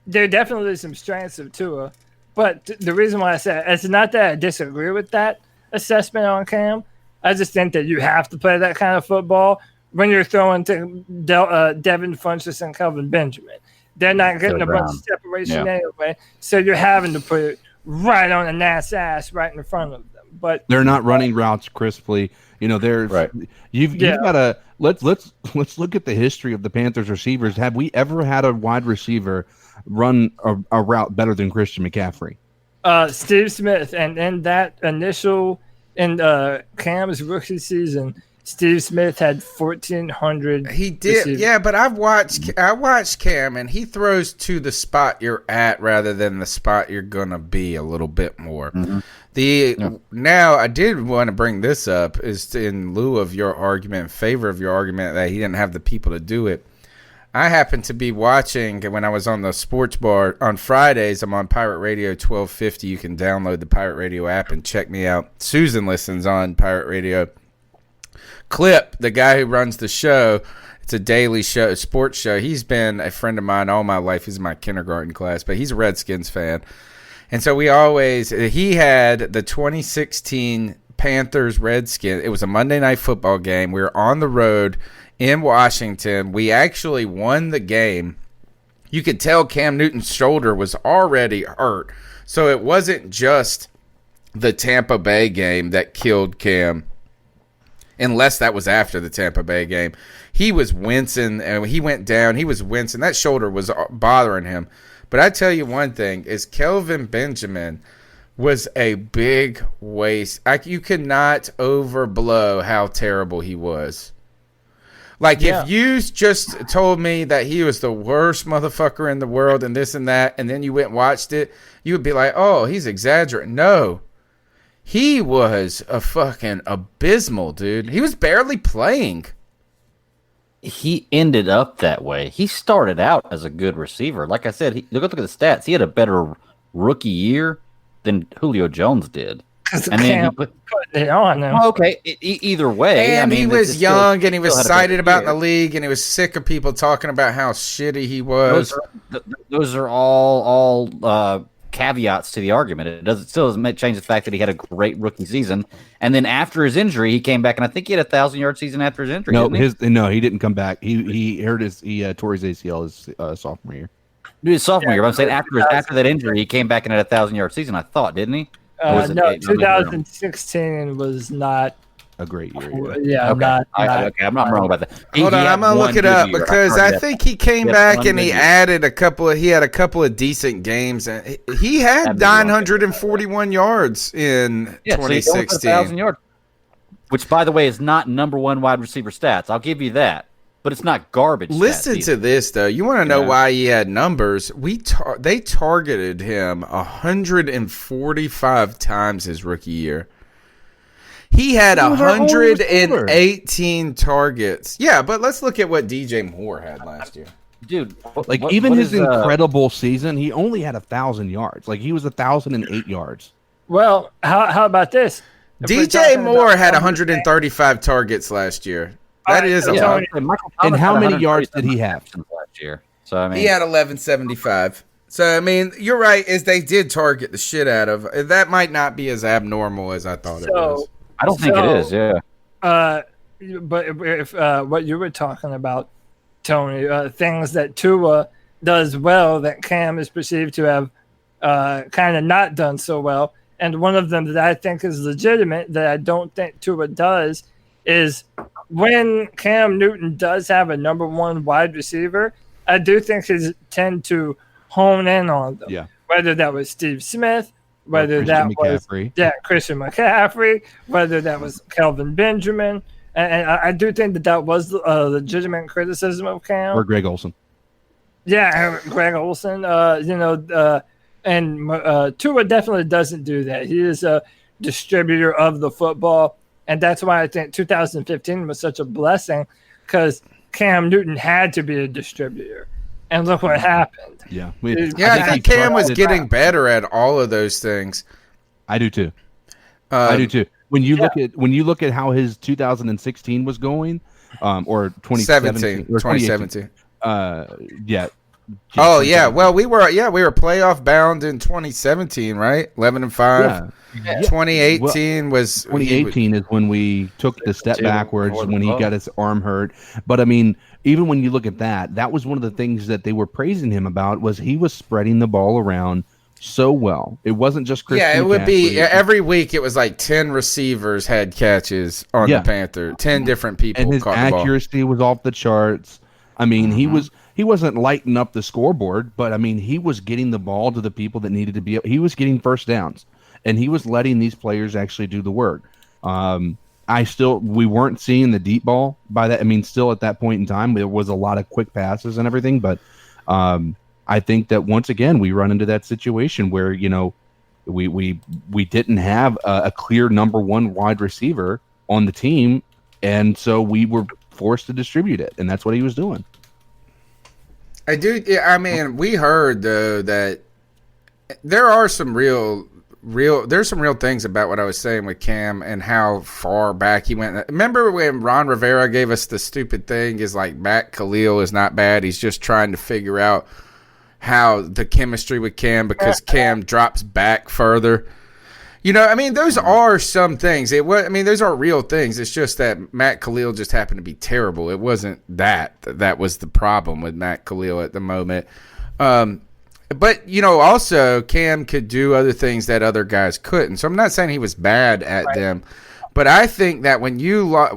There are definitely some strengths of Tua, But the reason why I say it's not that I disagree with that assessment on Cam. I just think that you have to play that kind of football when you're throwing to Devin Funchess and Kelvin Benjamin. They're not getting a bunch of separation anyway, so you're having to put it right on the Nats ass right in front of them. But they're not running routes crisply. You know, there's you've got to let's look at the history of the Panthers receivers. Have we ever had a wide receiver run a route better than Christian McCaffrey? Steve Smith, and in that initial Cam's rookie season, Steve Smith had 1,400. He did, receivers. Yeah, but I watched Cam, and he throws to the spot you're at rather than the spot you're gonna be a little bit more. Now I did want to bring this up is in lieu of your argument, in favor of your argument that he didn't have the people to do it. I happened to be watching when I was on the sports bar on Fridays. I'm on Pirate Radio 1250. You can download the Pirate Radio app and check me out. Susan listens on Pirate Radio. Clip, the guy who runs the show, it's a daily show, a sports show. He's been a friend of mine all my life. He's in my kindergarten class, but he's a Redskins fan. And so he had the 2016 Panthers Redskins. It was a Monday night football game. We were on the road in Washington. We actually won the game. You could tell Cam Newton's shoulder was already hurt. So it wasn't just the Tampa Bay game that killed Cam. Unless that was after the Tampa Bay game. He was wincing, and he went down. He was wincing. That shoulder was bothering him. But I tell you one thing, is Kelvin Benjamin was a big waste. You could not overblow how terrible he was. Like, if you just told me that he was the worst motherfucker in the world and this and that, and then you went and watched it, you would be like, oh, he's exaggerating. No. He was a fucking abysmal, dude. He was barely playing. He ended up that way. He started out as a good receiver. Like I said, look at the stats. He had a better rookie year than Julio Jones did. And then he put it on him. Well, okay, either way. And he was young, and he was cited about in the year. league, and he was sick of people talking about how shitty he was. Those are all caveats to the argument. It still doesn't change the fact that he had a great rookie season, and then after his injury, he came back, and I think he had a 1,000-yard season after his injury. He didn't come back. He tore his ACL his sophomore year. His sophomore year. But I'm saying after that injury, he came back and had a 1,000-yard season. I thought, didn't he? No, 2016 was not a great year. Yeah, I'm not wrong about that. Hold on, I'm gonna look it up because I think he came back and he added a couple of decent games, and he had 941 yards in 2016. 1,000 yards, which, by the way, is not number one wide receiver stats. I'll give you that. But it's not garbage. Listen to this, though. You want to know why he had numbers? They targeted him 145 times his rookie year. He had 118 targets. Yeah, but let's look at what DJ Moore had last year. Dude, even his incredible season, he only had 1,000 yards. Like, he was 1,008 yards. Well, how about this? DJ Moore had 135 targets last year. That is a lot. And how many yards did he have last year? So I mean, he had 1175. So I mean, you're right. Is they did target the shit out of that. Might not be as abnormal as I thought it was. I don't think it is. Yeah. But if what you were talking about, Tony, things that Tua does well that Cam is perceived to have kind of not done so well, and one of them that I think is legitimate that I don't think Tua does is when Cam Newton does have a number one wide receiver, I do think he tend to hone in on them. Yeah. Whether that was Steve Smith, whether that was Christian McCaffrey, whether that was Kelvin Benjamin. And I do think that was a legitimate criticism of Cam. Or Greg Olsen. Yeah, Greg Olsen. And Tua definitely doesn't do that. He is a distributor of the football. And that's why I think 2015 was such a blessing, because Cam Newton had to be a distributor. And look what happened. Yeah. I think Cam was getting better at all of those things. I do too. When you look at how his 2016 was going, or 2017. Oh yeah, well we were playoff bound in 2017, right? 11-5. Yeah. 2018 was 2018 is when we took the step backwards when he got his arm hurt. But I mean, even when you look at that, that was one of the things that they were praising him about was he was spreading the ball around so well. It wasn't just Christian. Yeah, it would be every week. It was like 10 receivers had catches on the Panther. 10 different people, and his caught the ball. accuracy was off the charts. I mean, he wasn't lighting up the scoreboard, but I mean, he was getting the ball to the people that needed to be. He was getting first downs. And he was letting these players actually do the work. We weren't seeing the deep ball by that. I mean, still at that point in time, there was a lot of quick passes and everything. But I think that once again, we run into that situation where, we didn't have a clear number one wide receiver on the team. And so we were forced to distribute it. And that's what he was doing. I mean, we heard, though, that there are some there's some real things about what I was saying with Cam and how far back he went. Remember when Ron Rivera gave us the stupid thing is like Matt Khalil is not bad. He's just trying to figure out how the chemistry with Cam because Cam drops back further. I mean, those are some things. Those are real things. It's just that Matt Khalil just happened to be terrible. It wasn't that was the problem with Matt Khalil at the moment. But, also Cam could do other things that other guys couldn't. So I'm not saying he was bad at them. But I think that when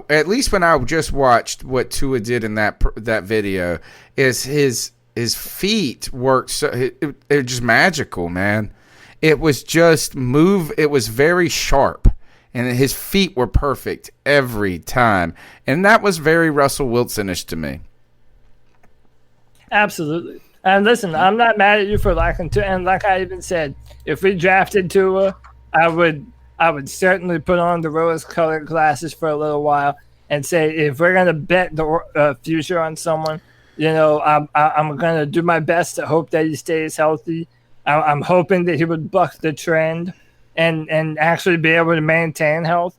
at least when I just watched what Tua did in that video, is his feet worked they're just magical, man. It was just it was very sharp. And his feet were perfect every time. And that was very Russell Wilson-ish to me. Absolutely. And listen, I'm not mad at you for liking Tua. And like I even said, if we drafted Tua, I would certainly put on the rose-colored glasses for a little while and say, if we're going to bet the future on someone, I'm going to do my best to hope that he stays healthy. I'm hoping that he would buck the trend and actually be able to maintain health.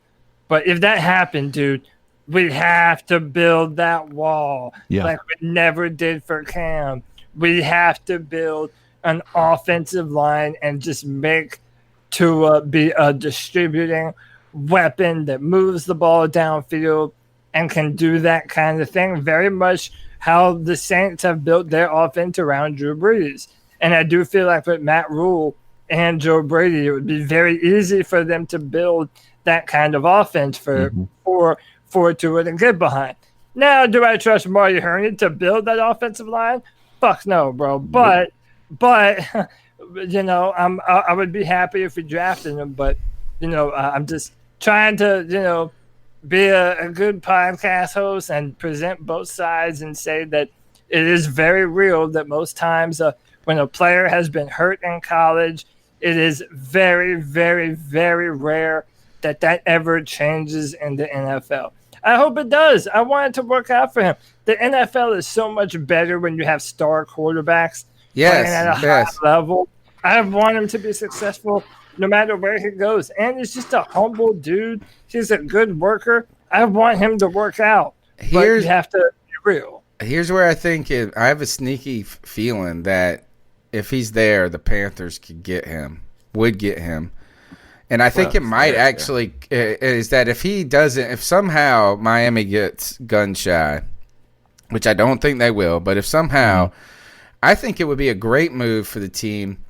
But if that happened, dude, we have to build that wall like we never did for Cam. We have to build an offensive line and just make Tua be a distributing weapon that moves the ball downfield and can do that kind of thing. Very much how the Saints have built their offense around Drew Brees. And I do feel like with Matt Rule and Joe Brady, it would be very easy for them to build that kind of offense for Tua to get behind. Now, do I trust Marty Herney to build that offensive line? Fuck no, bro. But I would be happy if we drafted him. But I'm just trying to be a good podcast host and present both sides and say that it is very real that most times when a player has been hurt in college, it is very, very, very rare that ever changes in the NFL. I hope it does. I want it to work out for him. The NFL is so much better when you have star quarterbacks playing at a high level. I want him to be successful no matter where he goes. And he's just a humble dude. He's a good worker. I want him to work out. But you have to be real. Here's where I think I have a sneaky feeling that if he's there, the Panthers would get him. And I think it might actually is that if somehow Miami gets gun shy, which I don't think they will, but if somehow, I think it would be a great move for the team.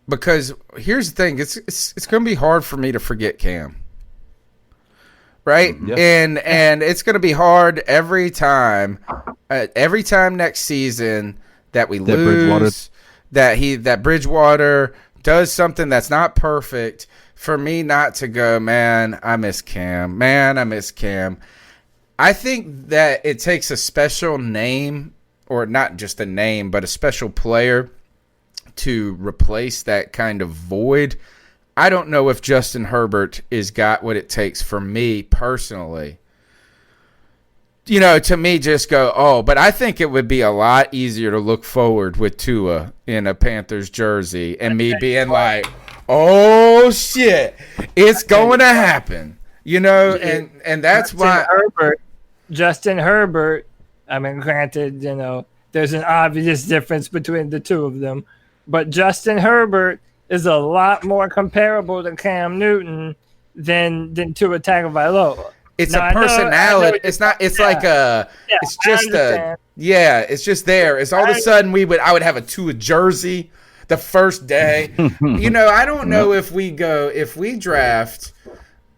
Because here's the thing, it's going to be hard for me to forget Cam. Right? Yeah. And it's going to be hard every time next season that we lose, that Bridgewater does something that's not perfect, for me not to go, man, I miss Cam. I think that it takes a special name, or not just a name, but a special player to replace that kind of void. I don't know if Justin Herbert has got what it takes for me personally. To me, just go, but I think it would be a lot easier to look forward with Tua in a Panthers jersey and me being like, oh, shit, it's going to happen, and that's why. Justin Herbert, I mean, granted, there's an obvious difference between the two of them. But Justin Herbert is a lot more comparable to Cam Newton than Tua Tagovailoa. It's Now, a personality. It's not. It's like a. Yeah, it's just I a. understand. Yeah, it's just there. It's all of a sudden I would have a Tua jersey the first day. I don't know if we draft.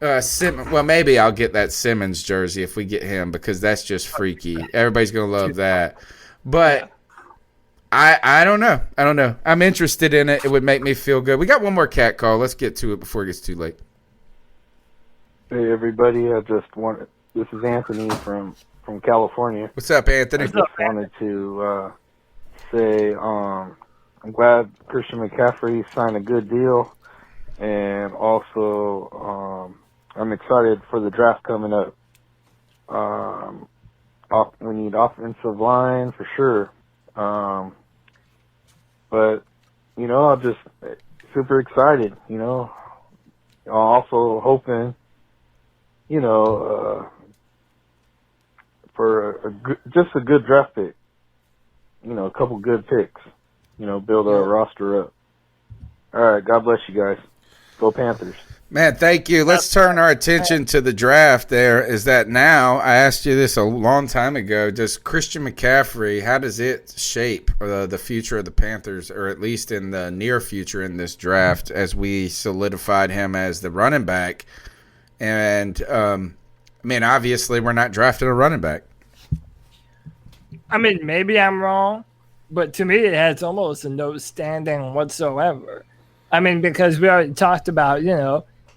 Well, maybe I'll get that Simmons jersey if we get him because that's just freaky. Everybody's gonna love that. But I don't know. I'm interested in it. It would make me feel good. We got one more cat call. Let's get to it before it gets too late. Hey everybody, this is Anthony from California. What's up, Anthony? I just wanted to say I'm glad Christian McCaffrey signed a good deal, and also I'm excited for the draft coming up. We need offensive line for sure, but I'm just super excited. Also hoping. For just a good draft pick, a couple good picks, build a roster up. All right, God bless you guys. Go Panthers. Man, thank you. Let's turn our attention to the draft there. Is that now, I asked you this a long time ago, does Christian McCaffrey, how does it shape the future of the Panthers, or at least in the near future in this draft, as we solidified him as the running back? And, obviously we're not drafting a running back. Maybe I'm wrong, but to me it has almost no standing whatsoever. Because we already talked about,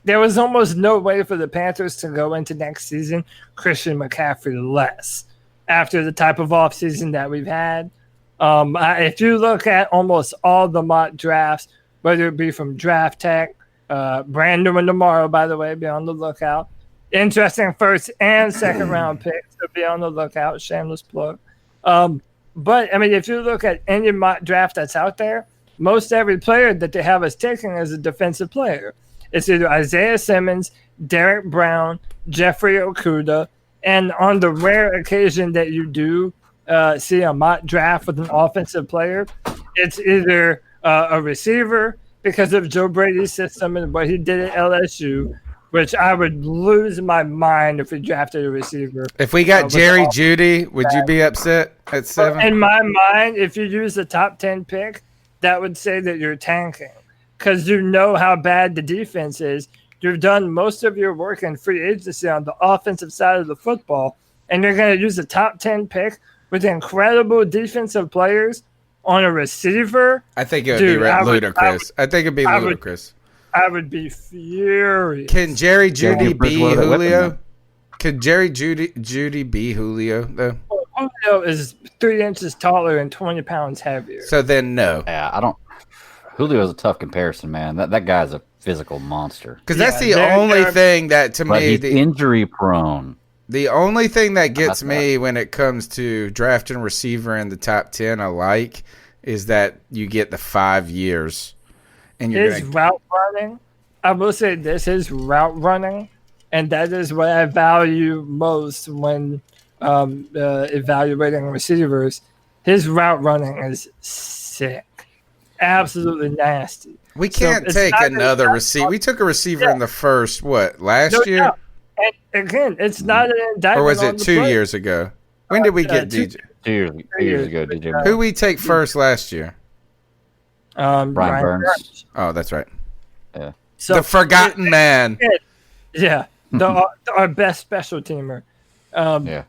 there was almost no way for the Panthers to go into next season Christian McCaffrey less after the type of offseason that we've had. If you look at almost all the mock drafts, whether it be from Draft Tech, brand new one tomorrow, by the way, be on the lookout. Interesting first and second round picks, so be on the lookout. Shameless plug. But if you look at any mock draft that's out there, most every player that they have us taking is a defensive player. It's either Isaiah Simmons, Derek Brown, Jeffrey Okudah, and on the rare occasion that you do see a mock draft with an offensive player, it's either a receiver because of Joe Brady's system and what he did at LSU, which I would lose my mind if we drafted a receiver. If we got Jerry Jeudy, would you be upset at 7? In my mind, if you use the top 10 pick, that would say that you're tanking because you know how bad the defense is. You've done most of your work in free agency on the offensive side of the football, and you're going to use the top 10 pick with incredible defensive players on a receiver. I think it would be ludicrous. I think it'd be ludicrous. I would be furious. Can Jerry Jeudy be Julio? Could Jerry Jeudy be Julio, though? Well, Julio is 3 inches taller and 20 pounds heavier. So then no. Yeah, I don't. Julio is a tough comparison, man. That guy's a physical monster. Because that's the only thing that, to me, he's injury prone. The only thing that gets me when it comes to drafting a receiver in the top 10 alike is that you get the 5 years. And his route running, I will say this, his route running, and that is what I value most when evaluating receivers. His route running is sick. Absolutely nasty. We can't take another receiver. We took a receiver in the first, last year? No. And again, it's not an indictment. Or was it 2 years ago? When did we get DJ? 2 years ago, DJ. Who we take first last year? Brian Burns. Oh, that's right. Yeah. So the forgotten man. Yeah. Our best special teamer. Yeah.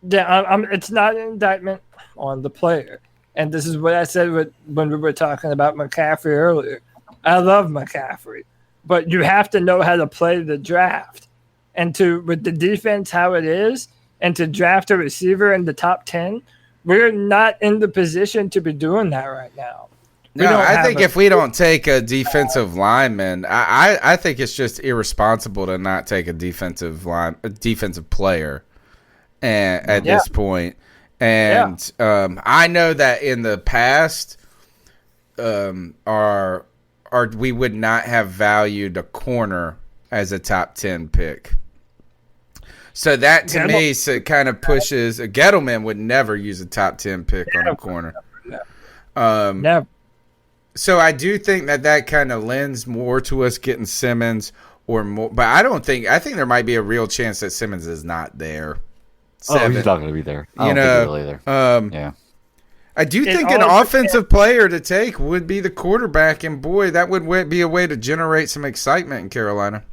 Yeah, it's not an indictment on the player. And this is what I said when we were talking about McCaffrey earlier. I love McCaffrey, but you have to know how to play the draft. And with the defense how it is, and to draft a receiver in the top 10, we're not in the position to be doing that right now. No, I think if we don't take a defensive lineman, I think it's just irresponsible to not take a defensive player at this point. And I know that in the past, we would not have valued a corner as a top 10 pick. So that to me kind of pushes. Gettleman would never use a top 10 pick on a corner. Never. So I do think that kind of lends more to us getting Simmons or more. But I think there might be a real chance that Simmons is not there. Oh, he's not going to be there. I don't think he will either. Yeah. I do think an offensive player to take would be the quarterback, and boy, that would be a way to generate some excitement in Carolina.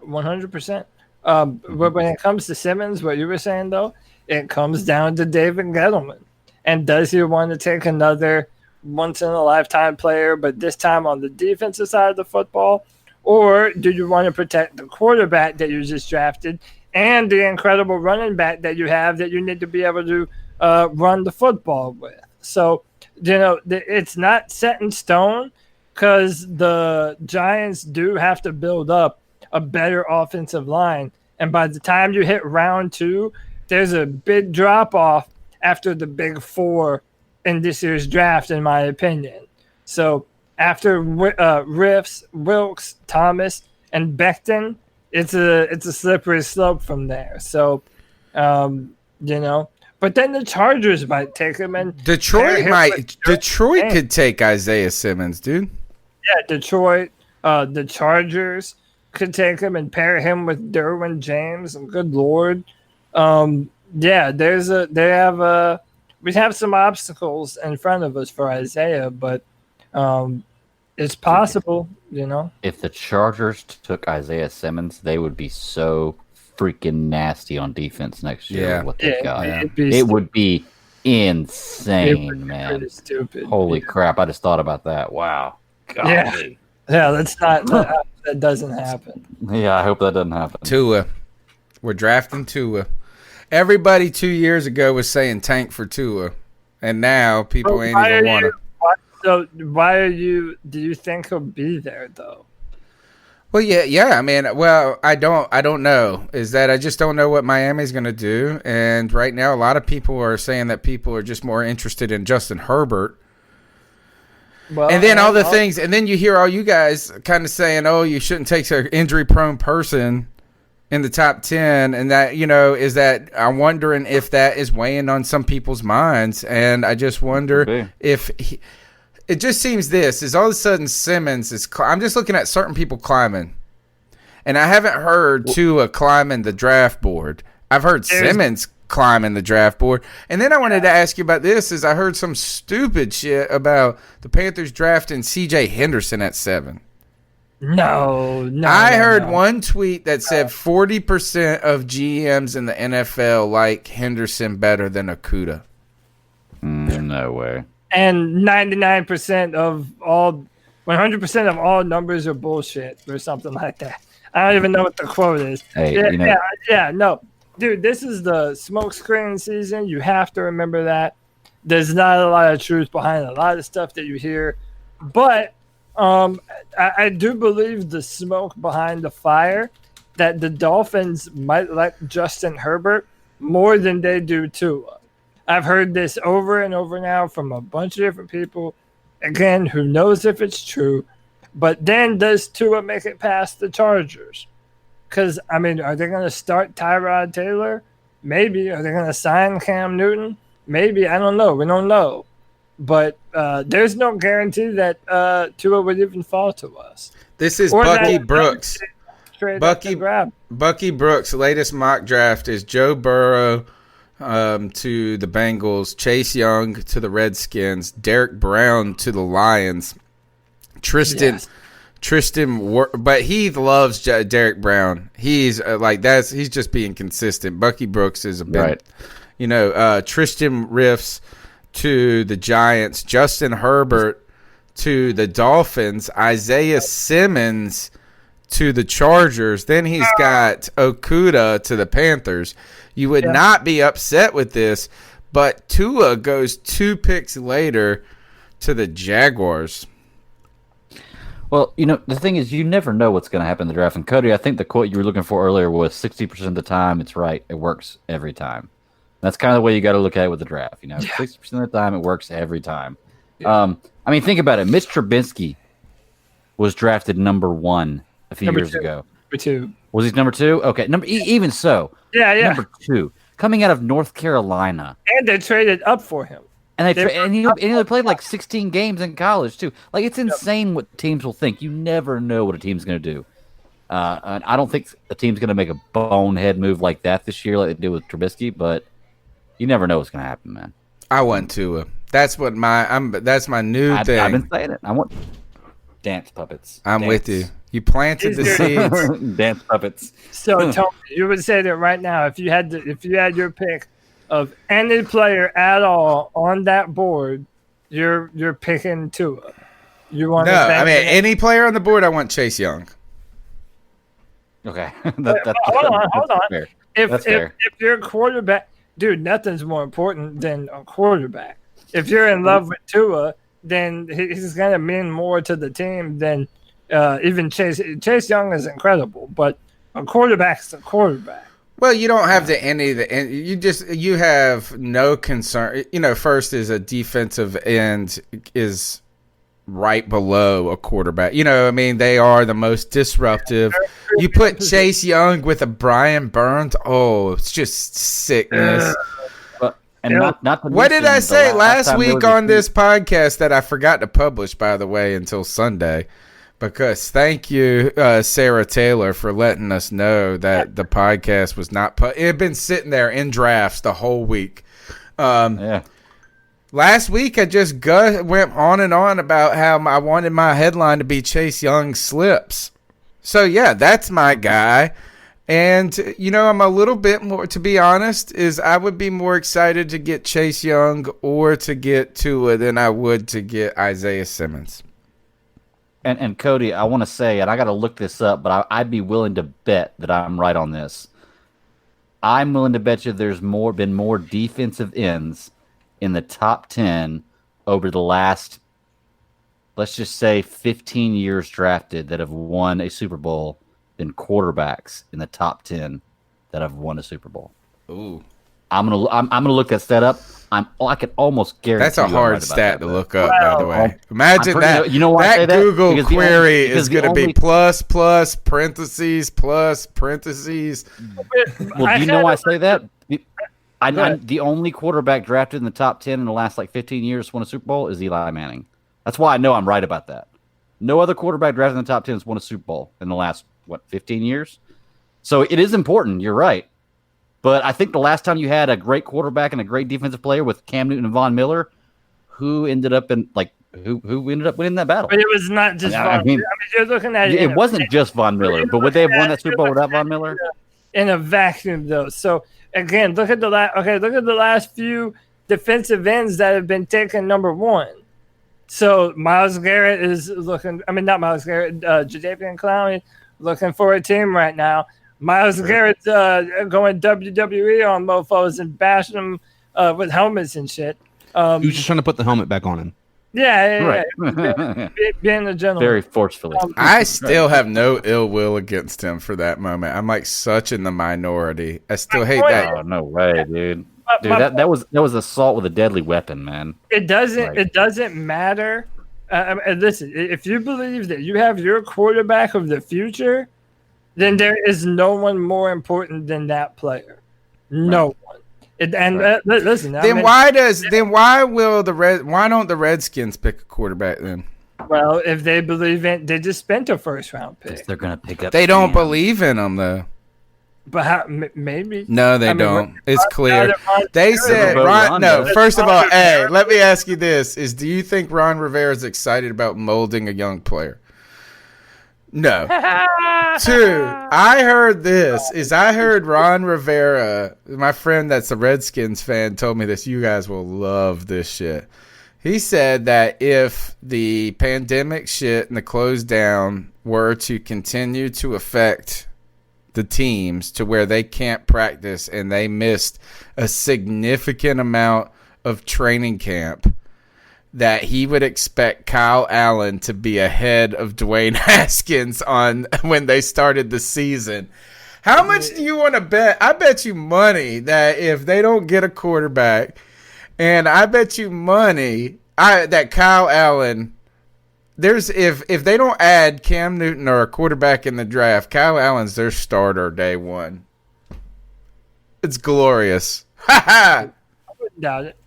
100%. But when it comes to Simmons, what you were saying, though, it comes down to David Gettleman. And does he want to take another once-in-a-lifetime player, but this time on the defensive side of the football? Or do you want to protect the quarterback that you just drafted and the incredible running back that you have that you need to be able to run the football with? So, it's not set in stone because the Giants do have to build up a better offensive line. And by the time you hit round 2, there's a big drop-off after the big 4 in this year's draft, in my opinion. So after Riffs, Wilkes, Thomas, and Becton, it's a slippery slope from there. So, but then the Chargers might take him, and Detroit could take Isaiah Simmons, dude. Yeah, Detroit, the Chargers could take him and pair him with Derwin James. And good Lord, we have some obstacles in front of us for Isaiah, but it's possible, If the Chargers took Isaiah Simmons, they would be so freaking nasty on defense next year. Yeah. What they got, it would be insane, man. Pretty stupid. Holy crap! I just thought about that. Wow. Golly. Yeah. That's not that doesn't happen. Yeah, I hope that doesn't happen. Tua, we're drafting Tua. Everybody 2 years ago was saying tank for Tua, and now people ain't even want to. So do you think he'll be there though? Well, yeah. I mean, I don't know. Is that I just don't know what Miami's going to do, and right now a lot of people are saying that people are just more interested in Justin Herbert. Well, and then all the things, and then you hear all you guys kind of saying, "Oh, you shouldn't take an injury-prone person in the top 10," and that is that I'm wondering if that is weighing on some people's minds, and I just wonder if. It just seems this is all of a sudden Simmons is. I'm just looking at certain people climbing, and I haven't heard Tua climbing the draft board. I've heard Simmons climbing the draft board, and then I wanted to ask you about this. Is I heard some stupid shit about the Panthers drafting C.J. Henderson at 7. No. I heard one tweet that said 40% of GMs in the NFL like Henderson better than Okudah. No way. And 99% of all, 100% of all numbers are bullshit or something like that. I don't even know what the quote is. Hey, no. Dude, this is the smokescreen season. You have to remember that. There's not a lot of truth behind a lot of stuff that you hear. But I do believe the smoke behind the fire that the Dolphins might like Justin Herbert more than they do Tua. I've heard this over and over now from a bunch of different people. Again, who knows if it's true. But then does Tua make it past the Chargers? Because, I mean, are they going to start Tyrod Taylor? Maybe. Are they going to sign Cam Newton? Maybe. I don't know. We don't know. But there's no guarantee that Tua would even fall to us. This is Bucky Brooks. Bucky Brooks' latest mock draft is Joe Burrow to the Bengals, Chase Young to the Redskins, Derek Brown to the Lions, Tristan, but he loves Derek Brown. He's he's just being consistent. Bucky Brooks is a bit, Tristan Riffs to the Giants, Justin Herbert to the Dolphins, Isaiah Simmons to the Chargers. Then he's got Okudah to the Panthers. You would not be upset with this, but Tua goes 2 picks later to the Jaguars. Well, the thing is, you never know what's going to happen in the draft. And Cody, I think the quote you were looking for earlier was 60% of the time it's right. It works every time. That's kind of the way you got to look at it with the draft. 60% of the time it works every time. Yeah. I mean, think about it. Mitch Trubisky was drafted number 1 a few years ago. Number 2. Was he number 2? Okay, even so. Yeah. Number 2, coming out of North Carolina, and they traded up for him. And he only played like 16 games in college too. Like, it's insane what teams will think. You never know what a team's going to do. And I don't think a team's going to make a bonehead move like that this year, like they did with Trubisky. But you never know what's going to happen, man. I want Tua. That's what that's my new thing. I've been saying it. I want dance puppets. I'm with you. You planted the seeds. Dance puppets. So Tony, you would say that right now, if you had your pick of any player at all on that board, you're picking Tua. You want any player on the board. I want Chase Young. Okay, hold on. Fair. If you're a quarterback, dude, nothing's more important than a quarterback. If you're in love with Tua, then he's gonna mean more to the team than even Chase. Chase Young is incredible, but a quarterback's a quarterback. Well, you don't have you have no concern. First is a defensive end is right below a quarterback. They are the most disruptive. You put Chase Young with a Brian Burns. Oh, it's just sickness. What did I say last week on this podcast that I forgot to publish, by the way, until Sunday? Because thank you, Sarah Taylor, for letting us know that the podcast was not it had been sitting there in drafts the whole week. Last week, I just went on and on about how I wanted my headline to be Chase Young slips. So, yeah, that's my guy. And, I'm a little bit more, to be honest, I would be more excited to get Chase Young or to get Tua than I would to get Isaiah Simmons. And Cody, I want to say, and I got to look this up, but I'd be willing to bet that I'm right on this. I'm willing to bet you there's been more defensive ends in the top 10 over the last, let's just say, 15 years drafted that have won a Super Bowl than quarterbacks in the top 10 that have won a Super Bowl. Ooh. I'm gonna look that stat up. I can almost guarantee that's a hard stat to look up, by the way. Imagine that. You know why I say that? Google query is going to be plus parentheses plus parentheses. Well, do you know why I say that? The only quarterback drafted in the top 10 in the last 15 years to win a Super Bowl is Eli Manning. That's why I know I'm right about that. No other quarterback drafted in the top 10 has won a Super Bowl in the last 15 years. So it is important. You're right. But I think the last time you had a great quarterback and a great defensive player with Cam Newton and Von Miller, who ended up winning that battle? But it was not just Von Miller. You're looking at it wasn't just Von Miller, but would they have won that Super Bowl without Von Miller? In a vacuum, though. So again, look at the last few defensive ends that have been taken number one. So Myles Garrett is looking. Not Myles Garrett. Jadeveon Clowney looking for a team right now. Myles Garrett's going WWE on mofos and bashing them with helmets and shit. He was just trying to put the helmet back on him. Yeah. Being a gentleman. Very forcefully. I still have no ill will against him for that moment. I'm such in the minority. I still hate that. Oh, no way, dude. That was assault with a deadly weapon, man. It doesn't matter. Listen, if you believe that you have your quarterback of the future, then there is no one more important than that player. No one. Listen. Why don't the Redskins pick a quarterback then? Well, if they believe they just spent a first round pick. They're gonna pick up. They don't believe in them though. But how, maybe. No, they don't. It's clear. They said first of all, let me ask you this: do you think Ron Rivera is excited about molding a young player? No. Two, I heard Ron Rivera, my friend that's a Redskins fan, told me this. You guys will love this shit. He said that if the pandemic shit and the close down were to continue to affect the teams to where they can't practice and they missed a significant amount of training camp, that he would expect Kyle Allen to be ahead of Dwayne Haskins when they started the season. How much do you want to bet? I bet you money that if they don't get a quarterback, and I bet you money that Kyle Allen if they don't add Cam Newton or a quarterback in the draft, Kyle Allen's their starter day one. It's glorious. Ha ha! I wouldn't doubt it.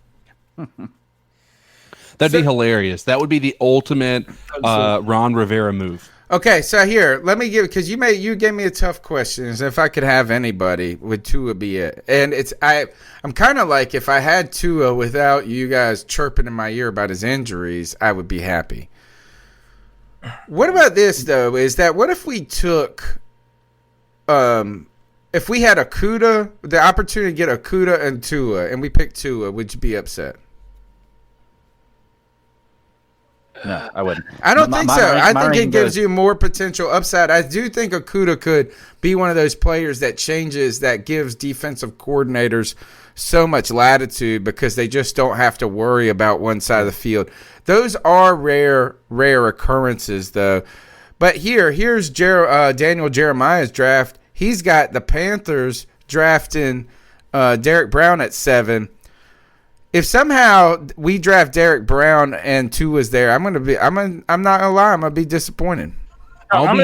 That'd be hilarious. That would be the ultimate Ron Rivera move. Okay, so here, let me give, because you gave me a tough question. If I could have anybody, would Tua be it? And I'm kind of like, if I had Tua without you guys chirping in my ear about his injuries, I would be happy. What about this though? Is that what if we took, if we had Okuda, the opportunity to get Okuda and Tua, and we picked Tua, would you be upset? No, I wouldn't. I don't think so. I think it gives you more potential upside. I do think Okuda could be one of those players that changes, that gives defensive coordinators so much latitude because they just don't have to worry about one side of the field. Those are rare occurrences, though. But here's Daniel Jeremiah's draft. He's got the Panthers drafting Derek Brown at 7. If somehow we draft Derek Brown and Tua's there, I'm not gonna lie, I'm gonna be disappointed. I'll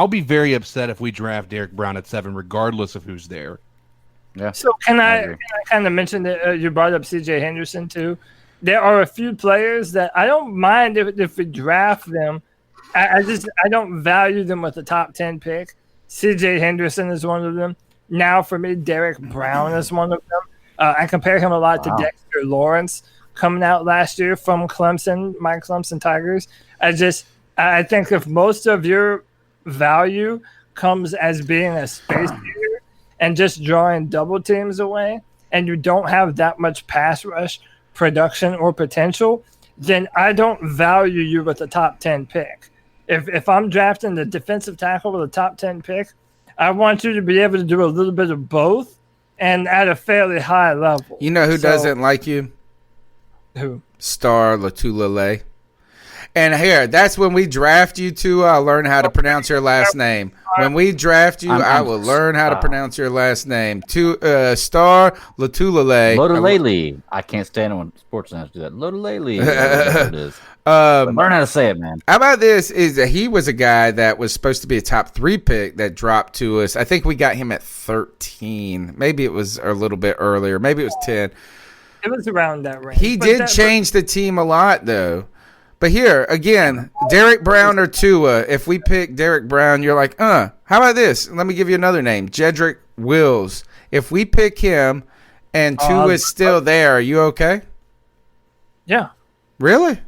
be very upset if we draft Derek Brown at 7, regardless of who's there. Yeah. So can I kind of mention that you brought up C.J. Henderson too? There are a few players that I don't mind if we draft them. I don't value them with the top 10 pick. C.J. Henderson is one of them. Now for me, Derek Brown is one of them. I compare him a lot to Dexter Lawrence coming out last year from Clemson, my Clemson Tigers. I think if most of your value comes as being a space shooter and just drawing double teams away, and you don't have that much pass rush production or potential, then I don't value you with a top 10 pick. If I'm drafting the defensive tackle with a top 10 pick, I want you to be able to do a little bit of both and at a fairly high level. You know who doesn't like you? Who? Star Latulele. And here, that's when we draft you to learn how to pronounce your last name. When we draft you, I will learn how to pronounce your last name. Star Latulele. Lodolele. I can't stand it when sports announcers do that. Lodolele. It is. Learn how to say it, man. How about this? Is that he was a guy that was supposed to be a top 3 pick that dropped to us. I think we got him at 13. Maybe it was a little bit earlier. Maybe it was 10. It was around that range. He did change the team a lot, though. But here, again, Derek Brown or Tua. If we pick Derek Brown, you're like, how about this? Let me give you another name, Jedrick Wills. If we pick him and Tua is still there, are you okay? Yeah. Really?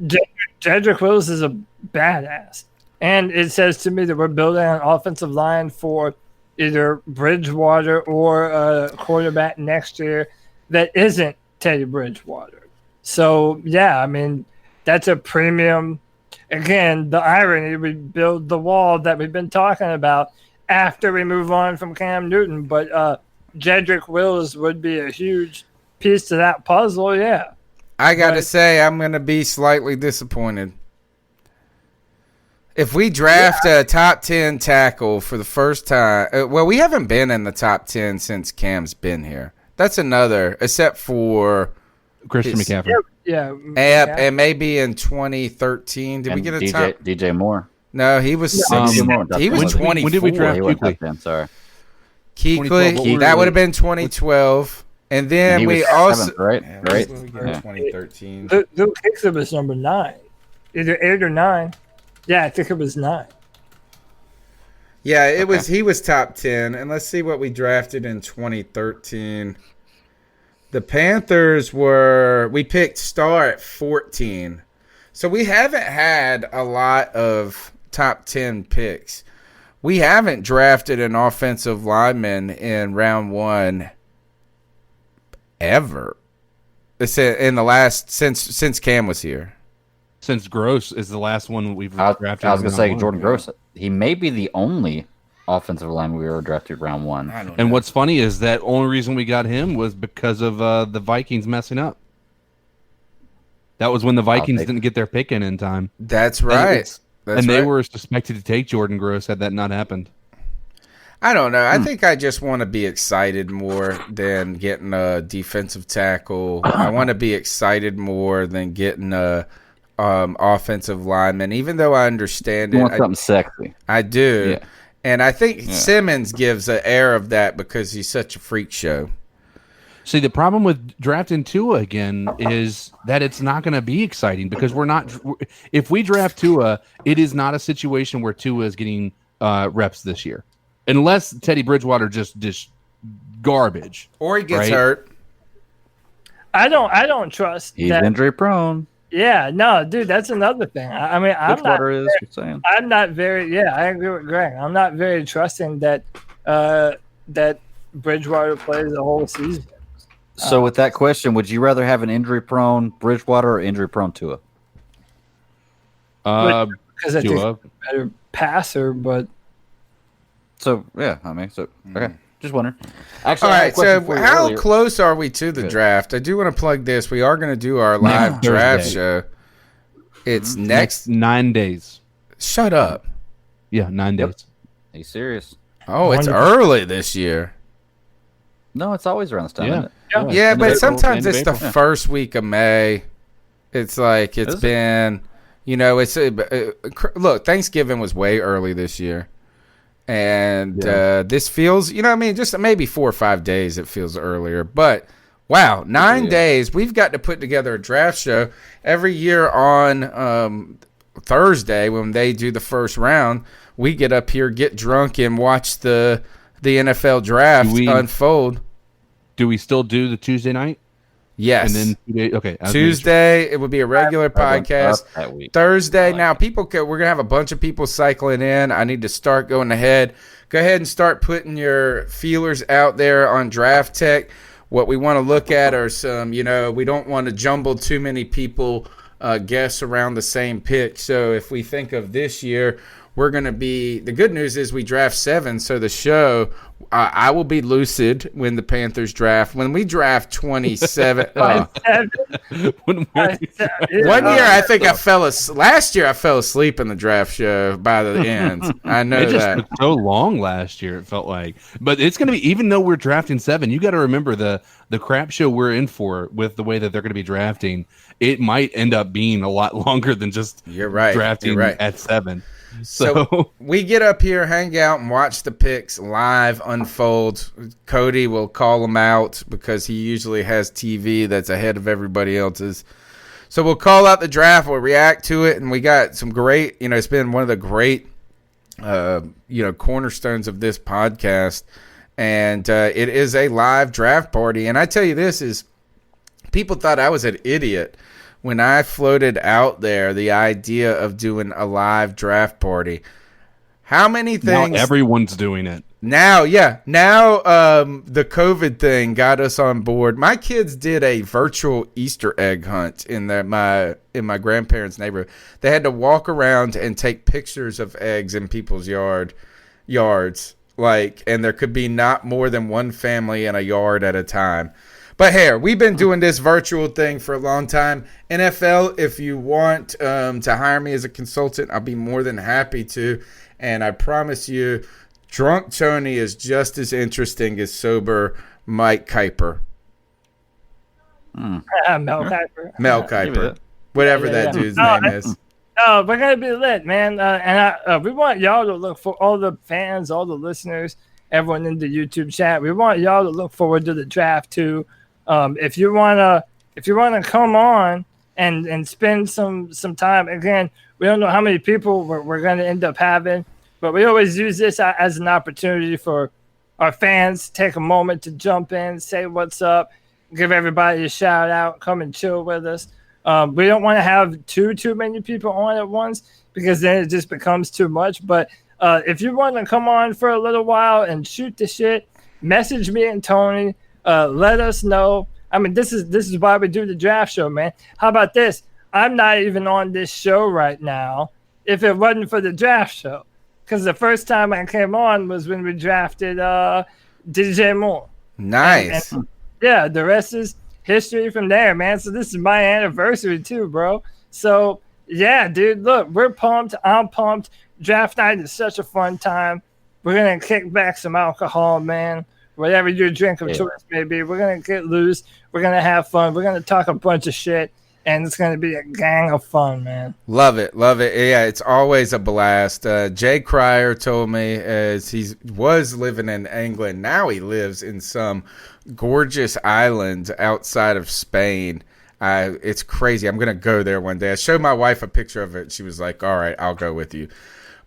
Jedrick Wills is a badass. And it says to me that we're building an offensive line for either Bridgewater or a quarterback next year that isn't Teddy Bridgewater. So, yeah, I mean, that's a premium. Again, the irony, we build the wall that we've been talking about after we move on from Cam Newton. But Jedrick Wills would be a huge piece to that puzzle, yeah. I got to say, I'm going to be slightly disappointed. If we draft a top 10 tackle for the first time, we haven't been in the top 10 since Cam's been here. That's another, except for Christian McCaffrey. Yeah. And maybe in 2013, did we get a top? DJ Moore. No, he was he was 24. When did we draft Kuechly? Sorry. Kuechly, that would have been 2012. And then we also right. 2013. Luke Kuechly was number 9, either 8 or 9. Yeah, I think it was 9. Yeah, it was. He was top 10. And let's see what we drafted in 2013. The Panthers we picked Star at 14. So we haven't had a lot of top 10 picks. We haven't drafted an offensive lineman in round 1 ever. It's in the last since Cam was here. Since Gross is the last one we've drafted. I was going to say Jordan Gross. He may be the only offensive lineman we ever drafted round 1. And what's funny is that only reason we got him was because of the Vikings messing up. That was when the Vikings didn't get their pick in time. That's right. And they were suspected to take Jordan Gross had that not happened. I don't know. I think I just want to be excited more than getting a defensive tackle. I want to be excited more than getting a offensive linemen, even though I understand You it. want something sexy. I do. Yeah. And I think Simmons gives an air of that because he's such a freak show. See, the problem with drafting Tua again is that it's not going to be exciting because we're not. If we draft Tua, it is not a situation where Tua is getting reps this year, unless Teddy Bridgewater just garbage or he gets hurt. I don't trust. He's that. injury prone. Yeah, no, dude, that's another thing. I mean, I'm not. I'm not very. Yeah, I agree with Greg. I'm not very trusting that that Bridgewater plays the whole season. So with that question, would you rather have an injury-prone Bridgewater or injury-prone Tua? Because I think he's a better passer, but so yeah, I mean, so okay, just wondering. Actually, all right. So how close are we to the draft? I do want to plug this. We are going to do our live draft show. It's next 9 days. Shut up. Yeah, 9 days. Are you serious? Oh, it's early this year. No, it's always around this time. Isn't it? Yeah, but sometimes it's the first week of May. It's like it's been, it's look. Thanksgiving was way early this year, and this feels, just maybe 4 or 5 days. It feels earlier, but wow, 9 days. We've got to put together a draft show every year on Thursday when they do the first round. We get up here, get drunk, and watch the NFL draft unfold. Do we still do the Tuesday night? Yes. And then 2 days, okay. Tuesday, it would be a regular podcast. Thursday, now we're going to have a bunch of people cycling in. I need to start going ahead. Go ahead and start putting your feelers out there on Draft Tech. What we want to look at are some, we don't want to jumble too many people guess around the same pick. So if we think of this year, we're going to be – the good news is we draft 7, so the show – I will be lucid when the Panthers draft. When we draft 27 – one year I think last year I fell asleep in the draft show by the end. I know it just that. took so long last year, it felt like. But it's going to be – even though we're drafting 7, you got to remember the crap show we're in for with the way that they're going to be drafting. It might end up being a lot longer than just drafting at 7. So we get up here, hang out, and watch the picks live unfold. Cody will call them out because he usually has TV that's ahead of everybody else's. So we'll call out the draft, we'll react to it, and we got some great, it's been one of the great, cornerstones of this podcast. And it is a live draft party. And I tell you this is, people thought I was an idiot when I floated out there the idea of doing a live draft party. How many things? Now everyone's doing it. Now, the COVID thing got us on board. My kids did a virtual Easter egg hunt in my grandparents' neighborhood. They had to walk around and take pictures of eggs in people's yards. And there could be not more than one family in a yard at a time. But here, we've been doing this virtual thing for a long time. NFL, if you want to hire me as a consultant, I'll be more than happy to. And I promise you, drunk Tony is just as interesting as sober Mike Kuiper. Mel Kiper. Mel Kiper. Whatever that dude's name is. No, we're going to be lit, man. And we want y'all to look for all the fans, all the listeners, everyone in the YouTube chat. We want y'all to look forward to the draft, too. If you wanna come on and spend some time, again, we don't know how many people we're gonna end up having, but we always use this as an opportunity for our fans to take a moment to jump in, say what's up, give everybody a shout out, come and chill with us. We don't want to have too many people on at once because then it just becomes too much. But if you want to come on for a little while and shoot the shit, message me and Tony. Let us know. I mean, this is why we do the draft show, man. How about this? I'm not even on this show right now if it wasn't for the draft show. Because the first time I came on was when we drafted DJ Moore. Nice. And yeah, the rest is history from there, man. So this is my anniversary too, bro. So yeah, dude, look, we're pumped. I'm pumped. Draft night is such a fun time. We're going to kick back some alcohol, man. Whatever your drink of choice may be, we're going to get loose. We're going to have fun. We're going to talk a bunch of shit. and it's going to be a gang of fun, man. Love it. Yeah, it's always a blast. Jay Cryer told me as he was living in England, now he lives in some gorgeous island outside of Spain. It's crazy. I'm going to go there one day. I showed my wife a picture of it. She was like, all right, I'll go with you.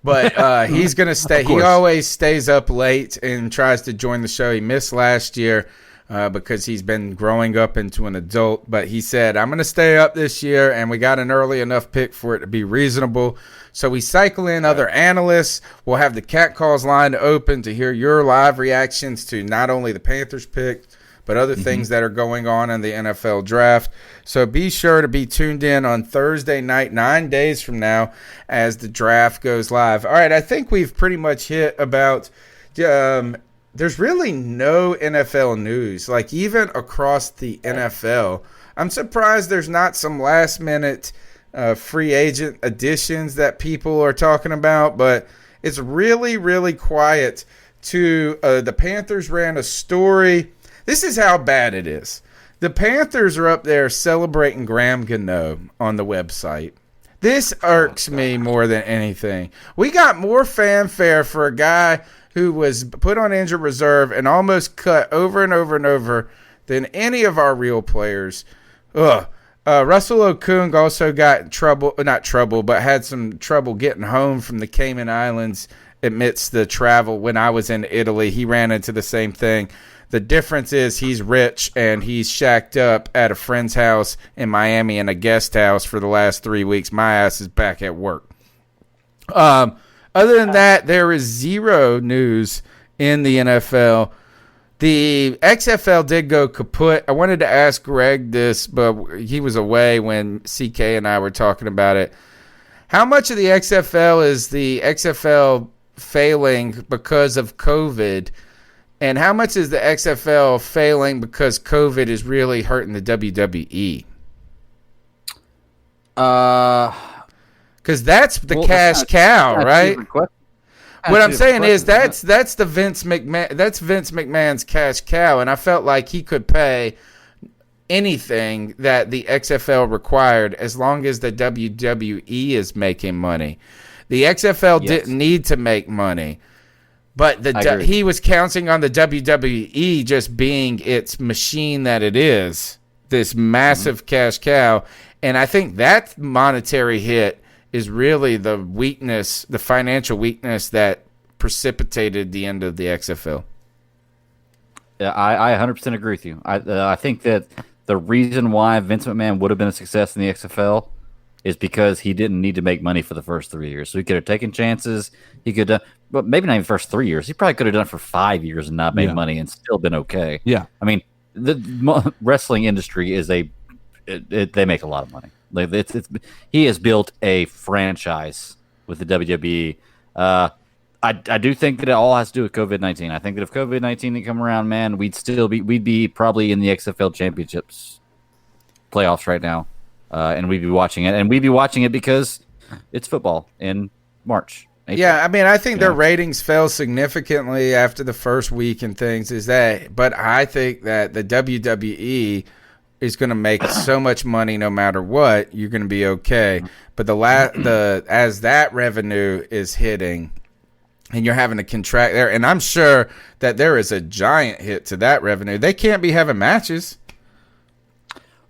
But he's going to stay. He always stays up late and tries to join the show. He missed last year because he's been growing up into an adult. But he said, I'm going to stay up this year, and we got an early enough pick for it to be reasonable. So we cycle in other analysts. We'll have the Cat Calls line open to hear your live reactions to not only the Panthers pick, but other things that are going on in the NFL draft. So be sure to be tuned in on Thursday night, 9 days from now, as the draft goes live. All right, I think we've pretty much hit about there's really no NFL news. Like, even across the NFL, I'm surprised there's not some last-minute free agent additions that people are talking about, but it's really, really quiet. The Panthers ran a story. This is how bad it is. The Panthers are up there celebrating Graham Gano on the website. This irks me more than anything. We got more fanfare for a guy who was put on injured reserve and almost cut over and over and over than any of our real players. Russell Okung also got had some trouble getting home from the Cayman Islands amidst the travel. When I was in Italy, he ran into the same thing. The difference is he's rich and he's shacked up at a friend's house in Miami in a guest house for the last 3 weeks. My ass is back at work. Other than that, there is zero news in the NFL. The XFL did go kaput. I wanted to ask Greg this, but he was away when CK and I were talking about it. How much of the XFL is the XFL failing because of COVID? And how much is the XFL failing because COVID is really hurting the WWE? Because that's the cash cow, right? What I'm saying is that's the Vince McMahon's cash cow, and I felt like he could pay anything that the XFL required as long as the WWE is making money. The XFL didn't need to make money. But he was counting on the WWE just being its machine that it is, this massive cash cow. And I think that monetary hit is really the weakness, the financial weakness that precipitated the end of the XFL. Yeah, I 100% agree with you. I think that the reason why Vince McMahon would have been a success in the XFL is because he didn't need to make money for the first 3 years. So he could have taken chances. He could have, but maybe not even the first 3 years. He probably could have done it for 5 years and not made money and still been okay. Yeah. I mean, the wrestling industry is they make a lot of money. Like he has built a franchise with the WWE. I do think that it all has to do with COVID-19. I think that if COVID-19 didn't come around, man, we'd be probably in the XFL championships playoffs right now. And we'd be watching it. And we'd be watching it because it's football in March. April. Yeah, I mean, I think their ratings fell significantly after the first week and things. But I think that the WWE is going to make so much money no matter what. You're going to be okay. But as that revenue is hitting, and you're having to contract there, and I'm sure that there is a giant hit to that revenue. They can't be having matches.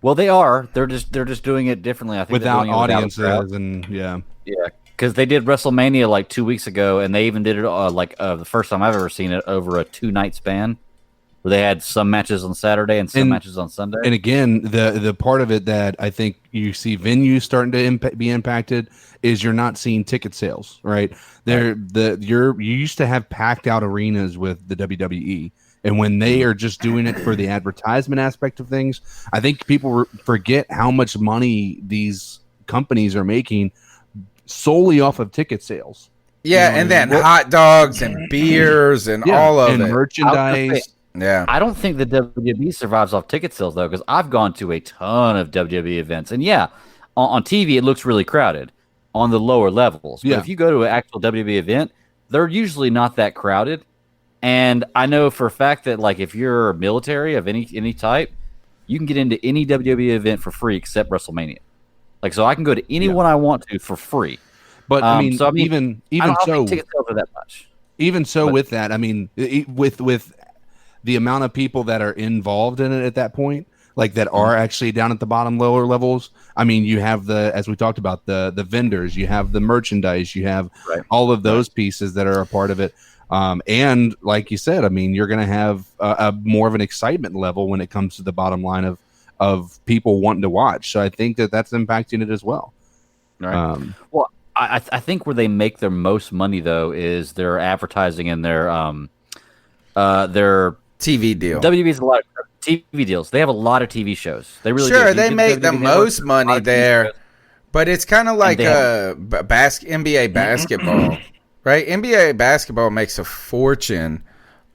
Well, they are. They're just doing it differently. I think without audiences and yeah. Because they did WrestleMania like 2 weeks ago, and they even did it the first time I've ever seen it over a 2-night span, where they had some matches on Saturday and some matches on Sunday. And again, the part of it that I think you see venues starting to be impacted is you're not seeing ticket sales, right? You used to have packed out arenas with the WWE. And when they are just doing it for the advertisement aspect of things, I think people forget how much money these companies are making solely off of ticket sales. Yeah, and then hot dogs and beers and all of it. And merchandise. Yeah. I don't think the WWE survives off ticket sales, though, because I've gone to a ton of WWE events. And on TV, it looks really crowded on the lower levels. But if you go to an actual WWE event, they're usually not that crowded. And I know for a fact that, like, if you're military of any type, you can get into any WWE event for free except WrestleMania. Like, so I can go to any one I want to for free. But even I don't so, think ticket sales are that much. Even so, with that, I mean, with the amount of people that are involved in it at that point, like that are actually down at the lower levels. I mean, you have as we talked about, the vendors, you have the merchandise, you have all of those pieces that are a part of it. And like you said, I mean, you're going to have a more of an excitement level when it comes to the bottom line of people wanting to watch. So I think that's impacting it as well. Right. Well, I think where they make their most money though is their advertising and their TV deal. WWE's a lot of TV deals. They have a lot of TV shows. They really sure do. They make the most money there, but it's kind of like NBA basketball, right? NBA basketball makes a fortune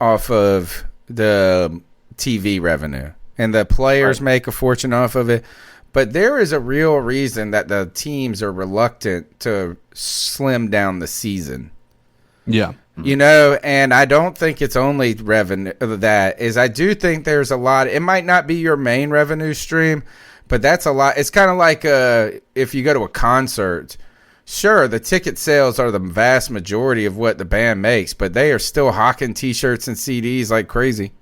off of the TV revenue, and the players make a fortune off of it. But there is a real reason that the teams are reluctant to slim down the season. Yeah. You know, and I don't think it's only revenue I do think there's a lot. It might not be your main revenue stream, but that's a lot. It's kind of like if you go to a concert, sure, the ticket sales are the vast majority of what the band makes, but they are still hawking T-shirts and CDs like crazy.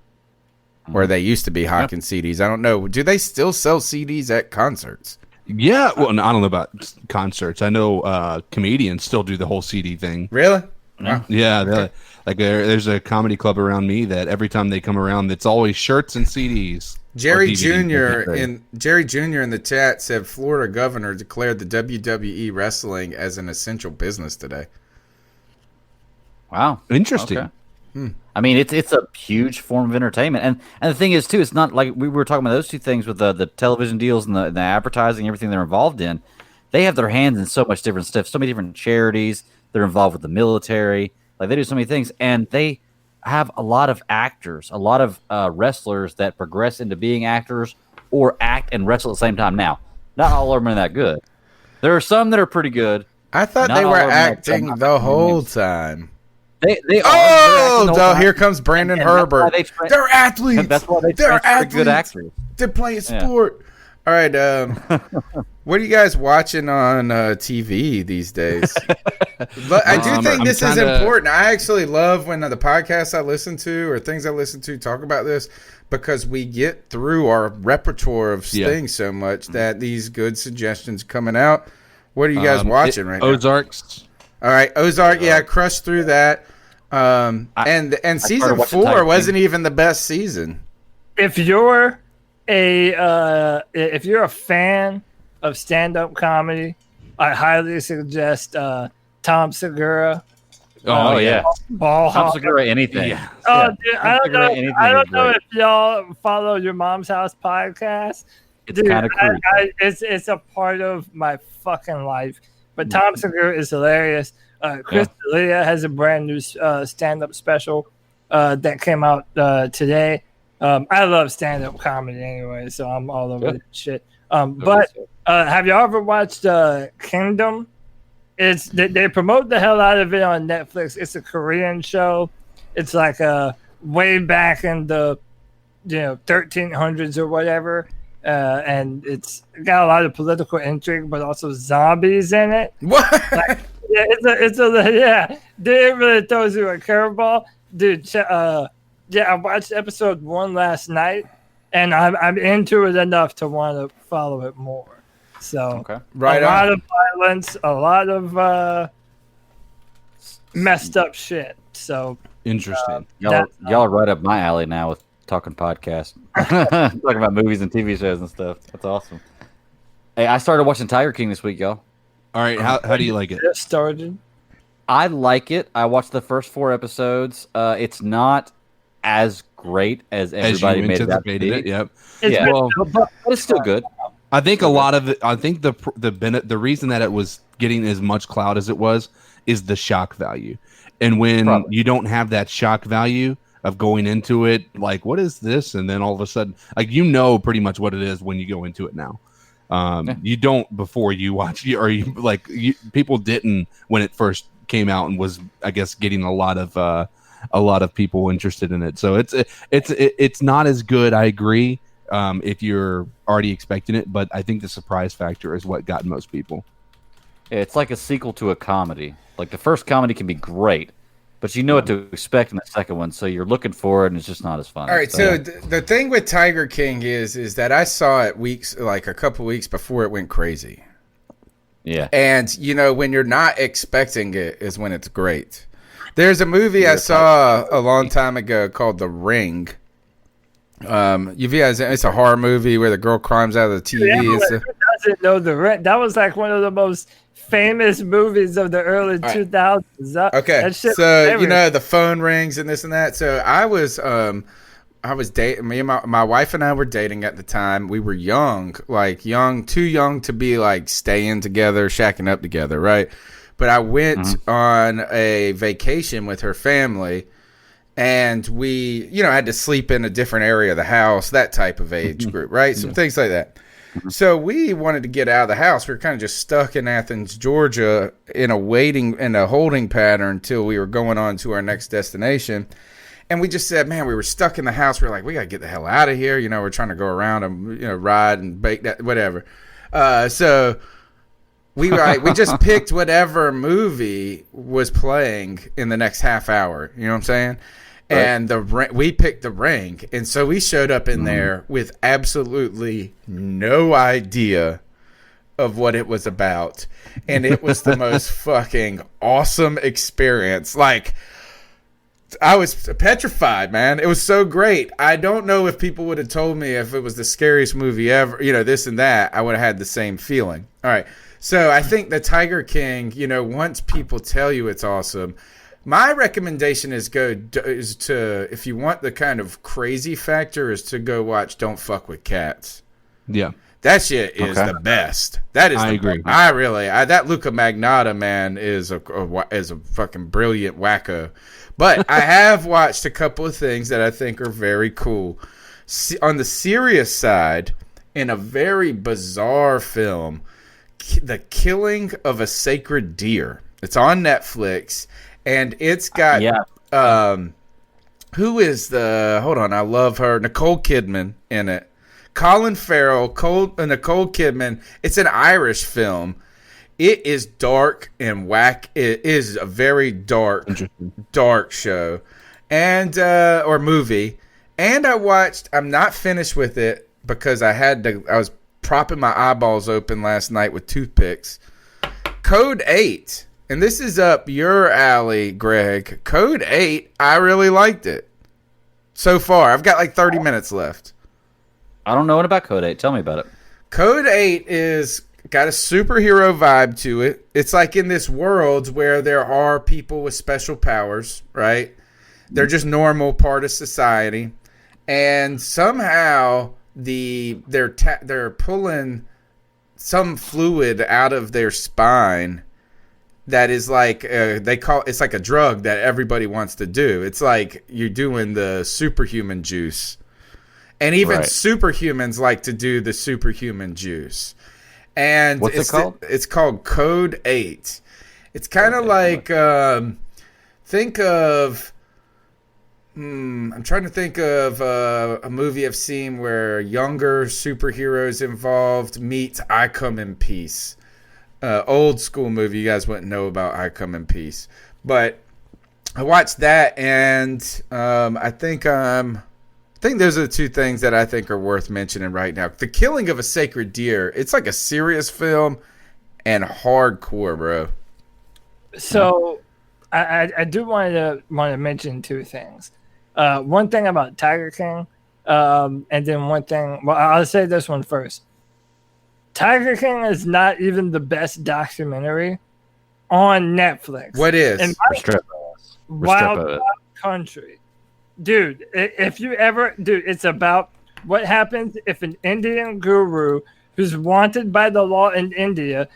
Where they used to be hawking CDs. I don't know. Do they still sell CDs at concerts? Yeah. Well, I don't know about concerts. I know comedians still do the whole CD thing. Really? Wow. Yeah. There's a comedy club around me that every time they come around, it's always shirts and CDs. Jerry Jr. in the chat said Florida governor declared the WWE wrestling as an essential business today. Wow. Interesting. Okay. I mean, it's a huge form of entertainment, and the thing is too, it's not like we were talking about those two things with the television deals and the advertising, everything they're involved in. They have their hands in so much different stuff, so many different charities. They're involved with the military, like they do so many things, and they have a lot of actors, a lot of wrestlers that progress into being actors or act and wrestle at the same time. Now, not all of them are that good. There are some that are pretty good. I thought they were acting the whole time. They are. Oh, here comes Brandon Herbert. They're athletes. That's why they're athletes. Good actors. They're playing sport. All right. What are you guys watching on TV these days? I do think this is important. I actually love when the podcasts I listen to or things I listen to talk about this because we get through our repertoire of things so much that these good suggestions coming out. What are you guys watching right now? Ozarks. All right, Ozark. Yeah, I crushed through that. And season 4 wasn't even the best season. If you're a fan of stand-up comedy, I highly suggest Tom Segura. Oh yeah, Tom Segura, anything. Yeah. Oh, dude, I don't know if y'all follow Your Mom's House podcast. It's kind of cool. It's a part of my fucking life. But Tom Segura is hilarious. Chris D'Elia has a brand new stand-up special that came out today. I love stand-up comedy anyway, so I'm all over that shit. But have y'all ever watched Kingdom? They promote the hell out of it on Netflix. It's a Korean show. It's like way back in the 1300s or whatever. And it's got a lot of political intrigue, but also zombies in it. What? Dude, it really throws you a curveball, dude. I watched episode 1 last night, and I'm into it enough to want to follow it more. So, a lot of violence, a lot of messed up shit. So interesting. Y'all are right up my alley now with talking podcast, talking about movies and TV shows and stuff. That's awesome. Hey, I started watching Tiger King this week, y'all. All right, how do you like it? Started. I like it. I watched the first 4 episodes. It's not as great as everybody made it out to be. Yep. But it's still good. I think a lot of it. I think the reason that it was getting as much clout as it was is the shock value, and when you don't have that shock value of going into it, like what is this, and then all of a sudden, like pretty much what it is when you go into it now. You don't before you watch, people didn't when it first came out and was, I guess, getting a lot of people interested in it. So it's not as good. I agree. if you're already expecting it. But I think the surprise factor is what got most people. It's like a sequel to a comedy. Like the first comedy can be great, but you know what to expect in the second one, so you're looking for it, and it's just not as fun. All right, so the thing with Tiger King is that I saw it a couple weeks before it went crazy. Yeah. And, when you're not expecting it is when it's great. There's a movie I saw a long time ago called The Ring. It's a horror movie where the girl climbs out of the TV. Who doesn't know The Ring? That was like one of the most famous movies of the early 2000s. Okay, so the phone rings and this and that. So I was dating. Me and my wife and I were dating at the time. We were young, too young to be like staying together, shacking up together, right? But I went on a vacation with her family, and we, had to sleep in a different area of the house, that type of age group, right? Some things like that. So we wanted to get out of the house. We were kind of just stuck in Athens, Georgia, in a holding pattern until we were going on to our next destination. And we just said, man, we were stuck in the house. We were like, we got to get the hell out of here. We're trying to go around and, ride and bake that, whatever. So we just picked whatever movie was playing in the next half hour. You know what I'm saying? And we picked The Ring, and so we showed up in there with absolutely no idea of what it was about, and it was the most fucking awesome experience. Like, I was petrified, man. It was so great. I don't know if people would have told me if it was the scariest movie ever, this and that, I would have had the same feeling. All right, so I think the Tiger King, once people tell you it's awesome. My recommendation is if you want the kind of crazy factor, is to go watch Don't Fuck with Cats. Yeah. That shit is the best. That is I agree. That Luca Magnotta, man, is a fucking brilliant wacko. But I have watched a couple of things that I think are very cool. On the serious side, in a very bizarre film, The Killing of a Sacred Deer. It's on Netflix. And it's got, who is hold on, I love her, Nicole Kidman in it. Colin Farrell, Nicole Kidman. It's an Irish film. It is dark and It is a very dark show or movie. And I'm not finished with it because I was propping my eyeballs open last night with toothpicks. Code 8. And this is up your alley, Greg. Code 8, I really liked it. So far. I've got like 30 minutes left. I don't know what about Code 8. Tell me about it. Code 8 is got a superhero vibe to it. It's like in this world where there are people with special powers, right? They're just normal part of society. And somehow they're pulling some fluid out of their spine that is like it's like a drug that everybody wants to do. It's like you're doing the superhuman juice, and even superhumans like to do the superhuman juice. And what's it called? It's called Code 8. It's kind of like think of. I'm trying to think of a movie I've seen where younger superheroes involved meets I Come in Peace. Old school movie. You guys wouldn't know about I Come in Peace, but I watched that, and I think those are the two things that I think are worth mentioning right now. The Killing of a Sacred Deer. It's like a serious film and hardcore, bro. So I do want to mention two things. One thing about Tiger King, and then one thing. Well, I'll say this one first. Tiger King is not even the best documentary on Netflix. What is? Wild Country. Dude, if you ever... Dude, it's about what happens if an Indian guru who's wanted by the law in India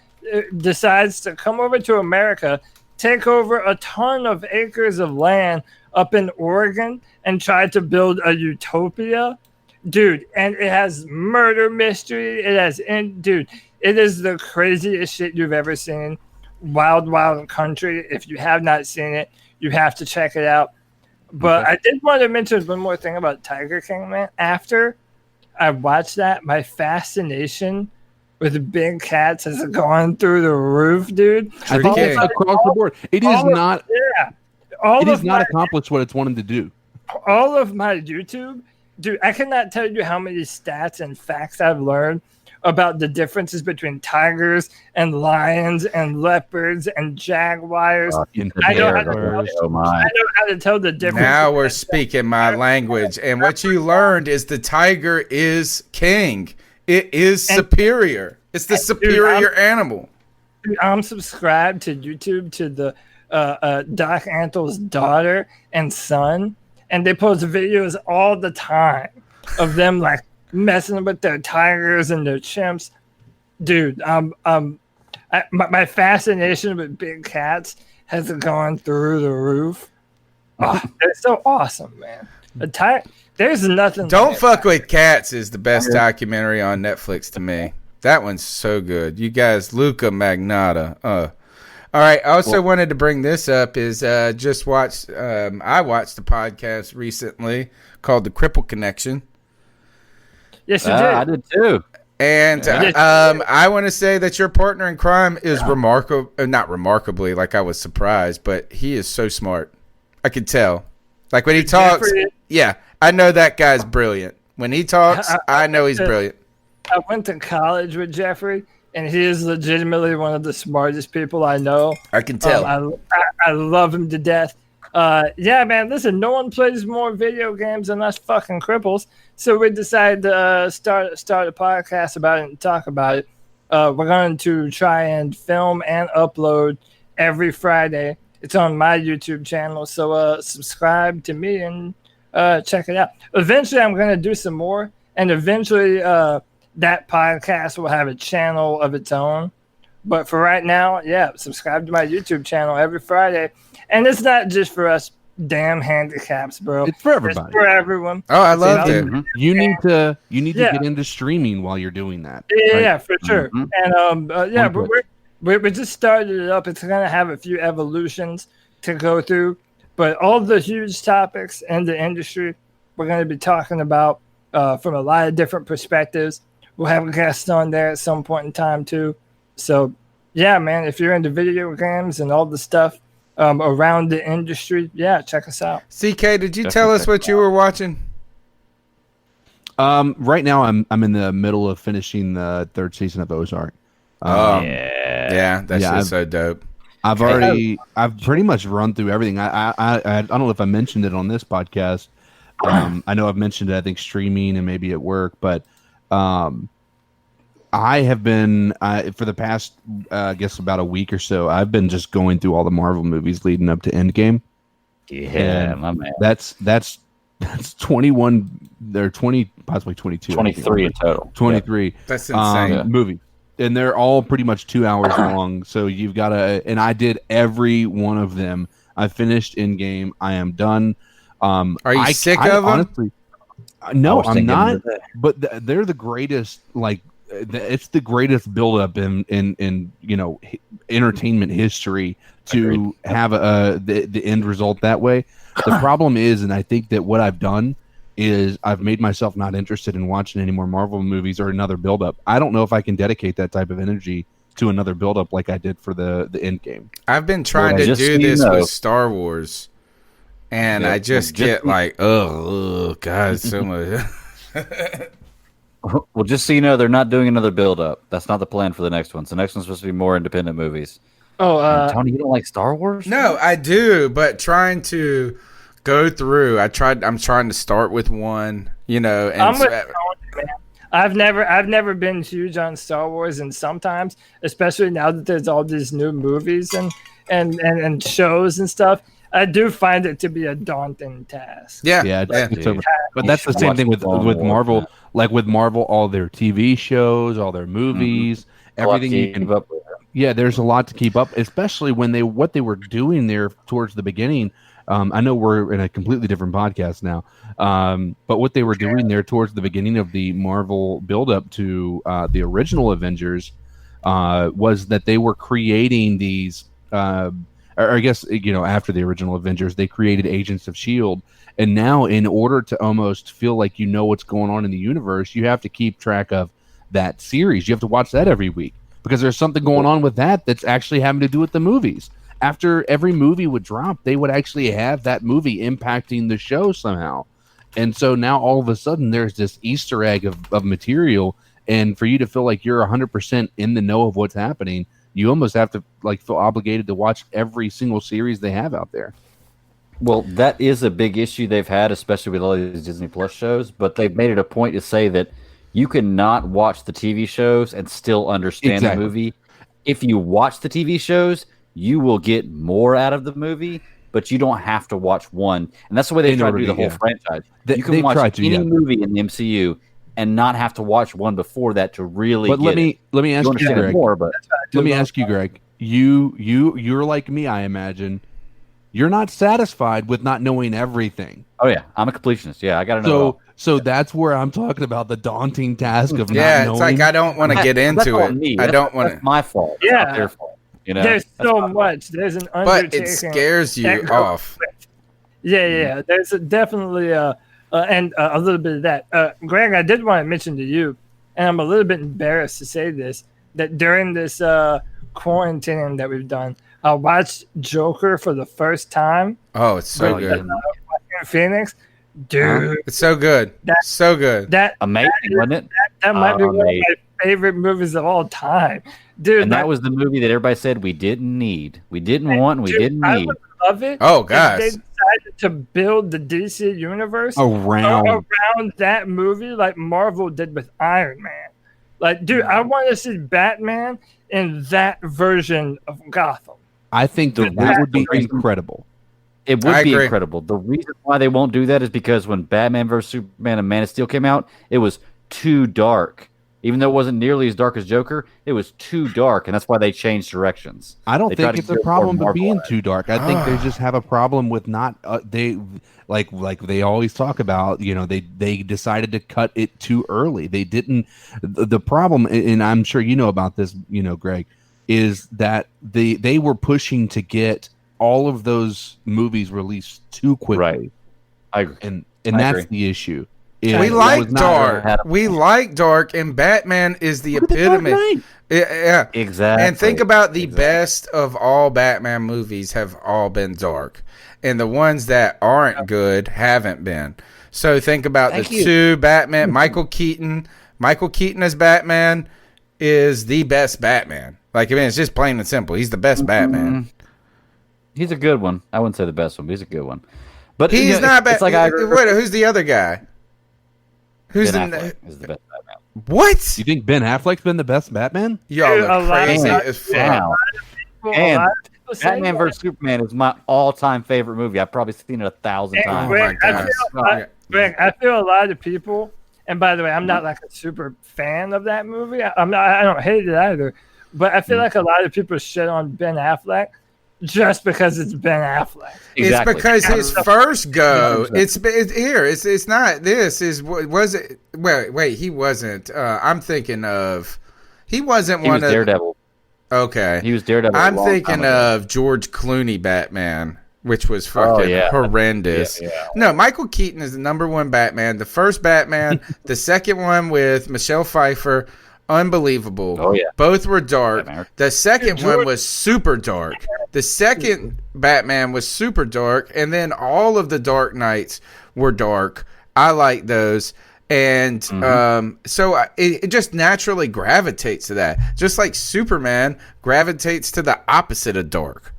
decides to come over to America, take over a ton of acres of land up in Oregon and try to build a utopia. Dude, and it has murder mystery. It is the craziest shit you've ever seen. Wild, Wild Country. If you have not seen it, you have to check it out. But I did want to mention one more thing about Tiger King, man. After I watched that, my fascination with big cats has gone through the roof, dude. I think it's across the board. It is not. It has not accomplished what it's wanted to do. All of my YouTube, dude, I cannot tell you how many stats and facts I've learned about the differences between tigers and lions and leopards and jaguars. I know how to tell the difference. Now we're speaking my language. And what you learned is the tiger is king. It is superior. It's the superior animal. Dude, I'm subscribed to YouTube to the Doc Antle's daughter and son, and they post videos all the time of them like messing with their tigers and their chimps. Dude, my fascination with big cats has gone through the roof. Oh, they're so awesome, man. There's nothing. Don't Fuck with Cats is the best documentary on Netflix to me. That one's so good. You guys, Luca Magnotta. All right. I also wanted to bring this up is just watched. I watched a podcast recently called The Cripple Connection. Yes, you did. I did too. And I want to say that your partner in crime is remarkable. Not remarkably, like I was surprised, but he is so smart. I could tell. Like when he talks, I know that guy's brilliant. When he talks, I know he's brilliant. I went to college with Jeffrey, and he is legitimately one of the smartest people I know. I can tell. I love him to death. Yeah, man, listen, no one plays more video games than us fucking cripples. So we decided to start a podcast about it and talk about it. We're going to try and film and upload every Friday. It's on my YouTube channel, so subscribe to me and check it out. Eventually, I'm going to do some more, and eventually that podcast will have a channel of its own. But for right now, subscribe to my YouTube channel every Friday. And it's not just for us damn handicaps, bro. It's for everybody. It's for everyone. Oh, I love it. You need to get into streaming while you're doing that. Yeah, for sure. And we just started it up. It's gonna have a few evolutions to go through, but all the huge topics in the industry we're gonna be talking about from a lot of different perspectives. We'll have guests on there at some point in time too. So yeah, man, if you're into video games and all the stuff around the industry, check us out. CK, did you tell us what you were watching? Right now I'm in the middle of finishing the third season of Ozark. That's just so dope. I've pretty much run through everything. I don't know if I mentioned it on this podcast. I know I've mentioned it, I think streaming and maybe at work, but I have been for the past, I guess about a week or so, I've been just going through all the Marvel movies leading up to Endgame. Yeah, my man. That's 21, they're 20, possibly 22. 23 in total. 23. That's insane. Movie. And they're all pretty much 2 hours long. So you've got to, and I did every one of them. I finished Endgame. I am done. Are you sick of them? Honestly, no, I'm not. But they're the greatest, like, it's the greatest buildup in entertainment history to have the end result that way. The problem is, and I think that what I've done is I've made myself not interested in watching any more Marvel movies or another buildup. I don't know if I can dedicate that type of energy to another buildup like I did for the end game. I've been trying to do this with Star Wars, and I just get like, oh God, so much. Well, just so you know, they're not doing another build-up. That's not the plan for the next one. So the next one's supposed to be more independent movies. Oh, Tony, you don't like Star Wars? No, I do, but trying to go through. I'm trying to start with one, and I'm with Tony, man. I've never been huge on Star Wars, and sometimes, especially now that there's all these new movies and shows and stuff, I do find it to be a daunting task. But that's the same thing with Marvel. Like with Marvel, all their TV shows, all their movies, everything you can keep up with. Yeah, there's a lot to keep up, especially when what they were doing there towards the beginning. I know we're in a completely different podcast now, but what they were doing there towards the beginning of the Marvel build-up to the original Avengers was that they were creating these or I guess, after the original Avengers, they created Agents of S.H.I.E.L.D. And now, in order to almost feel like you know what's going on in the universe, you have to keep track of that series. You have to watch that every week because there's something going on with that that's actually having to do with the movies. After every movie would drop, they would actually have that movie impacting the show somehow. And so now all of a sudden there's this Easter egg of material. And for you to feel like you're 100% in the know of what's happening, you almost have to feel obligated to watch every single series they have out there. Well, that is a big issue they've had, especially with all these Disney Plus shows. But they've made it a point to say that you cannot watch the TV shows and still understand the movie. If you watch the TV shows, you will get more out of the movie, but you don't have to watch one. And that's the way they try to do the whole franchise. You can watch any movie in the MCU and not have to watch one before that to really. But let me ask you, Greg. Let me ask you, Greg. You're like me, I imagine. You're not satisfied with not knowing everything. Oh yeah, I'm a completionist. Yeah, I got to know. So that's where I'm talking about the daunting task of not knowing. Yeah, it's like I don't want to get into it. I don't want to. That's my fault. Yeah, it's not their fault. There's so much. There's an undertaking. But it scares you off. Yeah. There's definitely and a little bit of that. Greg, I did want to mention to you, and I'm a little bit embarrassed to say this, that during this quarantining that we've done, I watched Joker for the first time. Oh, it's so good. In Phoenix. Dude. It's so good. So good. That amazing, wasn't it? That might be one of my favorite movies of all time. Dude. And that was the movie that everybody said we didn't need. We didn't want, we didn't need. I would love it. Oh, gosh. They decided to build the DC universe around that movie like Marvel did with Iron Man. Like, dude, I want to see Batman in that version of Gotham. I think that would be incredible. It would be incredible. The reason why they won't do that is because when Batman vs. Superman and Man of Steel came out, it was too dark. Even though it wasn't nearly as dark as Joker, it was too dark, and that's why they changed directions. I don't think it's a problem of being too dark. I think they just have a problem with not they like they always talk about. They decided to cut it too early. They didn't. The problem, and I'm sure you know about this, Greg, is that they were pushing to get all of those movies released too quickly. Right. I agree. And that's the issue. We like dark. We like dark, and Batman is the epitome. Yeah, exactly. And think about the best of all Batman movies have all been dark, and the ones that aren't good haven't been. So think about two Batman. Michael Keaton as Batman is the best Batman. It's just plain and simple. He's the best Batman. He's a good one. I wouldn't say the best one, but he's a good one. But he's not bad. Like who's the other guy? Who's Ben Affleck is the best Batman. What? You think Ben Affleck's been the best Batman? Y'all are crazy as fuck. And Batman vs. Superman is my all-time favorite movie. I've probably seen it 1,000 times. Greg, I feel a lot of people, and by the way, I'm not like a super fan of that movie. I don't hate it either, but I feel like a lot of people shit on Ben Affleck just because it's Ben Affleck. Exactly. It's because his first go. It's not. This is was it? Wait. He wasn't. I'm thinking of. He wasn't one of Daredevil. Okay, he was Daredevil. I'm thinking of George Clooney Batman, which was fucking horrendous. Yeah. No, Michael Keaton is the number one Batman. The first Batman, the second one with Michelle Pfeiffer. Unbelievable. Oh, yeah. Both were dark. The second one was super dark. The second Batman was super dark, and then all of the Dark Knights were dark. I like those. And so it just naturally gravitates to that. Just like Superman gravitates to the opposite of dark.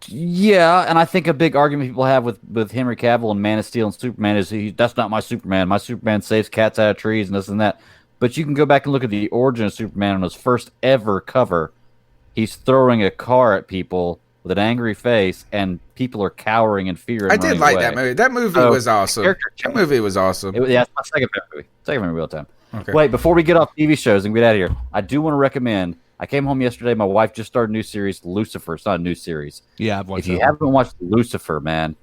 Yeah, and I think a big argument people have with Henry Cavill and Man of Steel and Superman is that's not my Superman. My Superman saves cats out of trees and this and that. But you can go back and look at the origin of Superman on his first ever cover. He's throwing a car at people with an angry face, and people are cowering in fear. And I did like that movie. That movie was awesome. That movie was awesome. Yeah, it's my second favorite movie. Second favorite movie all the time. Okay. Wait, before we get off TV shows and get out of here, I do want to recommend. I came home yesterday. My wife just started a new series, Lucifer. It's not a new series. Yeah, I've watched it. If you haven't watched Lucifer, man,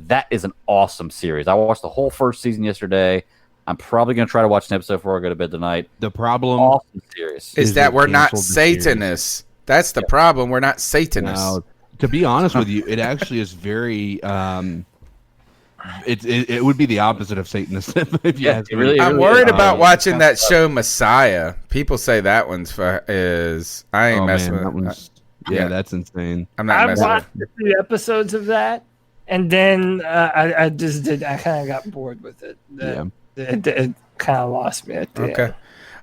that is an awesome series. I watched the whole first season yesterday. I'm probably going to try to watch an episode before I go to bed tonight. The problem awesome series. is that we're not Satanists. That's the problem. We're not Satanists. Now, to be honest with you, it actually is very. It would be the opposite of Satanist if you ask me. I'm worried about watching that show Messiah. People say that one's is. I ain't messing with that one's, yeah, that's insane. I'm not I messing watched with a few episodes of that, and then I kind of got bored with it. It kind of lost me at the end.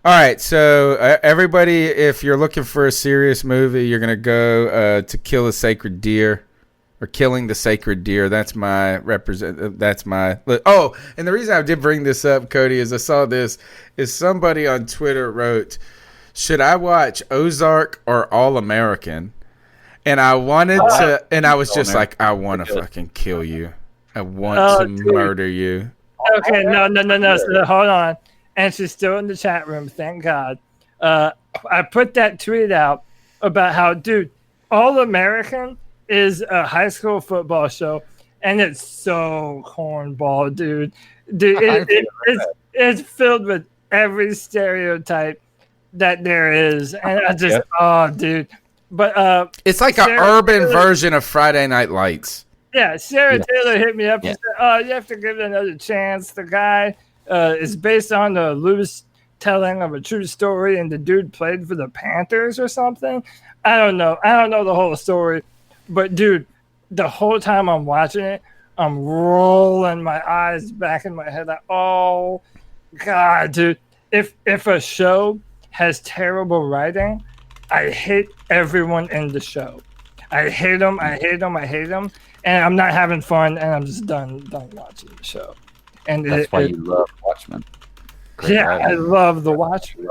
All right, so everybody, if you're looking for a serious movie, you're gonna go To Kill a Sacred Deer, or Killing the Sacred Deer. That's my That's my. Oh, and the reason I did bring this up, Cody, is I saw this. Is somebody on Twitter wrote, "Should I watch Ozark or All American?" And I wanted to, and I was just like, I want to fucking kill you. I want to murder you. Okay, no. So, hold on. And she's still in the chat room, thank God. I put that tweet out about how, dude, All American is a high school football show, and it's so cornball, dude. It's filled with every stereotype that there is, and I just, dude. But it's like an urban version of Friday Night Lights. Yeah, Sarah Taylor hit me up and said, "Oh, you have to give it another chance." The guy is based on the loose telling of a true story, and the dude played for the Panthers or something. I don't know the whole story, but dude, the whole time I'm watching it, I'm rolling my eyes back in my head like, oh God, dude. If a show has terrible writing, I hate everyone in the show. I hate them, and I'm not having fun, and I'm just done watching the show. And that's why you love Watchmen. I love the Watchmen.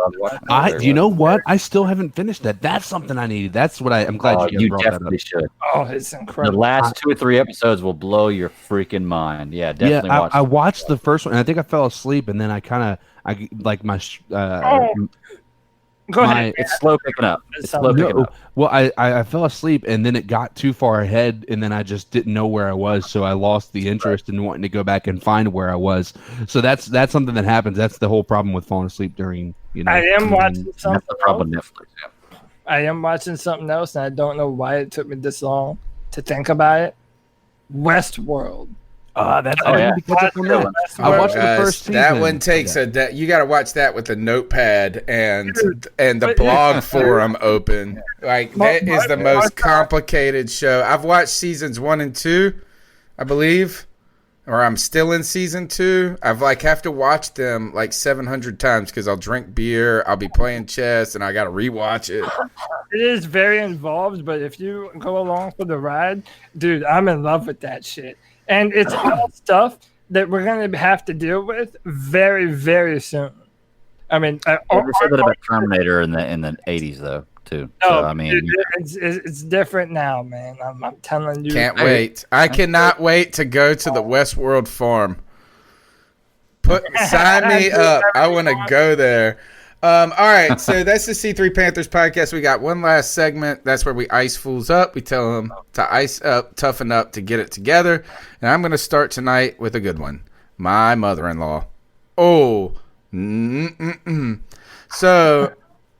You know what? I still haven't finished that. That's something I needed. That's what I'm glad you brought definitely that up. should. Oh, it's incredible. The last 2 or 3 episodes will blow your freaking mind. Yeah, definitely. Yeah, I watched the first one, and I think I fell asleep, and then I like my. Go ahead. It's slow picking up. Well, I fell asleep, and then it got too far ahead, and then I just didn't know where I was, so I lost the interest in wanting to go back and find where I was. So that's something that happens. That's the whole problem with falling asleep during. I am watching something. That's the problem with Netflix. Yeah. I am watching something else, and I don't know why it took me this long to think about it. Westworld. I watched the first season. That one takes you got to watch that with a notepad and the blog forum open. Like that is the most complicated show. I've watched seasons 1 and 2, I believe, or I'm still in season 2. I've have to watch them 700 times because I'll drink beer, I'll be playing chess, and I got to rewatch it. It is very involved, but if you go along for the ride, dude, I'm in love with that shit. And it's all stuff that we're going to have to deal with very, very soon. I mean, they said that about Terminator in the 80s, though, too. No, so, I mean, dude, it's different now, man. I'm telling you. Can't wait. I cannot wait to go to the Westworld farm. Sign me up. I want to go there. All right, so that's the C3 Panthers podcast. We got one last segment. That's where we ice fools up. We tell them to ice up, toughen up, to get it together. And I'm going to start tonight with a good one. My mother-in-law. So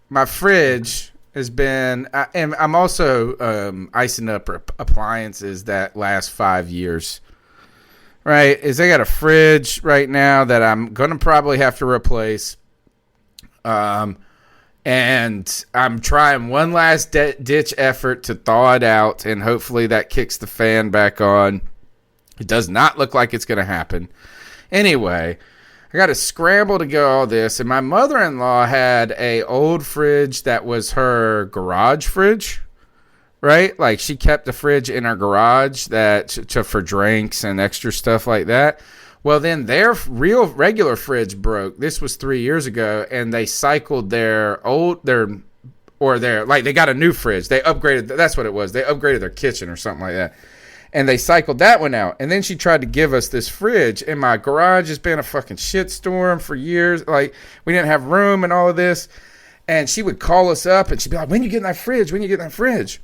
my fridge has been, and I'm also icing up appliances that last 5 years. Right? They got a fridge right now that I'm going to probably have to replace. And I'm trying one last ditch effort to thaw it out, and hopefully that kicks the fan back on. It does not look like it's going to happen. Anyway, I got to scramble to get all this, and my mother-in-law had a old fridge that was her garage fridge, right? Like she kept the fridge in her garage for drinks and extra stuff like that. Well, then their regular fridge broke. This was 3 years ago, and they cycled they got a new fridge. They upgraded. That's what it was. They upgraded their kitchen or something like that, and they cycled that one out. And then she tried to give us this fridge, and my garage has been a fucking shitstorm for years. Like we didn't have room and all of this, and she would call us up, and she'd be like, "When you getting that fridge? When you getting that fridge?"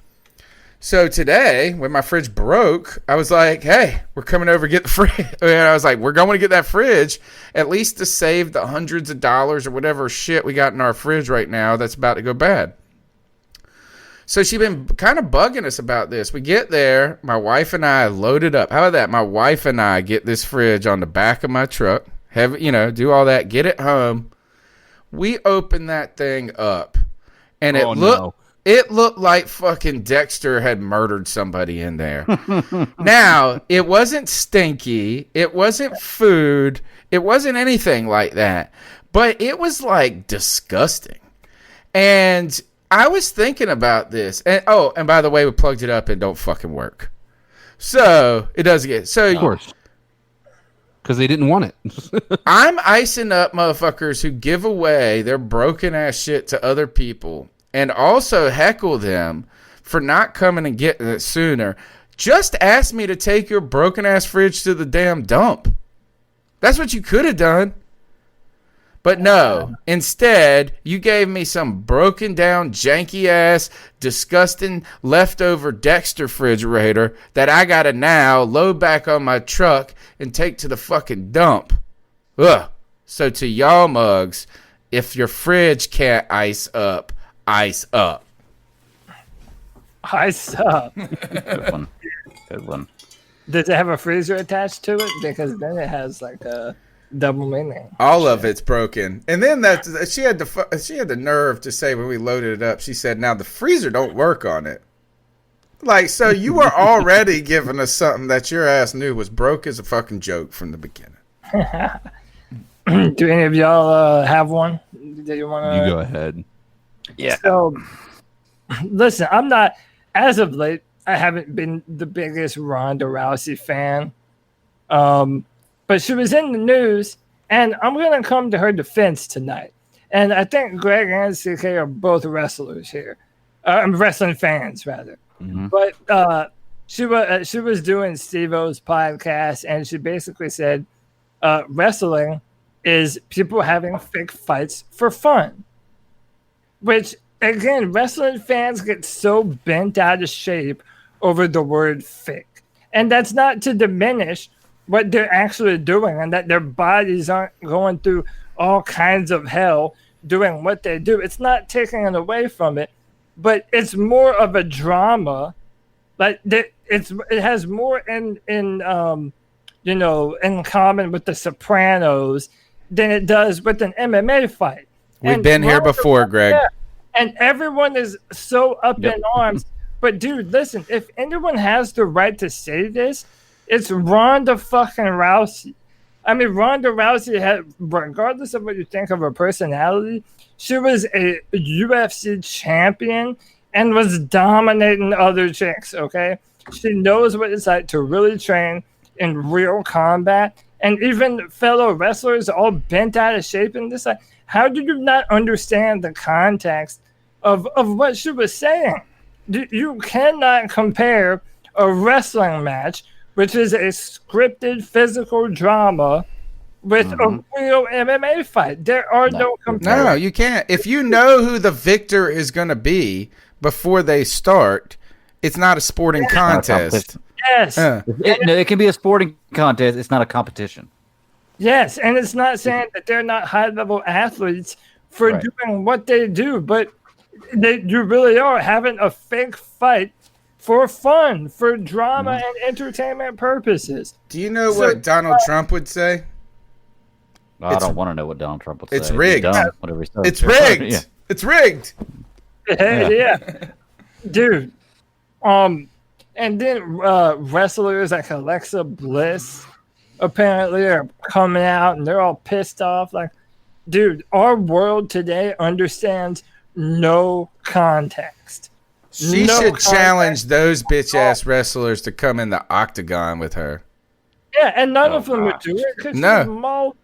So today, when my fridge broke, I was like, hey, we're coming over to get the fridge. And I was like, we're going to get that fridge, at least to save the hundreds of dollars or whatever shit we got in our fridge right now that's about to go bad. So she's been kind of bugging us about this. We get there, my wife and I load it up. How about that? My wife and I get this fridge on the back of my truck, do all that, get it home. We open that thing up, and it looked like fucking Dexter had murdered somebody in there. Now, it wasn't stinky. It wasn't food. It wasn't anything like that. But it was, like, disgusting. And I was thinking about this. And by the way, we plugged it up and it don't fucking work. So, it doesn't get... So, of course. Because they didn't want it. I'm icing up motherfuckers who give away their broken-ass shit to other people and also heckle them for not coming and getting it sooner. Just ask me to take your broken-ass fridge to the damn dump. That's what you could have done. But no, instead, you gave me some broken down, janky ass, disgusting leftover Dexter refrigerator that I gotta now load back on my truck and take to the fucking dump. Ugh. So to y'all mugs, if your fridge can't ice up, ice up. Ice up. Good one. Good one. Does it have a freezer attached to it? Because then it has like a double meaning. All of it's broken. And then she had the nerve to say when we loaded it up, she said, "Now the freezer don't work on it." Like, so you were already giving us something that your ass knew was broke as a fucking joke from the beginning. Do any of y'all have one that you want to? You go ahead. Yeah. So, listen, I'm not, as of late, I haven't been the biggest Ronda Rousey fan. But she was in the news, and I'm going to come to her defense tonight. And I think Greg and CK are both wrestlers here. Wrestling fans, rather. Mm-hmm. But she was doing Steve-O's podcast, and she basically said wrestling is people having fake fights for fun. Which, again, wrestling fans get so bent out of shape over the word fake. And that's not to diminish what they're actually doing and that their bodies aren't going through all kinds of hell doing what they do. It's not taking it away from it, but it's more of a drama. Like it has more in common with the Sopranos than it does with an MMA fight. We've been here before, Greg. Yeah, and everyone is so up in arms. But dude, listen, if anyone has the right to say this, it's Ronda fucking Rousey. I mean, Ronda Rousey had, regardless of what you think of her personality, she was a UFC champion and was dominating other chicks, okay? She knows what it's like to really train in real combat. And even fellow wrestlers all bent out of shape in this. Like, how do you not understand the context of what she was saying? You cannot compare a wrestling match, which is a scripted physical drama, with a real MMA fight. There are no comparisons. No, you can't. If you know who the victor is going to be before they start, it's not a sporting contest. Yes. It can be a sporting contest. It's not a competition. Yes, and it's not saying that they're not high-level athletes for doing what they do, but you really are having a fake fight for fun, for drama and entertainment purposes. Do you know what Donald Trump would say? I don't want to know what Donald Trump would say. It's rigged. Whatever he says. It's rigged. Yeah. It's rigged. Yeah. Dude. And then wrestlers like Alexa Bliss apparently are coming out and they're all pissed off. Like, dude, our world today understands no context. She should challenge those bitch-ass wrestlers to come in the octagon with her. Yeah, and none of them would do it. No.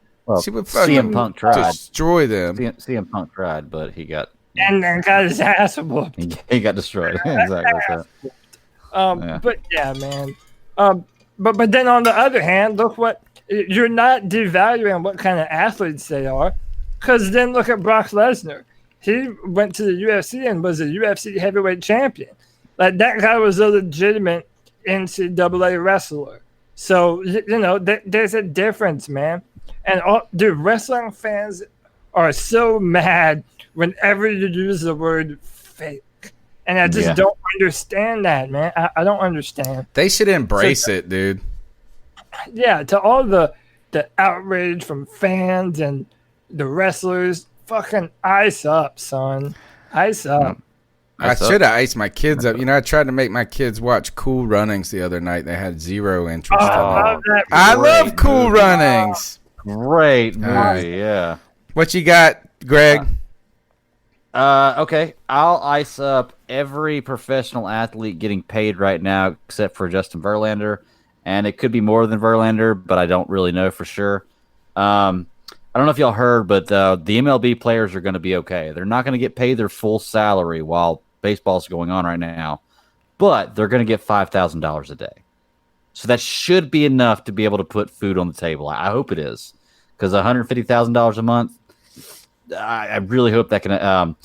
She would CM Punk tried. Destroy them. CM Punk tried, but he got... And then got his ass whooped. He got destroyed. Exactly. But yeah, man. But then on the other hand, look what... You're not devaluing what kind of athletes they are, because then look at Brock Lesnar. He went to the UFC and was a UFC heavyweight champion. Like, that guy was a legitimate NCAA wrestler. So, there's a difference, man. And, dude, wrestling fans are so mad whenever you use the word fake. And I just don't understand that, man. I don't understand. They should embrace it, dude. Yeah, to all the outrage from fans and the wrestlers, fucking ice up, son. Ice up. I should have iced my kids up. I tried to make my kids watch Cool Runnings the other night. They had zero interest in it. I love Cool Runnings. Great movie, yeah. What you got, Greg? Okay, I'll ice up every professional athlete getting paid right now except for Justin Verlander. And it could be more than Verlander, but I don't really know for sure. I don't know if y'all heard, but the MLB players are going to be okay. They're not going to get paid their full salary while baseball's going on right now, but they're going to get $5,000 a day. So that should be enough to be able to put food on the table. I hope it is, because $150,000 a month, I really hope that can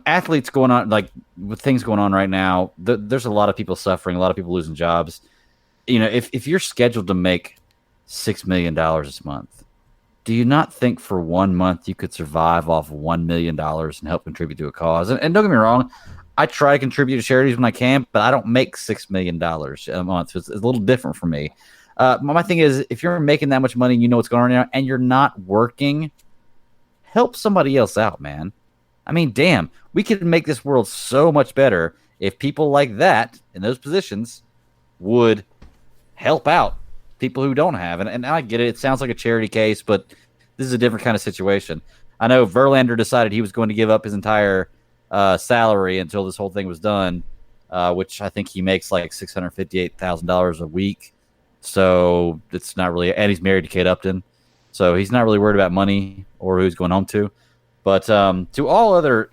athletes going on, like with things going on right now, there's a lot of people suffering, a lot of people losing jobs. If you're scheduled to make $6 million this month, do you not think for 1 month you could survive off $1 million and help contribute to a cause? And don't get me wrong, I try to contribute to charities when I can, but I don't make $6 million a month. So it's a little different for me. My thing is, if you're making that much money and you know what's going on right now and you're not working, help somebody else out, man. I mean, damn, we could make this world so much better if people like that in those positions would help out people who don't have. And I get it. It sounds like a charity case, but this is a different kind of situation. I know Verlander decided he was going to give up his entire salary until this whole thing was done, which I think he makes like $658,000 a week. So it's not really – and he's married to Kate Upton. So he's not really worried about money or who he's going home to. But to all other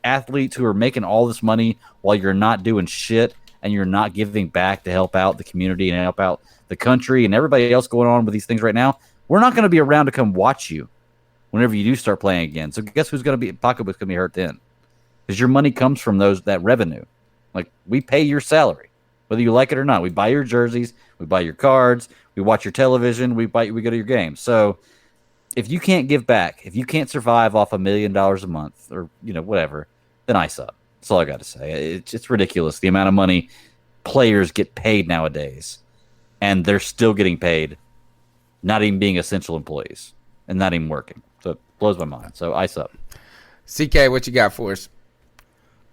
athletes who are making all this money while you're not doing shit and you're not giving back to help out the community and help out the country and everybody else going on with these things right now, we're not going to be around to come watch you whenever you do start playing again. So guess who's going to be pocketbook's going to be hurt then? Because your money comes from that revenue. Like, we pay your salary, whether you like it or not. We buy your jerseys, we buy your cards, we watch your television, we go to your games. So if you can't give back, if you can't survive off $1 million a month or whatever, then ice up. That's all I got to say. It's ridiculous the amount of money players get paid nowadays, and they're still getting paid, not even being essential employees and not even working. So it blows my mind. So ice up. CK, what you got for us?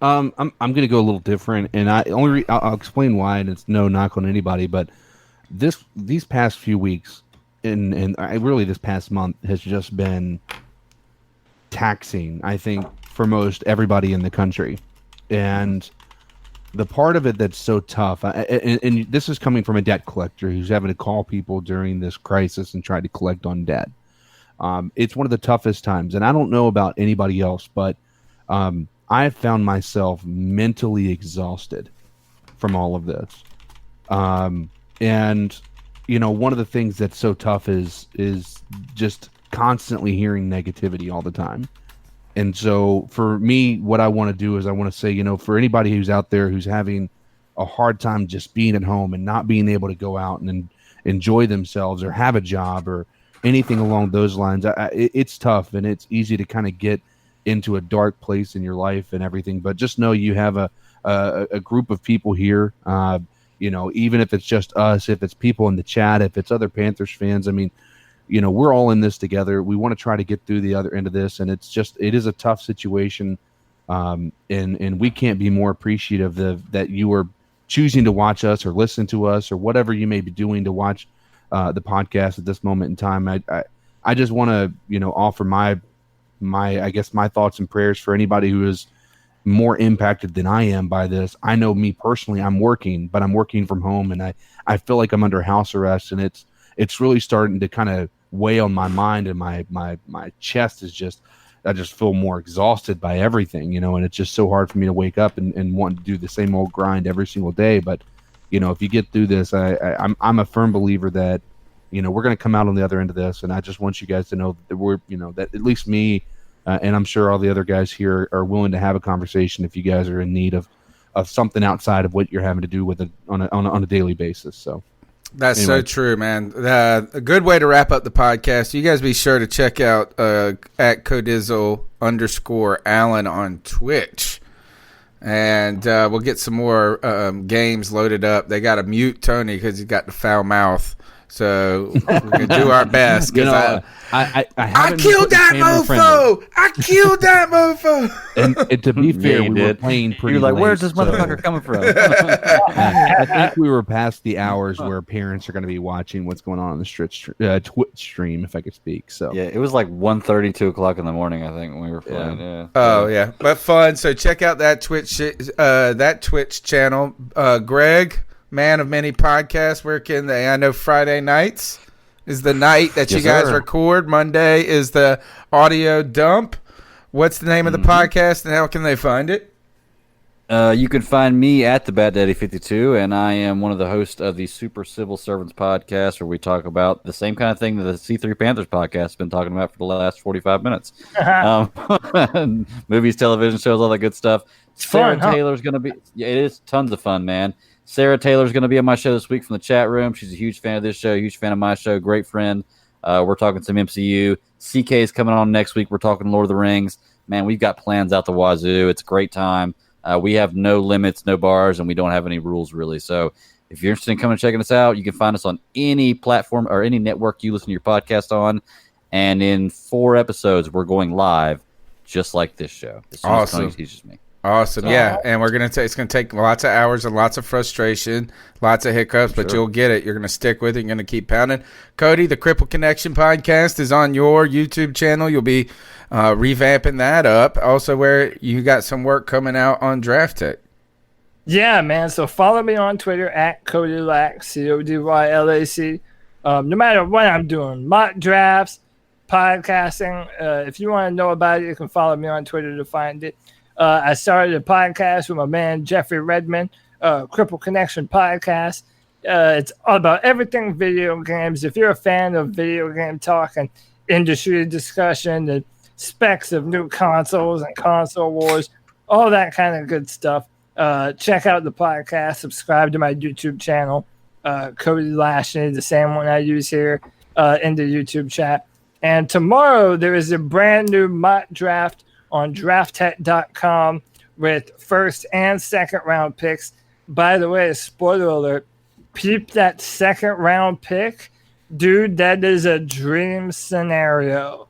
I'm going to go a little different, and I'll explain why. And it's no knock on anybody, but these past few weeks and really this past month has just been taxing, I think, for most everybody in the country. And the part of it that's so tough, and this is coming from a debt collector who's having to call people during this crisis and try to collect on debt. It's one of the toughest times, and I don't know about anybody else, but I have found myself mentally exhausted from all of this. And one of the things that's so tough is just constantly hearing negativity all the time. And so for me, what I want to do is I want to say, for anybody who's out there who's having a hard time just being at home and not being able to go out and enjoy themselves or have a job or anything along those lines, it's tough, and it's easy to kind of get into a dark place in your life and everything. But just know you have a group of people here, even if it's just us, if it's people in the chat, if it's other Panthers fans. I mean, we're all in this together. We want to try to get through the other end of this, and it is a tough situation. And we can't be more appreciative that you are choosing to watch us or listen to us or whatever you may be doing to watch the podcast at this moment in time. I just want to, offer my thoughts and prayers for anybody who is more impacted than I am by this. I know me personally, I'm working, but I'm working from home, and I feel like I'm under house arrest, and it's really starting to kind of weigh on my mind, and my chest is just, I just feel more exhausted by everything, and it's just so hard for me to wake up and want to do the same old grind every single day. But, if you get through this, I'm a firm believer that, we're going to come out on the other end of this. And I just want you guys to know that we're, that at least me, and I'm sure all the other guys here are willing to have a conversation if you guys are in need of something outside of what you're having to do with it on a daily basis. So. That's anyway. So true, man. A good way to wrap up the podcast. You guys be sure to check out at Codizzle _Allen on Twitch. and we'll get some more games loaded up. They got to mute Tony because he's got the foul mouth. So we're gonna do our best. I killed that mofo. I killed that mofo. And to be fair, we were playing pretty. You're like, late, where's this motherfucker coming from? I think we were past the hours where parents are going to be watching what's going on the Twitch stream, if I could speak. So yeah, it was like 1:30, 2 o'clock in the morning, I think, when we were playing. Yeah. Oh yeah, but fun. So check out that Twitch channel. Greg, man of many podcasts. Where can they? I know Friday nights is the night that you guys record. Monday is the audio dump. What's the name of the podcast, and how can they find it? You can find me at the Bat Daddy 52, and I am one of the hosts of the Super Civil Servants podcast, where we talk about the same kind of thing that the C3 Panthers podcast has been talking about for the last 45 minutes. Movies, television shows, all that good stuff. Sarah Taylor's going to be – it is tons of fun, man. Sarah Taylor's going to be on my show this week from the chat room. She's a huge fan of this show, huge fan of my show, great friend. We're talking some MCU. CK is coming on next week. We're talking Lord of the Rings. Man, we've got plans out the wazoo. It's a great time. We have no limits, no bars, and we don't have any rules, really. So if you're interested in coming and checking us out, you can find us on any platform or any network you listen to your podcast on. And in 4 episodes, we're going live just like this show. As soon as Tony teaches me. Awesome, yeah, and we're it's gonna take lots of hours and lots of frustration, lots of hiccups, but you'll get it. You're gonna stick with it. You're gonna keep pounding. Cody, the Cripple Connection podcast is on your YouTube channel. You'll be revamping that up. Also, where you got some work coming out on Draft Tech. Yeah, man. So follow me on Twitter at CodyLac, CodyLac. No matter what I'm doing, mock drafts, podcasting. If you want to know about it, you can follow me on Twitter to find it. I started a podcast with my man Jeffrey Redmond, Cripple Connection podcast. It's all about everything video games. If you're a fan of video game talk and industry discussion, the specs of new consoles and console wars, all that kind of good stuff, check out the podcast. Subscribe to my YouTube channel, Cody Lashley, the same one I use here in the YouTube chat. And tomorrow there is a brand new mock draft on drafttech.com with first and second round picks. By the way, spoiler alert, peep that second round pick. Dude, that is a dream scenario.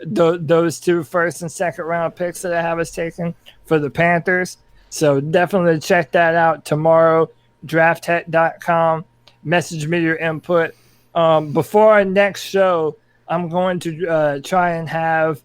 Those 2 first and second round picks that I have us taken for the Panthers. So definitely check that out tomorrow, drafttech.com. Message me your input. Before our next show, I'm going to try and have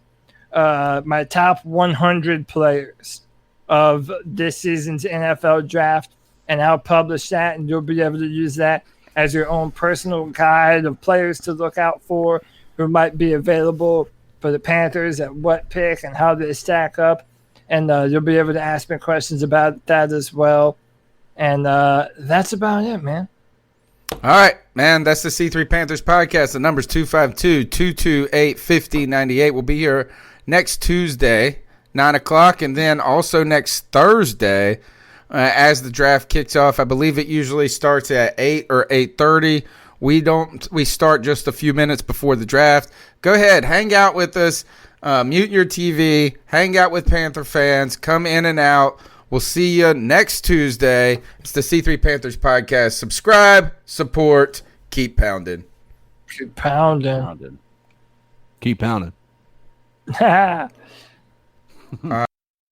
my top 100 players of this season's NFL draft, and I'll publish that, and you'll be able to use that as your own personal guide of players to look out for who might be available for the Panthers at what pick and how they stack up, and you'll be able to ask me questions about that as well. And that's about it, man. All right, man, that's the C3 Panthers podcast. The number's 252-228-5098. We'll be here next Tuesday, 9 o'clock, and then also next Thursday as the draft kicks off. I believe it usually starts at 8 or 8:30. We start just a few minutes before the draft. Go ahead, hang out with us, mute your TV, hang out with Panther fans, come in and out. We'll see you next Tuesday. It's the C3 Panthers podcast. Subscribe, support, keep pounding. Keep pounding. Keep pounding. All right.